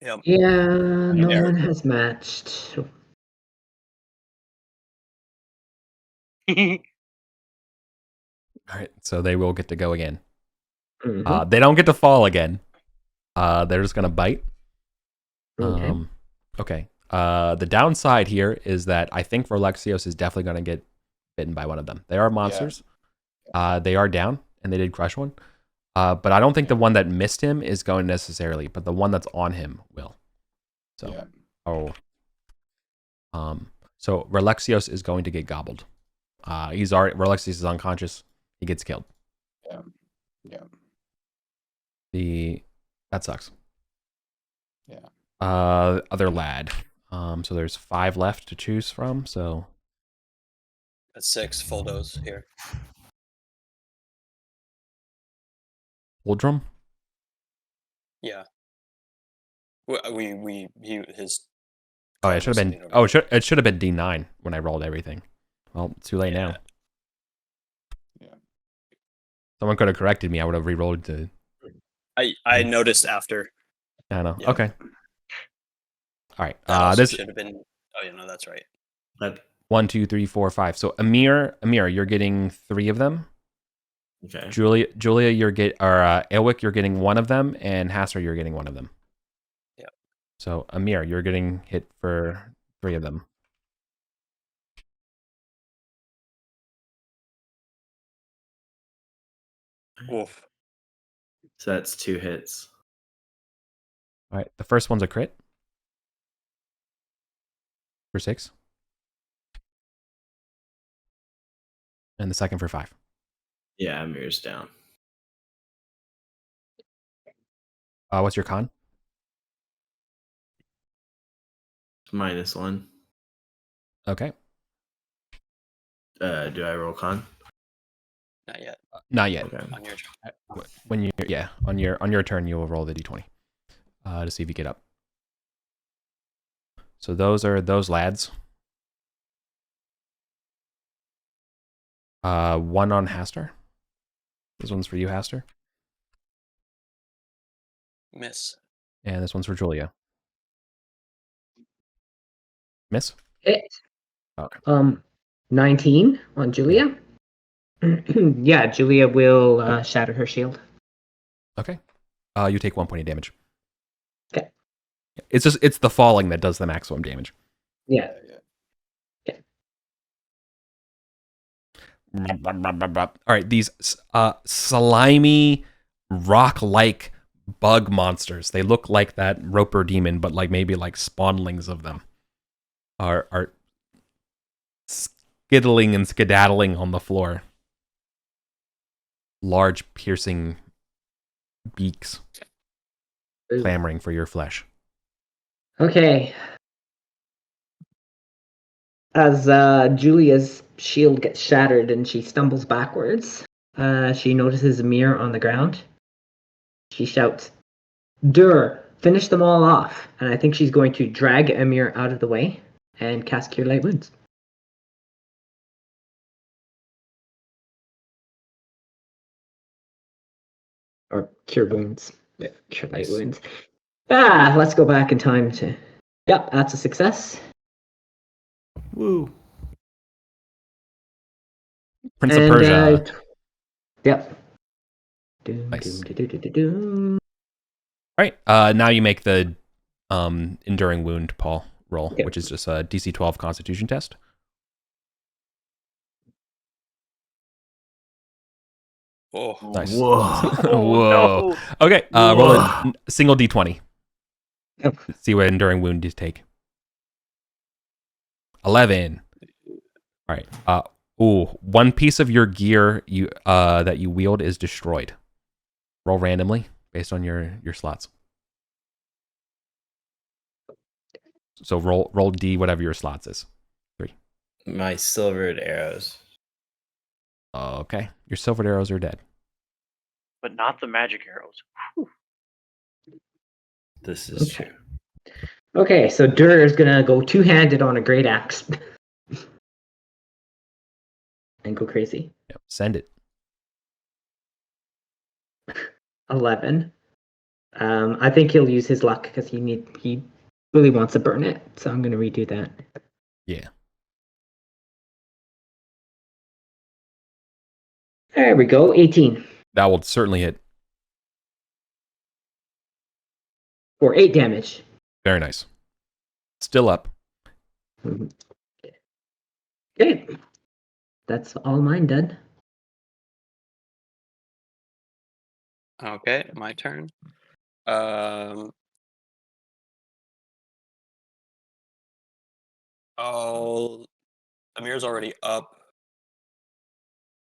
Yep. Yeah, no Eric. one has matched. All right, so they will get to go again. Mhm. They don't get to fall again. They're just gonna bite. Okay. Okay. The downside here is that I think Lucrios is definitely gonna get bitten by one of them. They are monsters. They are down, and they did crush one. But I don't think the one that missed him is going necessarily, but the one that's on him will. So, so Lucrios is going to get gobbled. Lucrios is unconscious. He gets killed. Yeah. That sucks. Yeah. Other lad. So there's 5 left to choose from. So That's 6 full dose here. Uldrum? Yeah. His. Oh, it should have been. Oh, it should have been D9 when I rolled everything. Well, too late now. Yeah. Someone could have corrected me. I would have re-rolled to. I noticed after. I know. Yeah. Okay. All right. This should have been. Oh yeah, no, that's right. 1, 2, 3, 4, 5. So Amir, you're getting 3 of them. Okay. Julia, Elwick, you're getting 1 of them, and Hasser, you're getting 1 of them. Yeah. So Amir, you're getting hit for 3 of them. Wolf. So that's 2 hits. All right. The first one's a crit for 6. And the second for 5. Yeah, Amir's down. What's your con? -1. Okay. Do I roll con? Not yet. Not yet. Okay. On your On your turn, you will roll the d20 to see if you get up. So those are those lads. 1 on Haster. This one's for you, Haster. Miss. And this one's for Julia. Miss? Hit. Okay. 19 on Julia. Yeah, Julia will shatter her shield. Okay. You take 1 point of damage. Okay. It's the falling that does the maximum damage. Yeah. All right, these slimy rock-like bug monsters. They look like that Roper demon, but like maybe like spawnlings of them are skittling and skedaddling on the floor. Large piercing beaks clamoring for your flesh. Okay. As Julia's shield gets shattered and she stumbles backwards, she notices a mirror on the ground. She shouts, "Dur, finish them all off. And I think she's going to drag Emir out of the way and cast Cure Light Wounds. Or Cure Wounds. Yeah, Cure Light Wounds. Let's go back in time to... Yep, that's a success. Woo. Prince of Persia. Yep. Nice. All right. Now you make the enduring wound, Paul, roll, which is just a DC 12 Constitution test. Oh, Nice. Whoa. Whoa. No. Okay. Roll a single D20. Yep. See what enduring wound you take. 11. All right. One piece of your gear that you wield is destroyed. Roll randomly based on your slots. So roll D, whatever your slots is. 3. My silvered arrows. Okay. Your silvered arrows are dead. But not the magic arrows. Whew. This is true. Okay, so Dur is gonna go two-handed on a great axe. And go crazy. Yep. Send it. 11. I think he'll use his luck because he really wants to burn it. So I'm gonna redo that. Yeah. There we go. 18. That will certainly hit. For 8 damage. Very nice. Still up. Okay. That's all mine done. okay, my turn. Amir's already up,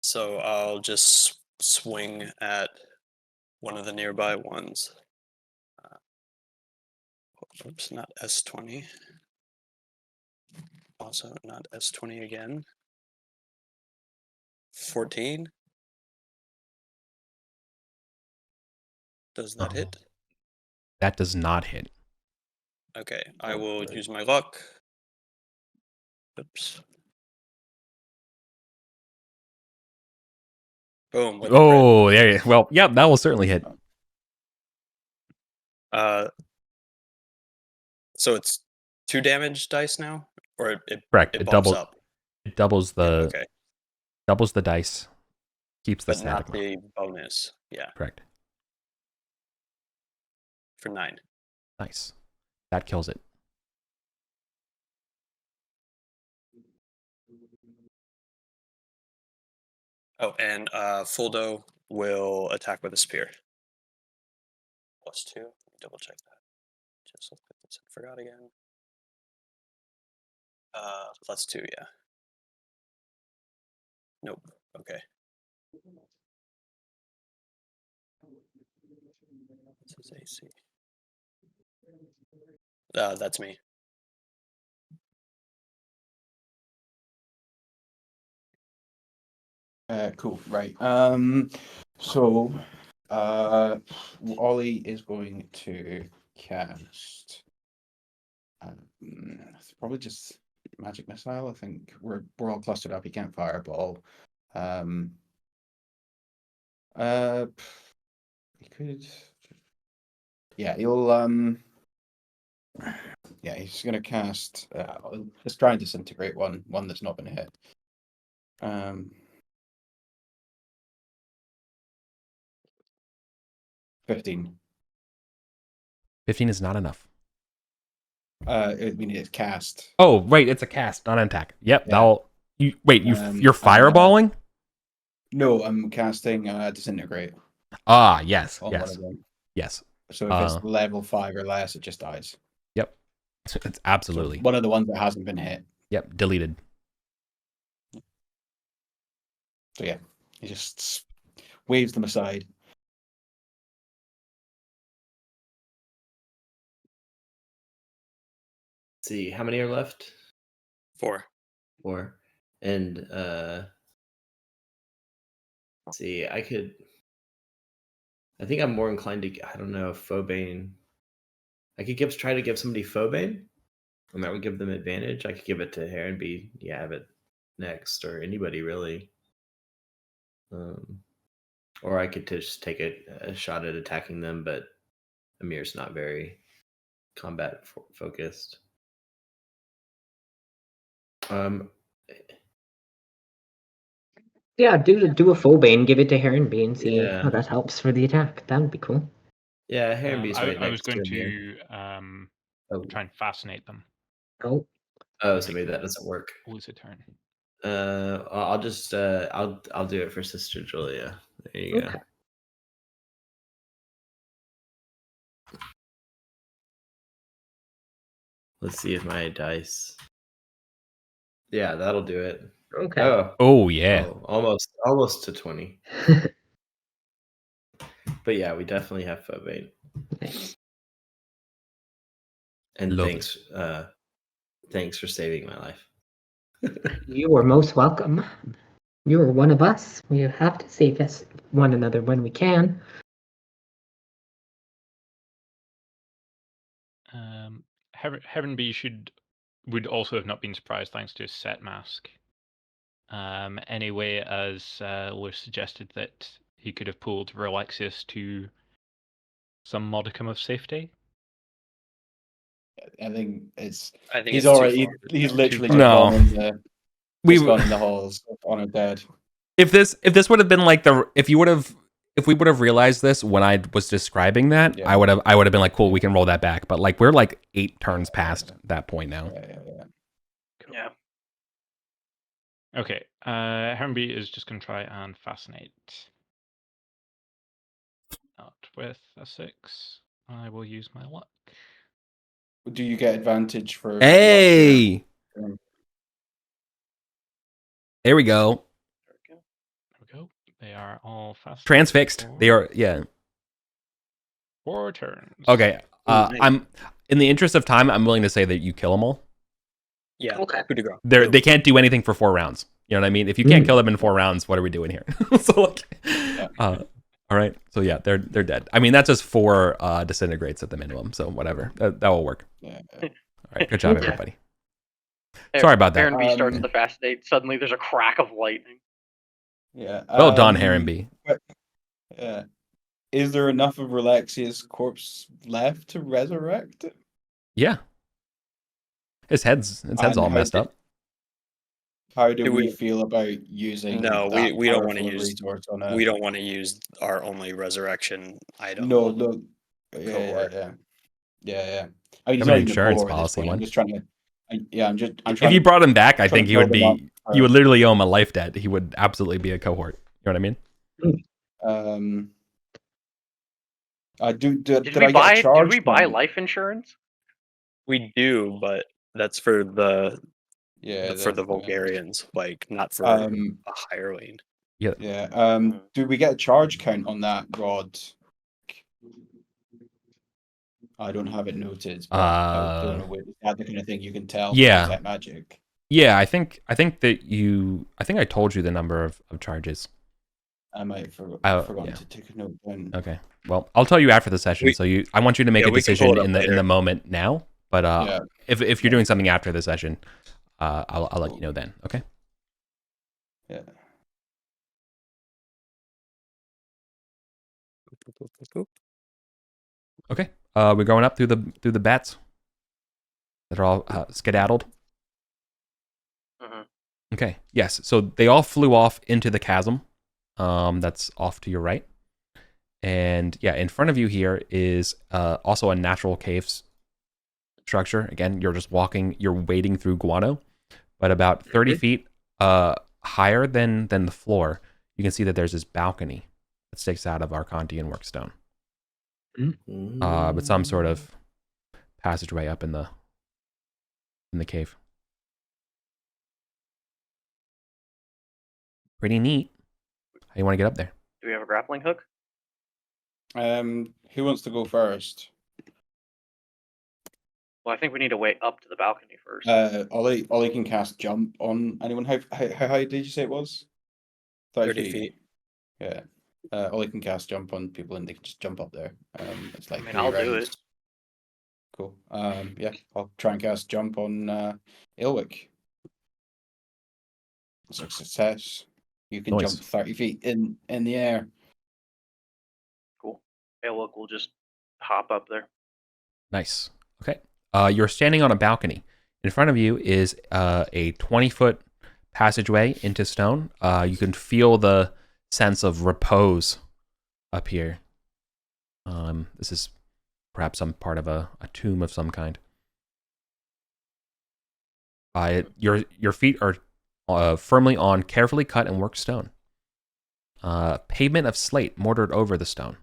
so I'll just swing at one of the nearby ones. Oops, not S20. Also not S20 again. 14. Does that hit? That does not hit. Okay, I will use my luck. Oops. Boom. With a crit. There you go. Well, yeah, that will certainly hit. So it's 2 damage dice now, or Correct. it It bumps doubles. up. It doubles the. Okay, Doubles the dice. Keeps the but not static. the bonus. Yeah, Correct. for 9. Nice. That kills it. Oh, and Fuldo will attack with a spear. +2. Let me double check that. Just look at this. I forgot again. +2, yeah. Nope. Okay. This is AC. That's me. Cool. Right. So, Ollie is going to cast. Probably just magic missile. I think we're all clustered up. He can't fireball. He could. Yeah, he'll. Yeah, he's gonna cast. Just try and disintegrate one that's not been hit. 15. 15 is not enough. I mean, it's cast. Oh, right. It's a cast, not an attack. Yep. Yeah. That'll. You're fireballing? No, I'm casting disintegrate. Yes. On Yes. one of them. Yes. So if it's level 5 or less, it just dies. Yep. It's absolutely. So one of the ones that hasn't been hit. Yep. Deleted. So yeah, he just waves them aside. Let's see, how many are left? 4. 4. And let's see, I think I'm more inclined to, I don't know if Phobane I could try to give somebody Phobane, and that would give them advantage. I could give it to Heronby. Yeah, have it next, or anybody really. Or I could just take a shot at attacking them, but Amir's not very combat focused. Yeah, do a full bane, give it to Heronby and see Yeah. how that helps for the attack. That would be cool. Yeah, Heronby's right I was next going to to try and fascinate them. Oh. Oh, so maybe that doesn't work. Lose a turn. I'll just I'll do it for Sister Julia. There you go. Let's see if my dice. Yeah, that'll do it. Okay. Oh yeah. Almost to 20. But yeah, we definitely have Phobane. Nice. And Lovely. thanks for saving my life. You are most welcome. You are one of us. We have to save one another when we can. Heronby would also have not been surprised thanks to his set mask. Anyway, as Lewis suggested that he could have pulled Relaxius to some modicum of safety. I think he's already he's literally just No. gone in the halls on a dead. If this would have been like if we would have realized this when I was describing that, I would have been like, cool, we can roll that back. But like we're like 8 turns past that point now. Yeah. Okay, Heronby is just going to try and fascinate. Not with a 6. I will use my luck. Do you get advantage for? Hey! There we go. There we go. They are all fascinated. Transfixed. They are, yeah. 4 turns. Okay. I'm in the interest of time, I'm willing to say that you kill them all. Yeah. Okay. Coup de grace. They can't do anything for 4 rounds. You know what I mean? If you can't kill them in 4 rounds, what are we doing here? So like, all right. So yeah, they're dead. I mean, that's just 4 disintegrates at the minimum. So whatever, that will work. Yeah. All right. Good job, everybody. Hey, Sorry about that. Heronby starts to fascinate. Suddenly, there's a crack of lightning. Yeah. Well done, Heronby. Yeah. Is there enough of Relaxia's corpse left to resurrect it? Yeah. His head's all messed up. How do we feel about using? No, that we don't want to powerful use. resource on a... We don't want to use our only resurrection item. No. Cohort. Yeah. I mean, Have an insurance policy one. I'm just trying to. I'm trying. If you brought him back, I think he would build him be. up, You would literally owe him a life debt. He would absolutely be a cohort. You know what I mean? I do. Did we buy life insurance? We do, but that's for the for the Vulgarians, like not for a hireling. Yeah. Yeah. Do we get a charge count on that rod? I don't have it noted. But I don't know. Is that the kind of thing you can tell? Yeah. Detect magic. Yeah, I think that I think I told you the number of charges. I might have forgotten to take a note down. Okay. Well, I'll tell you after the session. I want you to make a decision in the moment now. But if you're doing something after the session, I'll let you know then. Okay. Yeah. Okay. We're going up through the bats that are all skedaddled. Okay. Yes. So they all flew off into the chasm. That's off to your right. And yeah, in front of you here is also a natural caves structure. Again, you're wading through guano, but about 30 feet higher than the floor, you can see that there's this balcony that sticks out of Arcantian workstone. But some sort of passageway up in the cave. Pretty neat. How you want to get up there? Do we have a grappling hook? Who wants to go first? Well, I think we need to wait up to the balcony first. Ollie can cast jump on anyone. How high did you say it was? 30 feet. Yeah. Ollie can cast jump on people and they can just jump up there. It's like I'll do it. Cool. Yeah, I'll try and cast jump on Ilwick. It's a success. You can Nice. jump 30 feet in the air. Cool. Aelwick will just hop up there. Nice. Okay. You're standing on a balcony. In front of you is a 20-foot passageway into stone. You can feel the sense of repose up here. This is perhaps some part of a tomb of some kind. Your feet are firmly on carefully cut and worked stone. Pavement of slate mortared over the stone.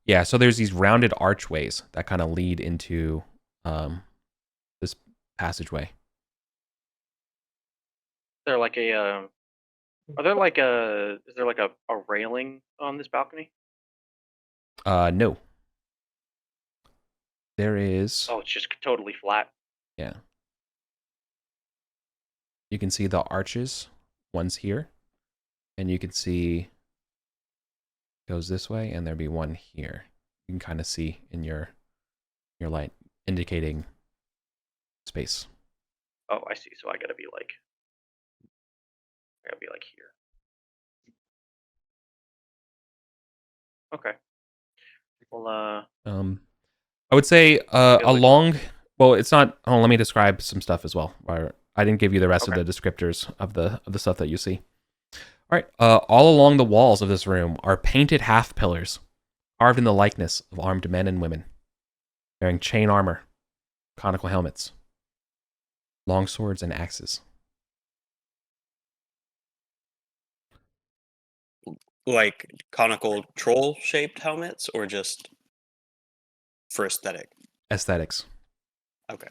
Yeah, so there's these rounded archways that kind of lead into this passageway. Is there like a is there like a railing on this balcony? No. There is. Oh, it's just totally flat. Yeah. You can see the arches. One's here. And you can see goes this way, and there'd be one here. You can kind of see in your light indicating space. Oh, I see. So I gotta be like here. Okay. Well, I would say along. Well, it's not. Oh, let me describe some stuff as well. I didn't give you the rest of the descriptors of the stuff that you see. All right. All along the walls of this room are painted half pillars, carved in the likeness of armed men and women, wearing chain armor, conical helmets, long swords, and axes. Like conical troll-shaped helmets, or just for aesthetic? Aesthetics. Okay.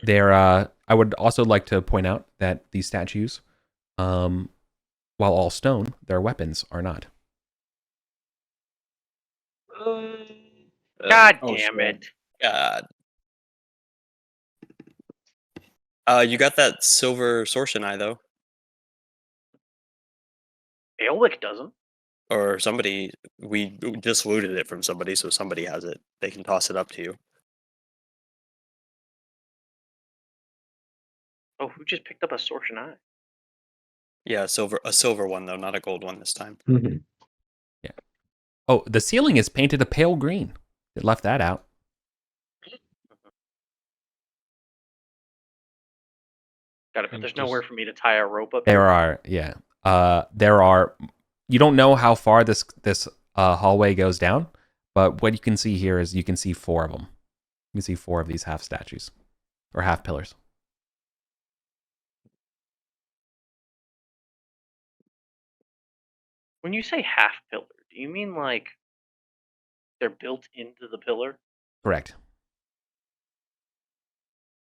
I would also like to point out that these statues, while all stone, their weapons are not. God damn it! God. You got that silver Sorcerai though. Aelwick doesn't. Or somebody, we just looted it from somebody, so somebody has it. They can toss it up to you. Oh, who just picked up a Sorcerai? Yeah, a silver one though, not a gold one this time. Mm-hmm. Yeah. Oh, the ceiling is painted a pale green. It left that out. Got it. But there's nowhere for me to tie a rope up. There are, yeah. There are. You don't know how far this hallway goes down, but what you can see here is you can see 4 of them. You can see 4 of these half statues or half pillars. When you say half pillar, do you mean like they're built into the pillar? Correct.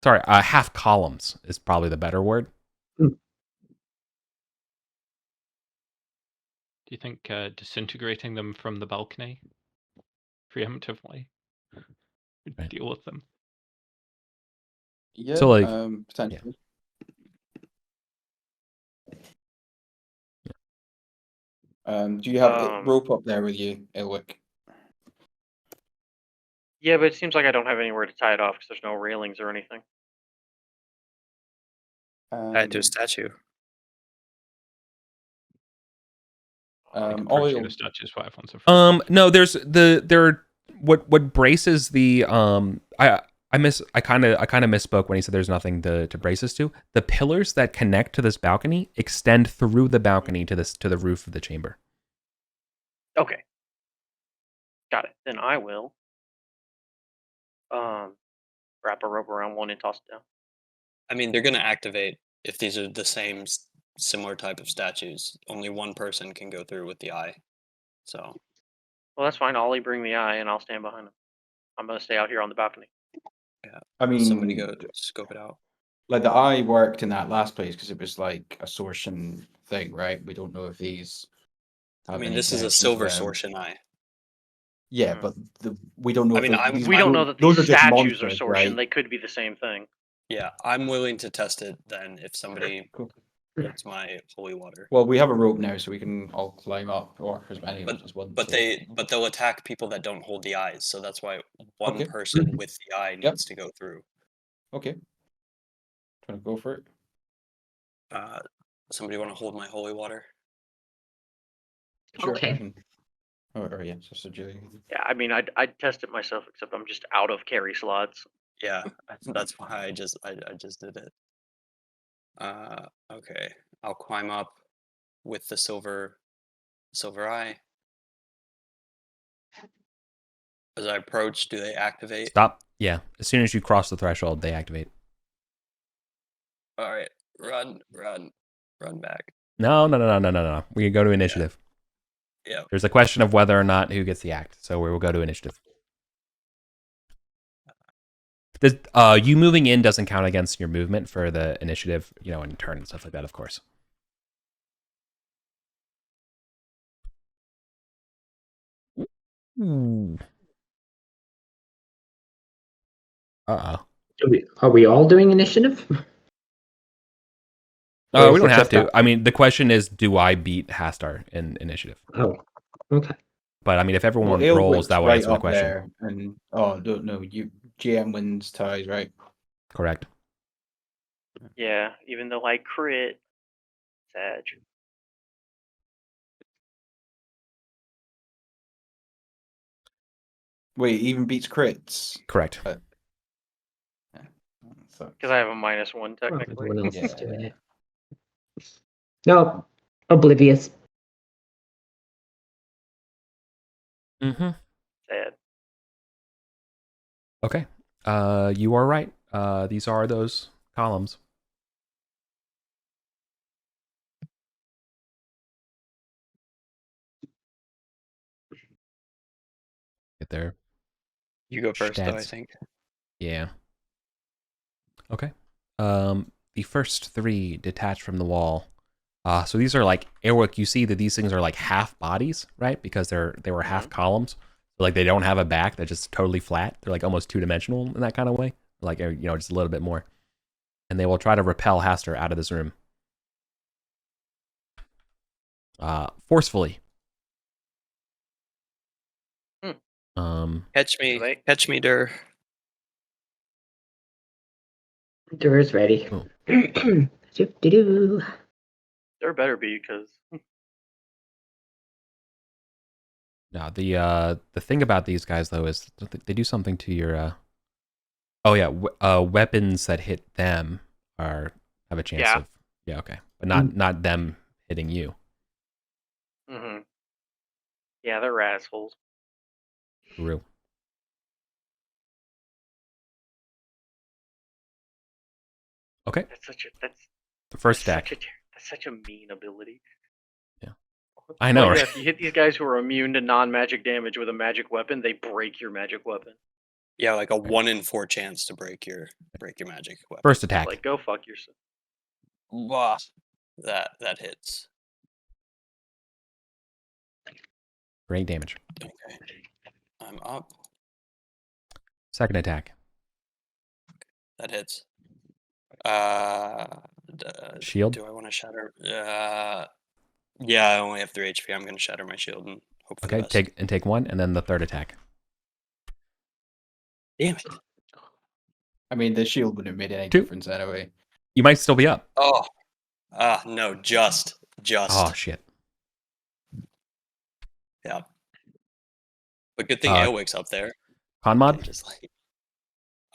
Sorry, half columns is probably the better word. Do you think disintegrating them from the balcony preemptively would deal with them? Yeah, So, like, potentially. Do you have rope up there with you, Ilwick? Yeah, but it seems like I don't have anywhere to tie it off because there's no railings or anything. Tie it to a statue. The statues for everyone's no, there's what braces the I kind of misspoke when he said there's nothing to brace us to. The pillars that connect to this balcony extend through the balcony to the roof of the chamber. Okay. Got it. Then I will wrap a rope around one and toss it down. I mean, they're going to activate if these are the same similar type of statues. Only one person can go through with the eye. So. Well, that's fine. Ollie, bring the eye, and I'll stand behind him. I'm going to stay out here on the balcony. Yeah. I mean, somebody go scope it out. Like the eye worked in that last place because it was like a Sorcerai thing, right? We don't know if these. I mean, this is a silver Sorcerai. Yeah, but we don't know. I mean, we don't know that these statues are Sorcerai. Right? They could be the same thing. Yeah, I'm willing to test it then if somebody Cool. That's my holy water. Well, we have a rope now, so we can all climb up, or as many of us as want But to. they'll attack people that don't hold the eyes. So that's why one Okay. person with the eye needs to go through. Okay. Trying to go for it. Somebody want to hold my holy water? Sure. Okay. I can... Or yeah, Sister Julia. Yeah, I mean, I'd test it myself, except I'm just out of carry slots. Yeah, that's why I just did it. Okay, I'll climb up with the silver eye. As I approach, do they activate? Stop. Yeah. As soon as you cross the threshold, they activate. All right, run back. No. We can go to initiative. Yeah. There's a question of whether or not who gets the act, so we will go to initiative. You moving in doesn't count against your movement for the initiative, and turn and stuff like that, of course. Uh-oh. Are we all doing initiative? We don't have to. I mean, the question is, do I beat Hastar in initiative? Oh, okay. But I mean, if everyone Well, rolls, that would right answer the up question. there, and don't know. GM wins ties, right? Correct. Yeah, even though I crit, Sag. Wait, even beats crits. Correct. Because I have a -1 technically. Everyone else is doing it. No, oblivious. Mm-hmm. Sad. Okay. You are right. These are those columns. Get there. You go first, though, I think. Yeah. Okay. The first 3 detach from the wall. So these are like Airwick. You see that these things are like half bodies, right? Because they were half columns. So like they don't have a back. They're just totally flat. They're like almost 2-dimensional in that kind of way. Like just a little bit more. And they will try to repel Hastar out of this room. Forcefully. Catch me, Dur. Dur is ready. Do-do-do. There better be, because No, the thing about these guys though is they do something to your. Oh yeah, weapons that hit them have a chance of. Yeah, okay, but not them hitting you. Mm-hmm. Yeah, they're assholes. True. Okay. That's the first attack. That's such a mean ability. Yeah, I know, Well, right? yeah, if you hit these guys who are immune to non-magic damage with a magic weapon, they break your magic weapon. Yeah, like a 1 in 4 chance to break your magic weapon. First attack. Like, go fuck yourself. Wow. That hits. Great damage. Okay. I'm up. Second attack. That hits. Shield? Do I want to shatter? Yeah, I only have 3 HP. I'm going to shatter my shield and hope for the best. Take 1, and then the third attack. Damn it. I mean, the shield wouldn't have made any difference anyway. You might still be up. Oh. No, just. Oh, shit. Yeah. But good thing Ailwick's up there. Con mod? Just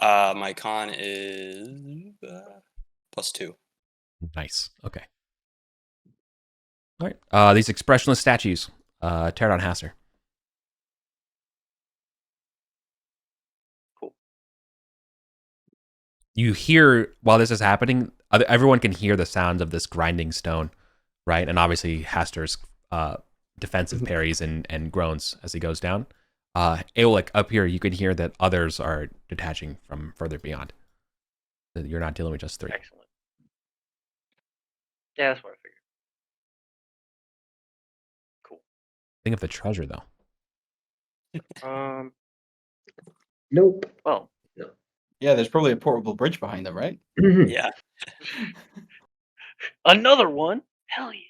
my con is +2. Nice. Okay. All right. These expressionless statues. Tear down Hastar. Cool. You hear, while this is happening, everyone can hear the sounds of this grinding stone, right? And obviously Hastar's defensive parries and groans as he goes down. Aeolic, up here, you can hear that others are detaching from further beyond. That you're not dealing with just 3. Excellent. Yeah, that's what I figured. Cool. Think of the treasure, though. Nope. Well. Yeah, there's probably a portable bridge behind them, right? Yeah. Another one? Hell yeah.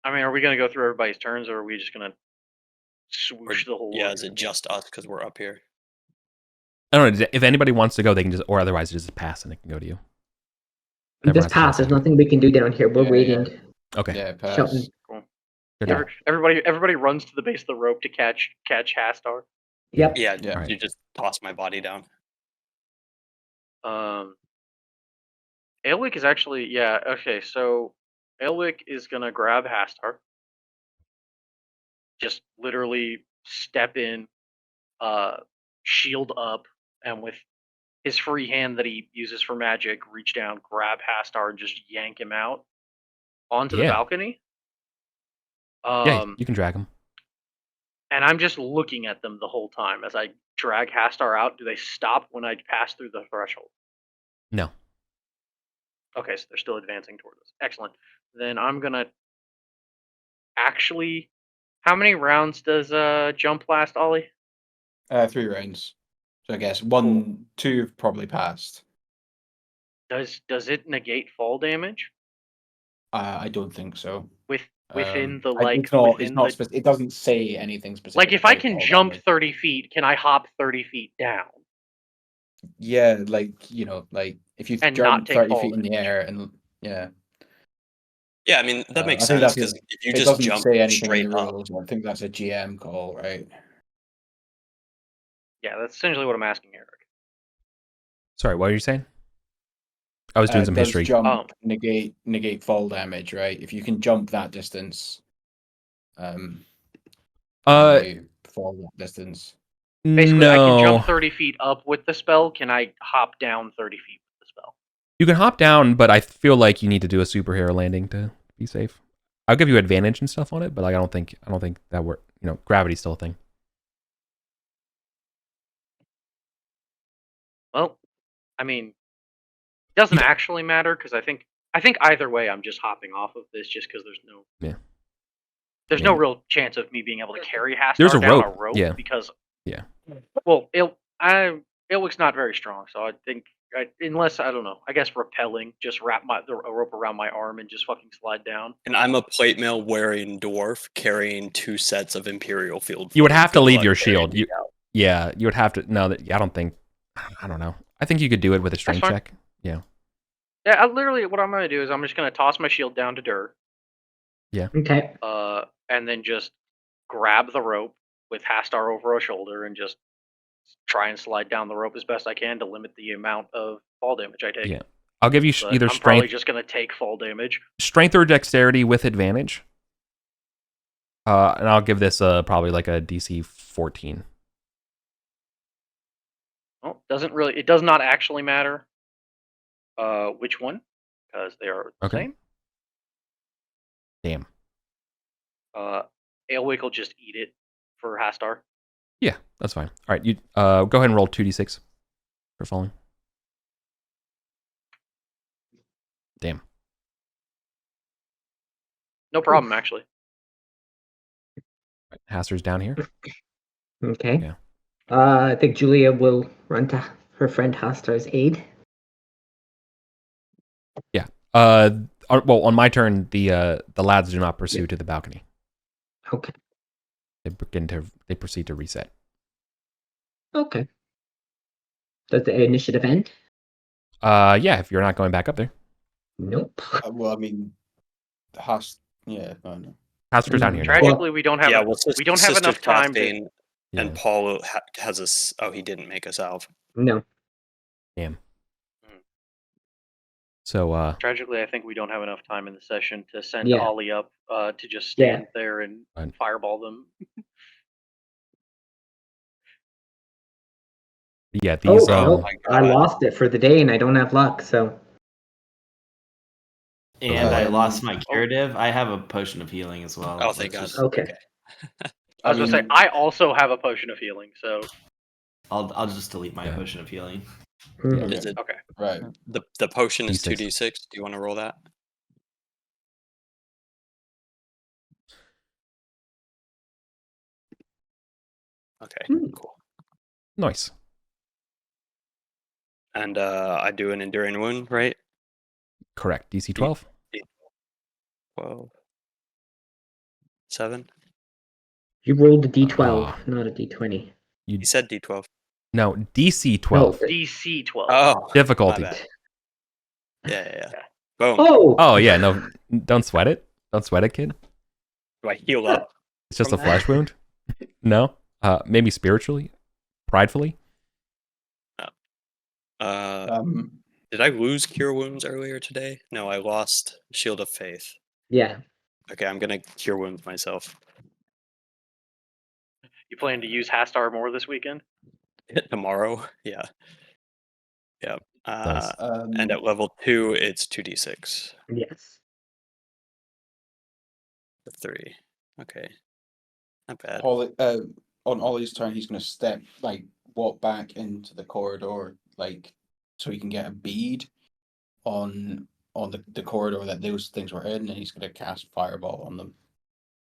I mean, are we gonna go through everybody's turns, or are we just gonna swoosh the whole? Yeah, is it just us because we're up here? I don't know. If anybody wants to go, they can just, or otherwise just pass and it can go to you. Everyone Just has to pass. There's decide. nothing we can do down here. We're Yeah, waiting. Okay. Yeah, pass. Shouting. Cool. Good deal. Everybody runs to the base of the rope to catch Hastar. Yep. Yeah, Yeah. Alright. you just toss my body down. Aelwick is actually okay. So Aelwick is gonna grab Hastar. Just literally step in, shield up, and with his free hand that he uses for magic, reach down, grab Hastar, and just yank him out onto the Yeah. balcony. Yeah, you can drag them. And I'm just looking at them the whole time as I drag Hastar out. Do they stop when I pass through the threshold? No. Okay, so they're still advancing towards us. Excellent. Then I'm gonna actually. How many rounds does jump last, Ollie? 3 rounds. So I guess 1, 2 have probably passed. Does it negate fall damage I don't think so. within the It doesn't say anything specific. like if I about can fall jump damage. 30 feet, can I hop 30 feet down? Yeah, like if you And jump not take 30 fall feet in the damage. air and yeah. Yeah, I mean that makes I think sense that's because if you it just doesn't jump say anything straight in the up, rules. I think that's a GM call, right? Yeah, that's essentially what I'm asking, Eric. Sorry, what were you saying? I was doing some Does history. jump negate fall damage, right? If you can jump that distance, can you fall that distance? Basically, I can jump No. 30 feet up with the spell. Can I hop down 30 feet with the spell? You can hop down, but I feel like you need to do a superhero landing to be safe. I'll give you advantage and stuff on it, but like I don't think that work. You know, gravity's still a thing. Well, I mean, it doesn't actually matter because I think either way, I'm just hopping off of this just because there's no real chance of me being able to carry Hastar down a rope. Yeah. Because yeah. Well, Ilwick's not very strong, so I think unless I don't know, I guess rappelling, just wrap a rope around my arm and just fucking slide down. and I'm a plate mail wearing dwarf carrying 2 sets of Imperial Field. You would have to Good leave luck your carrying shield. me out. You would have to. No, I don't think. I don't know. I think you could do it with a strength fine. check. Yeah. Yeah, literally, what I'm gonna do is I'm just gonna toss my shield down to dirt. Yeah. Okay. And then just grab the rope with Hastar over our shoulder and just try and slide down the rope as best I can to limit the amount of fall damage I take. Yeah. I'll give you But either I'm probably strength, just gonna take fall damage. strength or dexterity with advantage. And I'll give this probably like a DC 14. Well, it does not actually matter which one, because they are the same. Damn. Aelwick will just eat it for Hastar. Yeah, that's fine. All right, you go ahead and roll 2d6 for falling. Damn. No problem, actually. Right, Hastar's down here. Okay. Yeah. I think Julia will run to her friend Hastar's aid. Yeah. Well, on my turn, the lads do not pursue to the balcony. Okay. They proceed to reset. Okay. Does the initiative end? Yeah, if you're not going back up there. Nope. Well, I mean, no. Hastar's down here. Tragically, we don't have. Yeah, well, we don't have enough time to. Chastain and Paul has a. Oh, he didn't make a salve. No. Damn. So Tragically, I think we don't have enough time in the session to send Yeah. Ollie up to just stand there and Fine. fireball them. yeah, these. Nope. I lost it for the day, and I don't have luck. So. And I lost my curative. I have a potion of healing as well. Oh, thank God. Okay. I was gonna say I also have a potion of healing, so I'll just delete my potion of healing. Mhm. Is it okay. Right. the potion is D6. 2d6? Do you want to roll that? Okay, cool. Nice. And I do an enduring wound, right? Correct. DC 12. 12. 7. You rolled a D12, Ah. not a D20. You said D12. No, DC 12. No. DC 12. Oh, Difficulty. my bad. Yeah. Boom. Oh yeah, no, don't sweat it. Don't sweat it, kid. Do I heal up? It's just a from flesh that? wound. No, maybe spiritually, pridefully. Did I lose cure wounds earlier today? No, I lost Shield of Faith. Yeah. Okay, I'm gonna cure wounds myself. You plan to use Hastar more this weekend? Tomorrow, yeah. Nice. And at level 2, it's 2d6. Yes. 3. Okay. Not bad. On Ollie's turn, he's going to walk back into the corridor, so he can get a bead on the corridor that those things were in, and he's going to cast Fireball on them.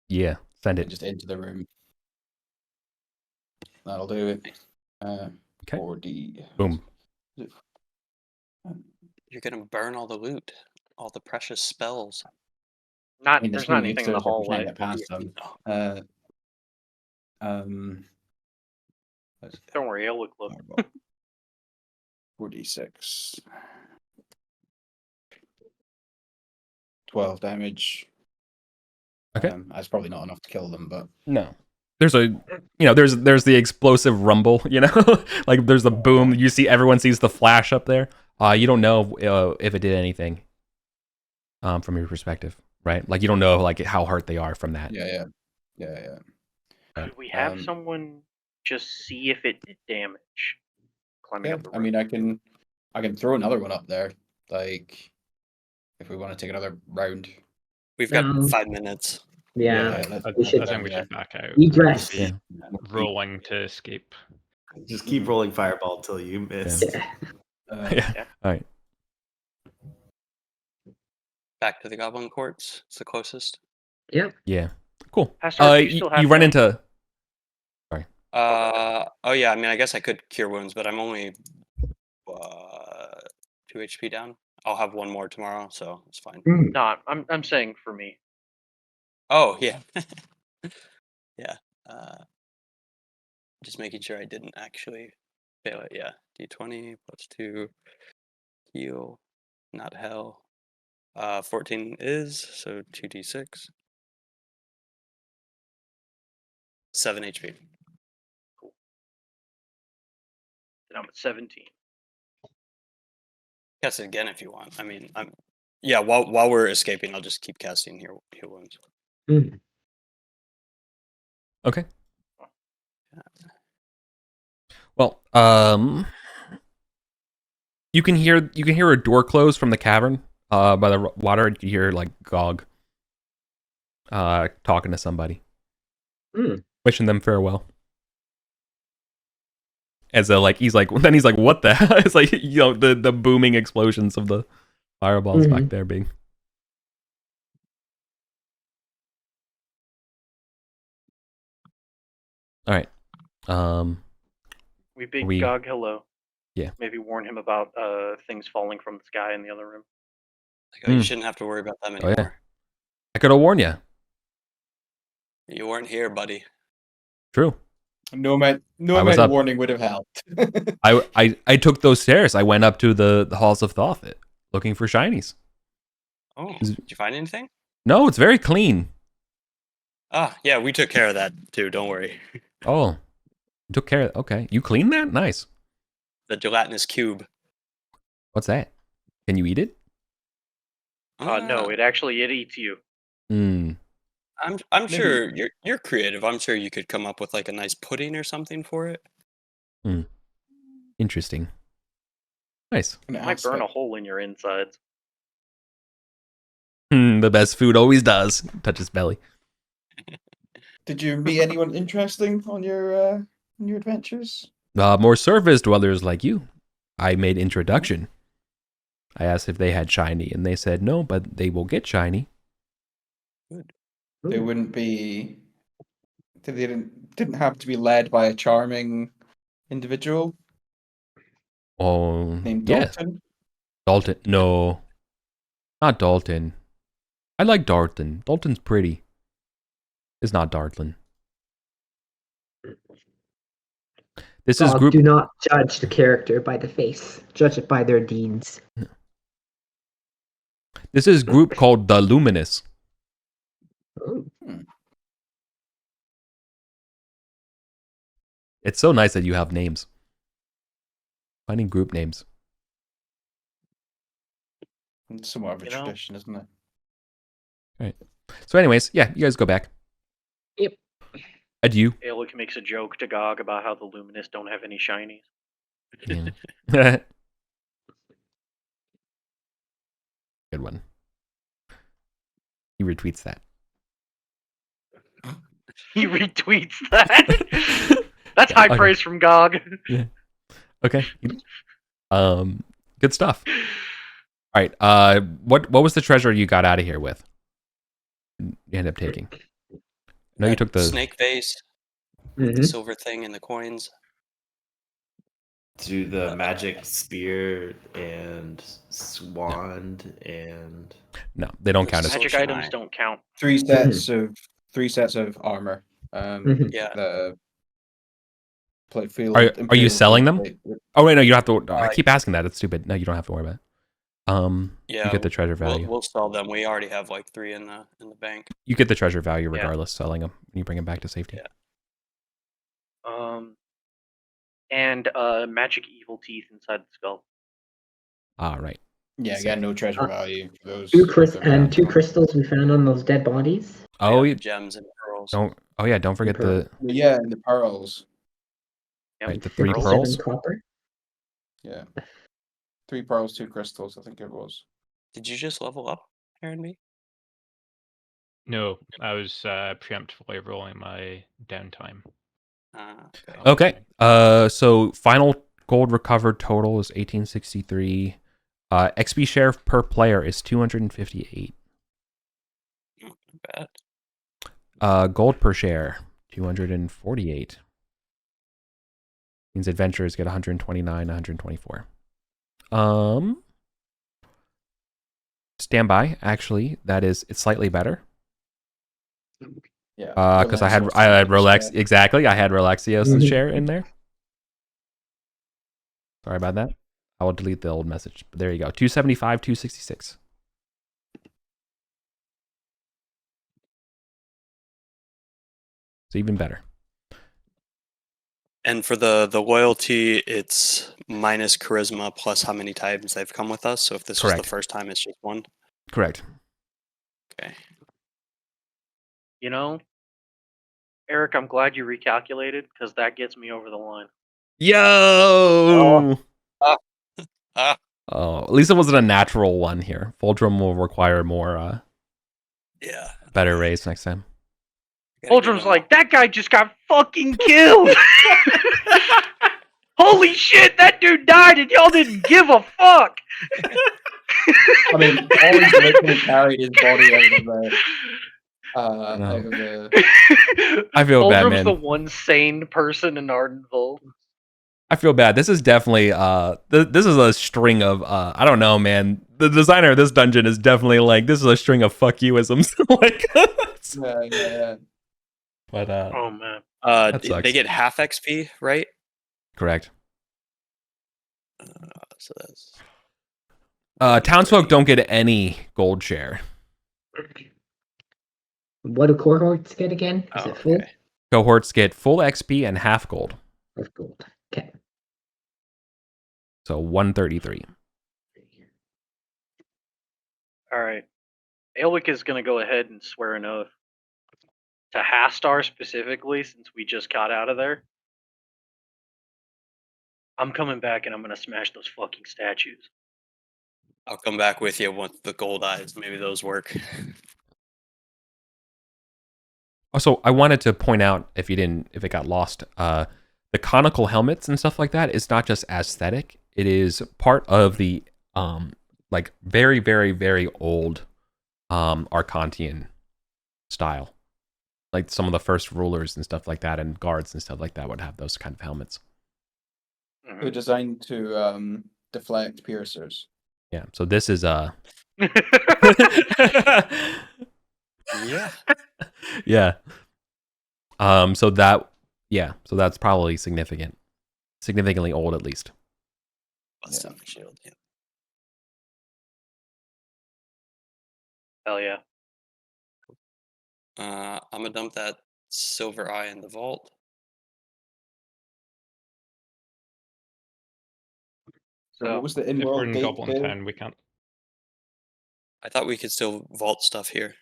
Yeah, send it. Just into the room. That'll do it. Okay. 4D. Boom. You're gonna burn all the loot, all the precious spells. There's not anything in the hallway. Get past them. Don't worry, I'll look. 4d6. 12 damage. Okay. That's probably not enough to kill them, but No. There's there's the explosive rumble, like there's the boom. You see, everyone sees the flash up there. You don't know if it did anything from your perspective, right? Like you don't know like how hurt they are from that. Yeah. Could we have someone just see if it did damage? Climbing up the room. I mean, I can throw another one up there, like if we want to take another round. We've got 5 minutes. Yeah, I we should. think we should back out. Egress. Yeah. Rolling to escape. Just keep rolling Fireball till you miss. Yeah. All right. Back to the Goblin Courts. It's the closest. Yep. Yeah. Cool. Pastor, you still have you run that? into. Sorry. Oh yeah. I mean, I guess I could cure wounds, but I'm only 2 HP down. I'll have one more tomorrow, so it's fine. No, I'm saying for me. Oh yeah. Yeah. Just making sure I didn't actually fail it. Yeah. D20 plus 2 heal, not hell. 14 is, so 2d6. 7 HP. Cool. Then I'm at 17. Cast it again if you want. I mean, while we're escaping, I'll just keep casting heal wounds. Okay. Well, you can hear a door close from the cavern by the water. You can hear like Gog talking to somebody, wishing them farewell. As he's like, what the hell? It's like the booming explosions of the fireballs back there being. All right. We bid Gog hello. Yeah. Maybe warn him about things falling from the sky in the other room. You shouldn't have to worry about them anymore. Oh, yeah. I could have warned you. You weren't here, buddy. True. No amount of warning would have helped. I took those stairs. I went up to the halls of Thoth looking for shinies. Oh, did you find anything? No, it's very clean. Ah, yeah, we took care of that too. Don't worry. Oh, took care of. Okay, you cleaned that? Nice. The gelatinous cube. What's that? Can you eat it? No, it eats you. I'm sure you're creative. I'm sure you could come up with like a nice pudding or something for it. Interesting. Nice. It might burn a hole in your insides. The best food always does. Touch his belly. Did you meet anyone interesting on your adventures? More surface dwellers like you. I made introduction. I asked if they had shiny, and they said no, but they will get shiny. Good. They wouldn't be. They didn't have to be led by a charming individual. Oh, Named yeah. Dalton? Dalton. No, not Dalton. I like Dalton. Dalton's pretty. It's not Dalton. This is God, group. do not judge the character by the face. Judge it by their deeds. This is group called the Luminous. Oh. It's so nice that you have names. Finding group names. It's somewhat of a You know? tradition, isn't it? Right. So, anyways, yeah, you guys go back. Yep. Adieu. Aeolic makes a joke to Gog about how the Luminous don't have any shinies. Yeah. Good one. He retweets that. He retweets that. That's Yeah, high okay. praise from Gog. Yeah. Okay. Good stuff. All right. What was the treasure you got out of here with? You ended up taking. No, you took the snake vase, Mhm. the silver thing, and the coins. Do the magic spear and wand and No, they don't count as. Magic Social items eye. don't count. Three sets of armor. Mhm. Yeah. The Are you Imperial selling them? plate. Oh wait, no, you don't have to. I keep asking that. It's stupid. No, you don't have to worry about it. Yeah, You get the treasure value. We'll sell them. We already have like 3 in the bank. You get the treasure value Yeah. regardless. Selling them, and you bring them back to safety. Yeah. And magic evil teeth inside the skull. Ah, right. Yeah, again, no treasure value for those. Two They're crystals we found on those dead bodies. Oh, Yeah, you gems and pearls. don't. Oh yeah, don't forget Pearl. the Yeah, and the pearls. Yeah, right, the 3 pearls. pearls. 57 copper. Yeah. 3 pearls, 2 crystals, I think it was. Did you just level up, Aaron B? No, I was preemptively rolling my downtime. Okay. Okay. So final gold recovered total is 1863. XP share per player is 258. Not bad. Gold per share 248. Means adventurers get 129, 124. Standby. Actually, it's slightly better. Yeah. Because I had Rolex. Exactly, I had Rolexios' Mhm. share in there. Sorry about that. I will delete the old message. But there you go. 275, 266. It's even better. And for the loyalty, it's minus charisma plus how many times they've come with us. So if this was Correct. the first time, it's just 1. Correct. Okay. You know, Eric, I'm glad you recalculated because that gets me over the line. Yo! Ah. Oh, at least it wasn't a natural one here. Fulgrim will require more Yeah. better raise next time. Fulgrim's like, that guy just got fucking killed. Holy shit, that dude died and y'all didn't give a fuck. I mean, always literally carried his body out of the. I feel bad, Fulgrim's man. the one sane person in Ardenville. I feel bad. This is definitely this is a string of I don't know, man. The designer of this dungeon is definitely like, this is a string of fuck you-isms. Like, Yeah. but Oh man. that sucks. They get half XP, right? Correct. So that's Townsfolk don't get any gold share. What do cohorts get again? Is it full? okay. Cohorts get full XP and half gold. Of gold. Okay. So 133. Alright. Aelwick is gonna go ahead and swear an oath. To Hastar specifically, since we just got out of there. I'm coming back and I'm gonna smash those fucking statues. I'll come back with you once the gold eyes. Maybe those work. Also, I wanted to point out, if it got lost, the conical helmets and stuff like that is not just aesthetic. It is part of the like very, very, very old Arcantian style. Like some of the first rulers and stuff like that, and guards and stuff like that would have those kind of helmets. They're designed to deflect piercers. Yeah. So this is Yeah. yeah. So that's probably significantly old at least. Busting shield. Yeah. Hell yeah. I'm gonna dump that silver eye in the vault. So what was the If we're in-world in date? Goblin Dale? Town, we can't. I thought we could still vault stuff here.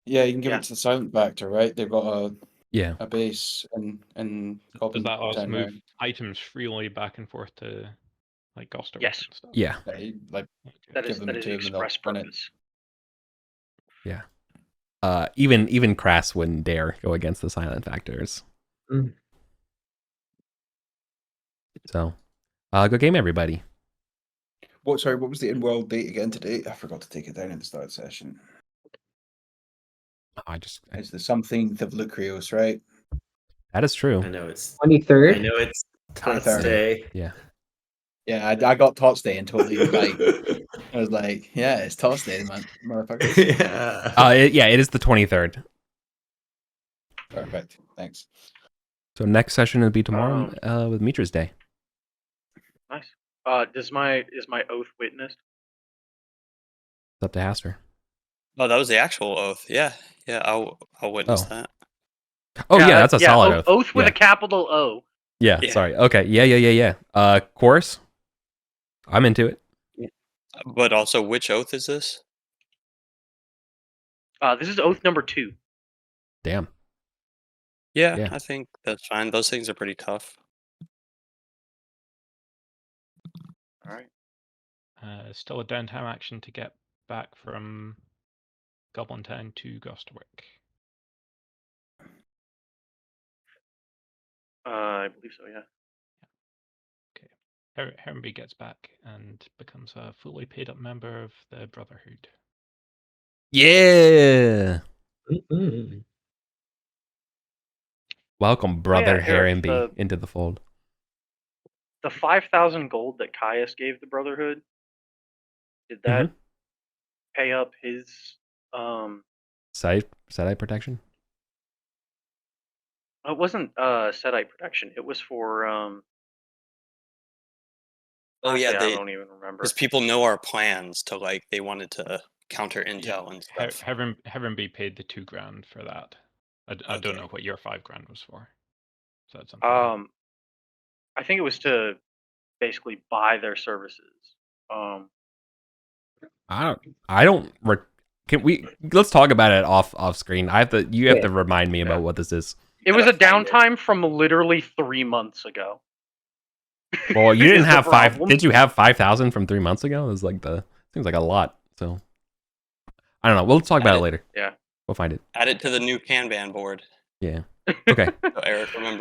Yeah, you can give Yeah. it to the Silent Factor, right? They've got Yeah. a base in Does Goblin that let us Town move now. items freely back and forth to like Gosterwick Yes. and stuff? Yeah. Yeah, you, like Okay. That give is them that is to the them and they'll express run it. purpose. Yeah. Even Crass wouldn't dare go against the silent factors. Mm. So, good game, everybody. Sorry, what was the in-world date again today? I forgot to take it down at the start of the session. It's the something of Lucrios, right? That is true. I know it's 23rd. I know it's Tots 23rd. Day. Yeah. Yeah, I got Tots Day and totally like I was like, yeah, it's Tots Day, man, motherfuckers. Yeah. It is the 23rd. Perfect. Thanks. So next session will be tomorrow with Mitra's Day. Nice. Is my oath witnessed? It's up to Haster. Oh, that was the actual oath. Yeah, I'll witness that. Oh yeah, that's a solid oath. Oath with Yeah. a capital O. Yeah, Yeah. sorry. Okay. Yeah. Chorus. I'm into it. But also, which oath is this? This is oath number 2. Damn. Yeah, I think that's fine. Those things are pretty tough. All right. Still a downtime action to get back from Goblin Town to Gosterwick. I believe so. Yeah. Okay. Hermby gets back and becomes a fully paid up member of the Brotherhood. Yeah. Mm-mm. Welcome, brother Eric, Herrenby, into the fold. The 5,000 gold that Caius gave the Brotherhood, did that pay up his Site protection? It wasn't Setite protection. It was for Oh yeah, I don't even remember. Because people know our plans to they wanted to counter intel and stuff. Herrenby paid the $2,000 for that. I don't know what your $5,000 was for. So that's something. I think it was to basically buy their services. Can we let's talk about it off screen? You have to remind me about what this is. It was a downtime from literally 3 months ago. Well, you didn't Is the have problem. Did you have 5,000 from 3 months ago? It was seems like a lot. So I don't know. We'll talk about it later. Yeah. We'll find it. Add it to the new Kanban board. Yeah. Okay. So Eric remembers.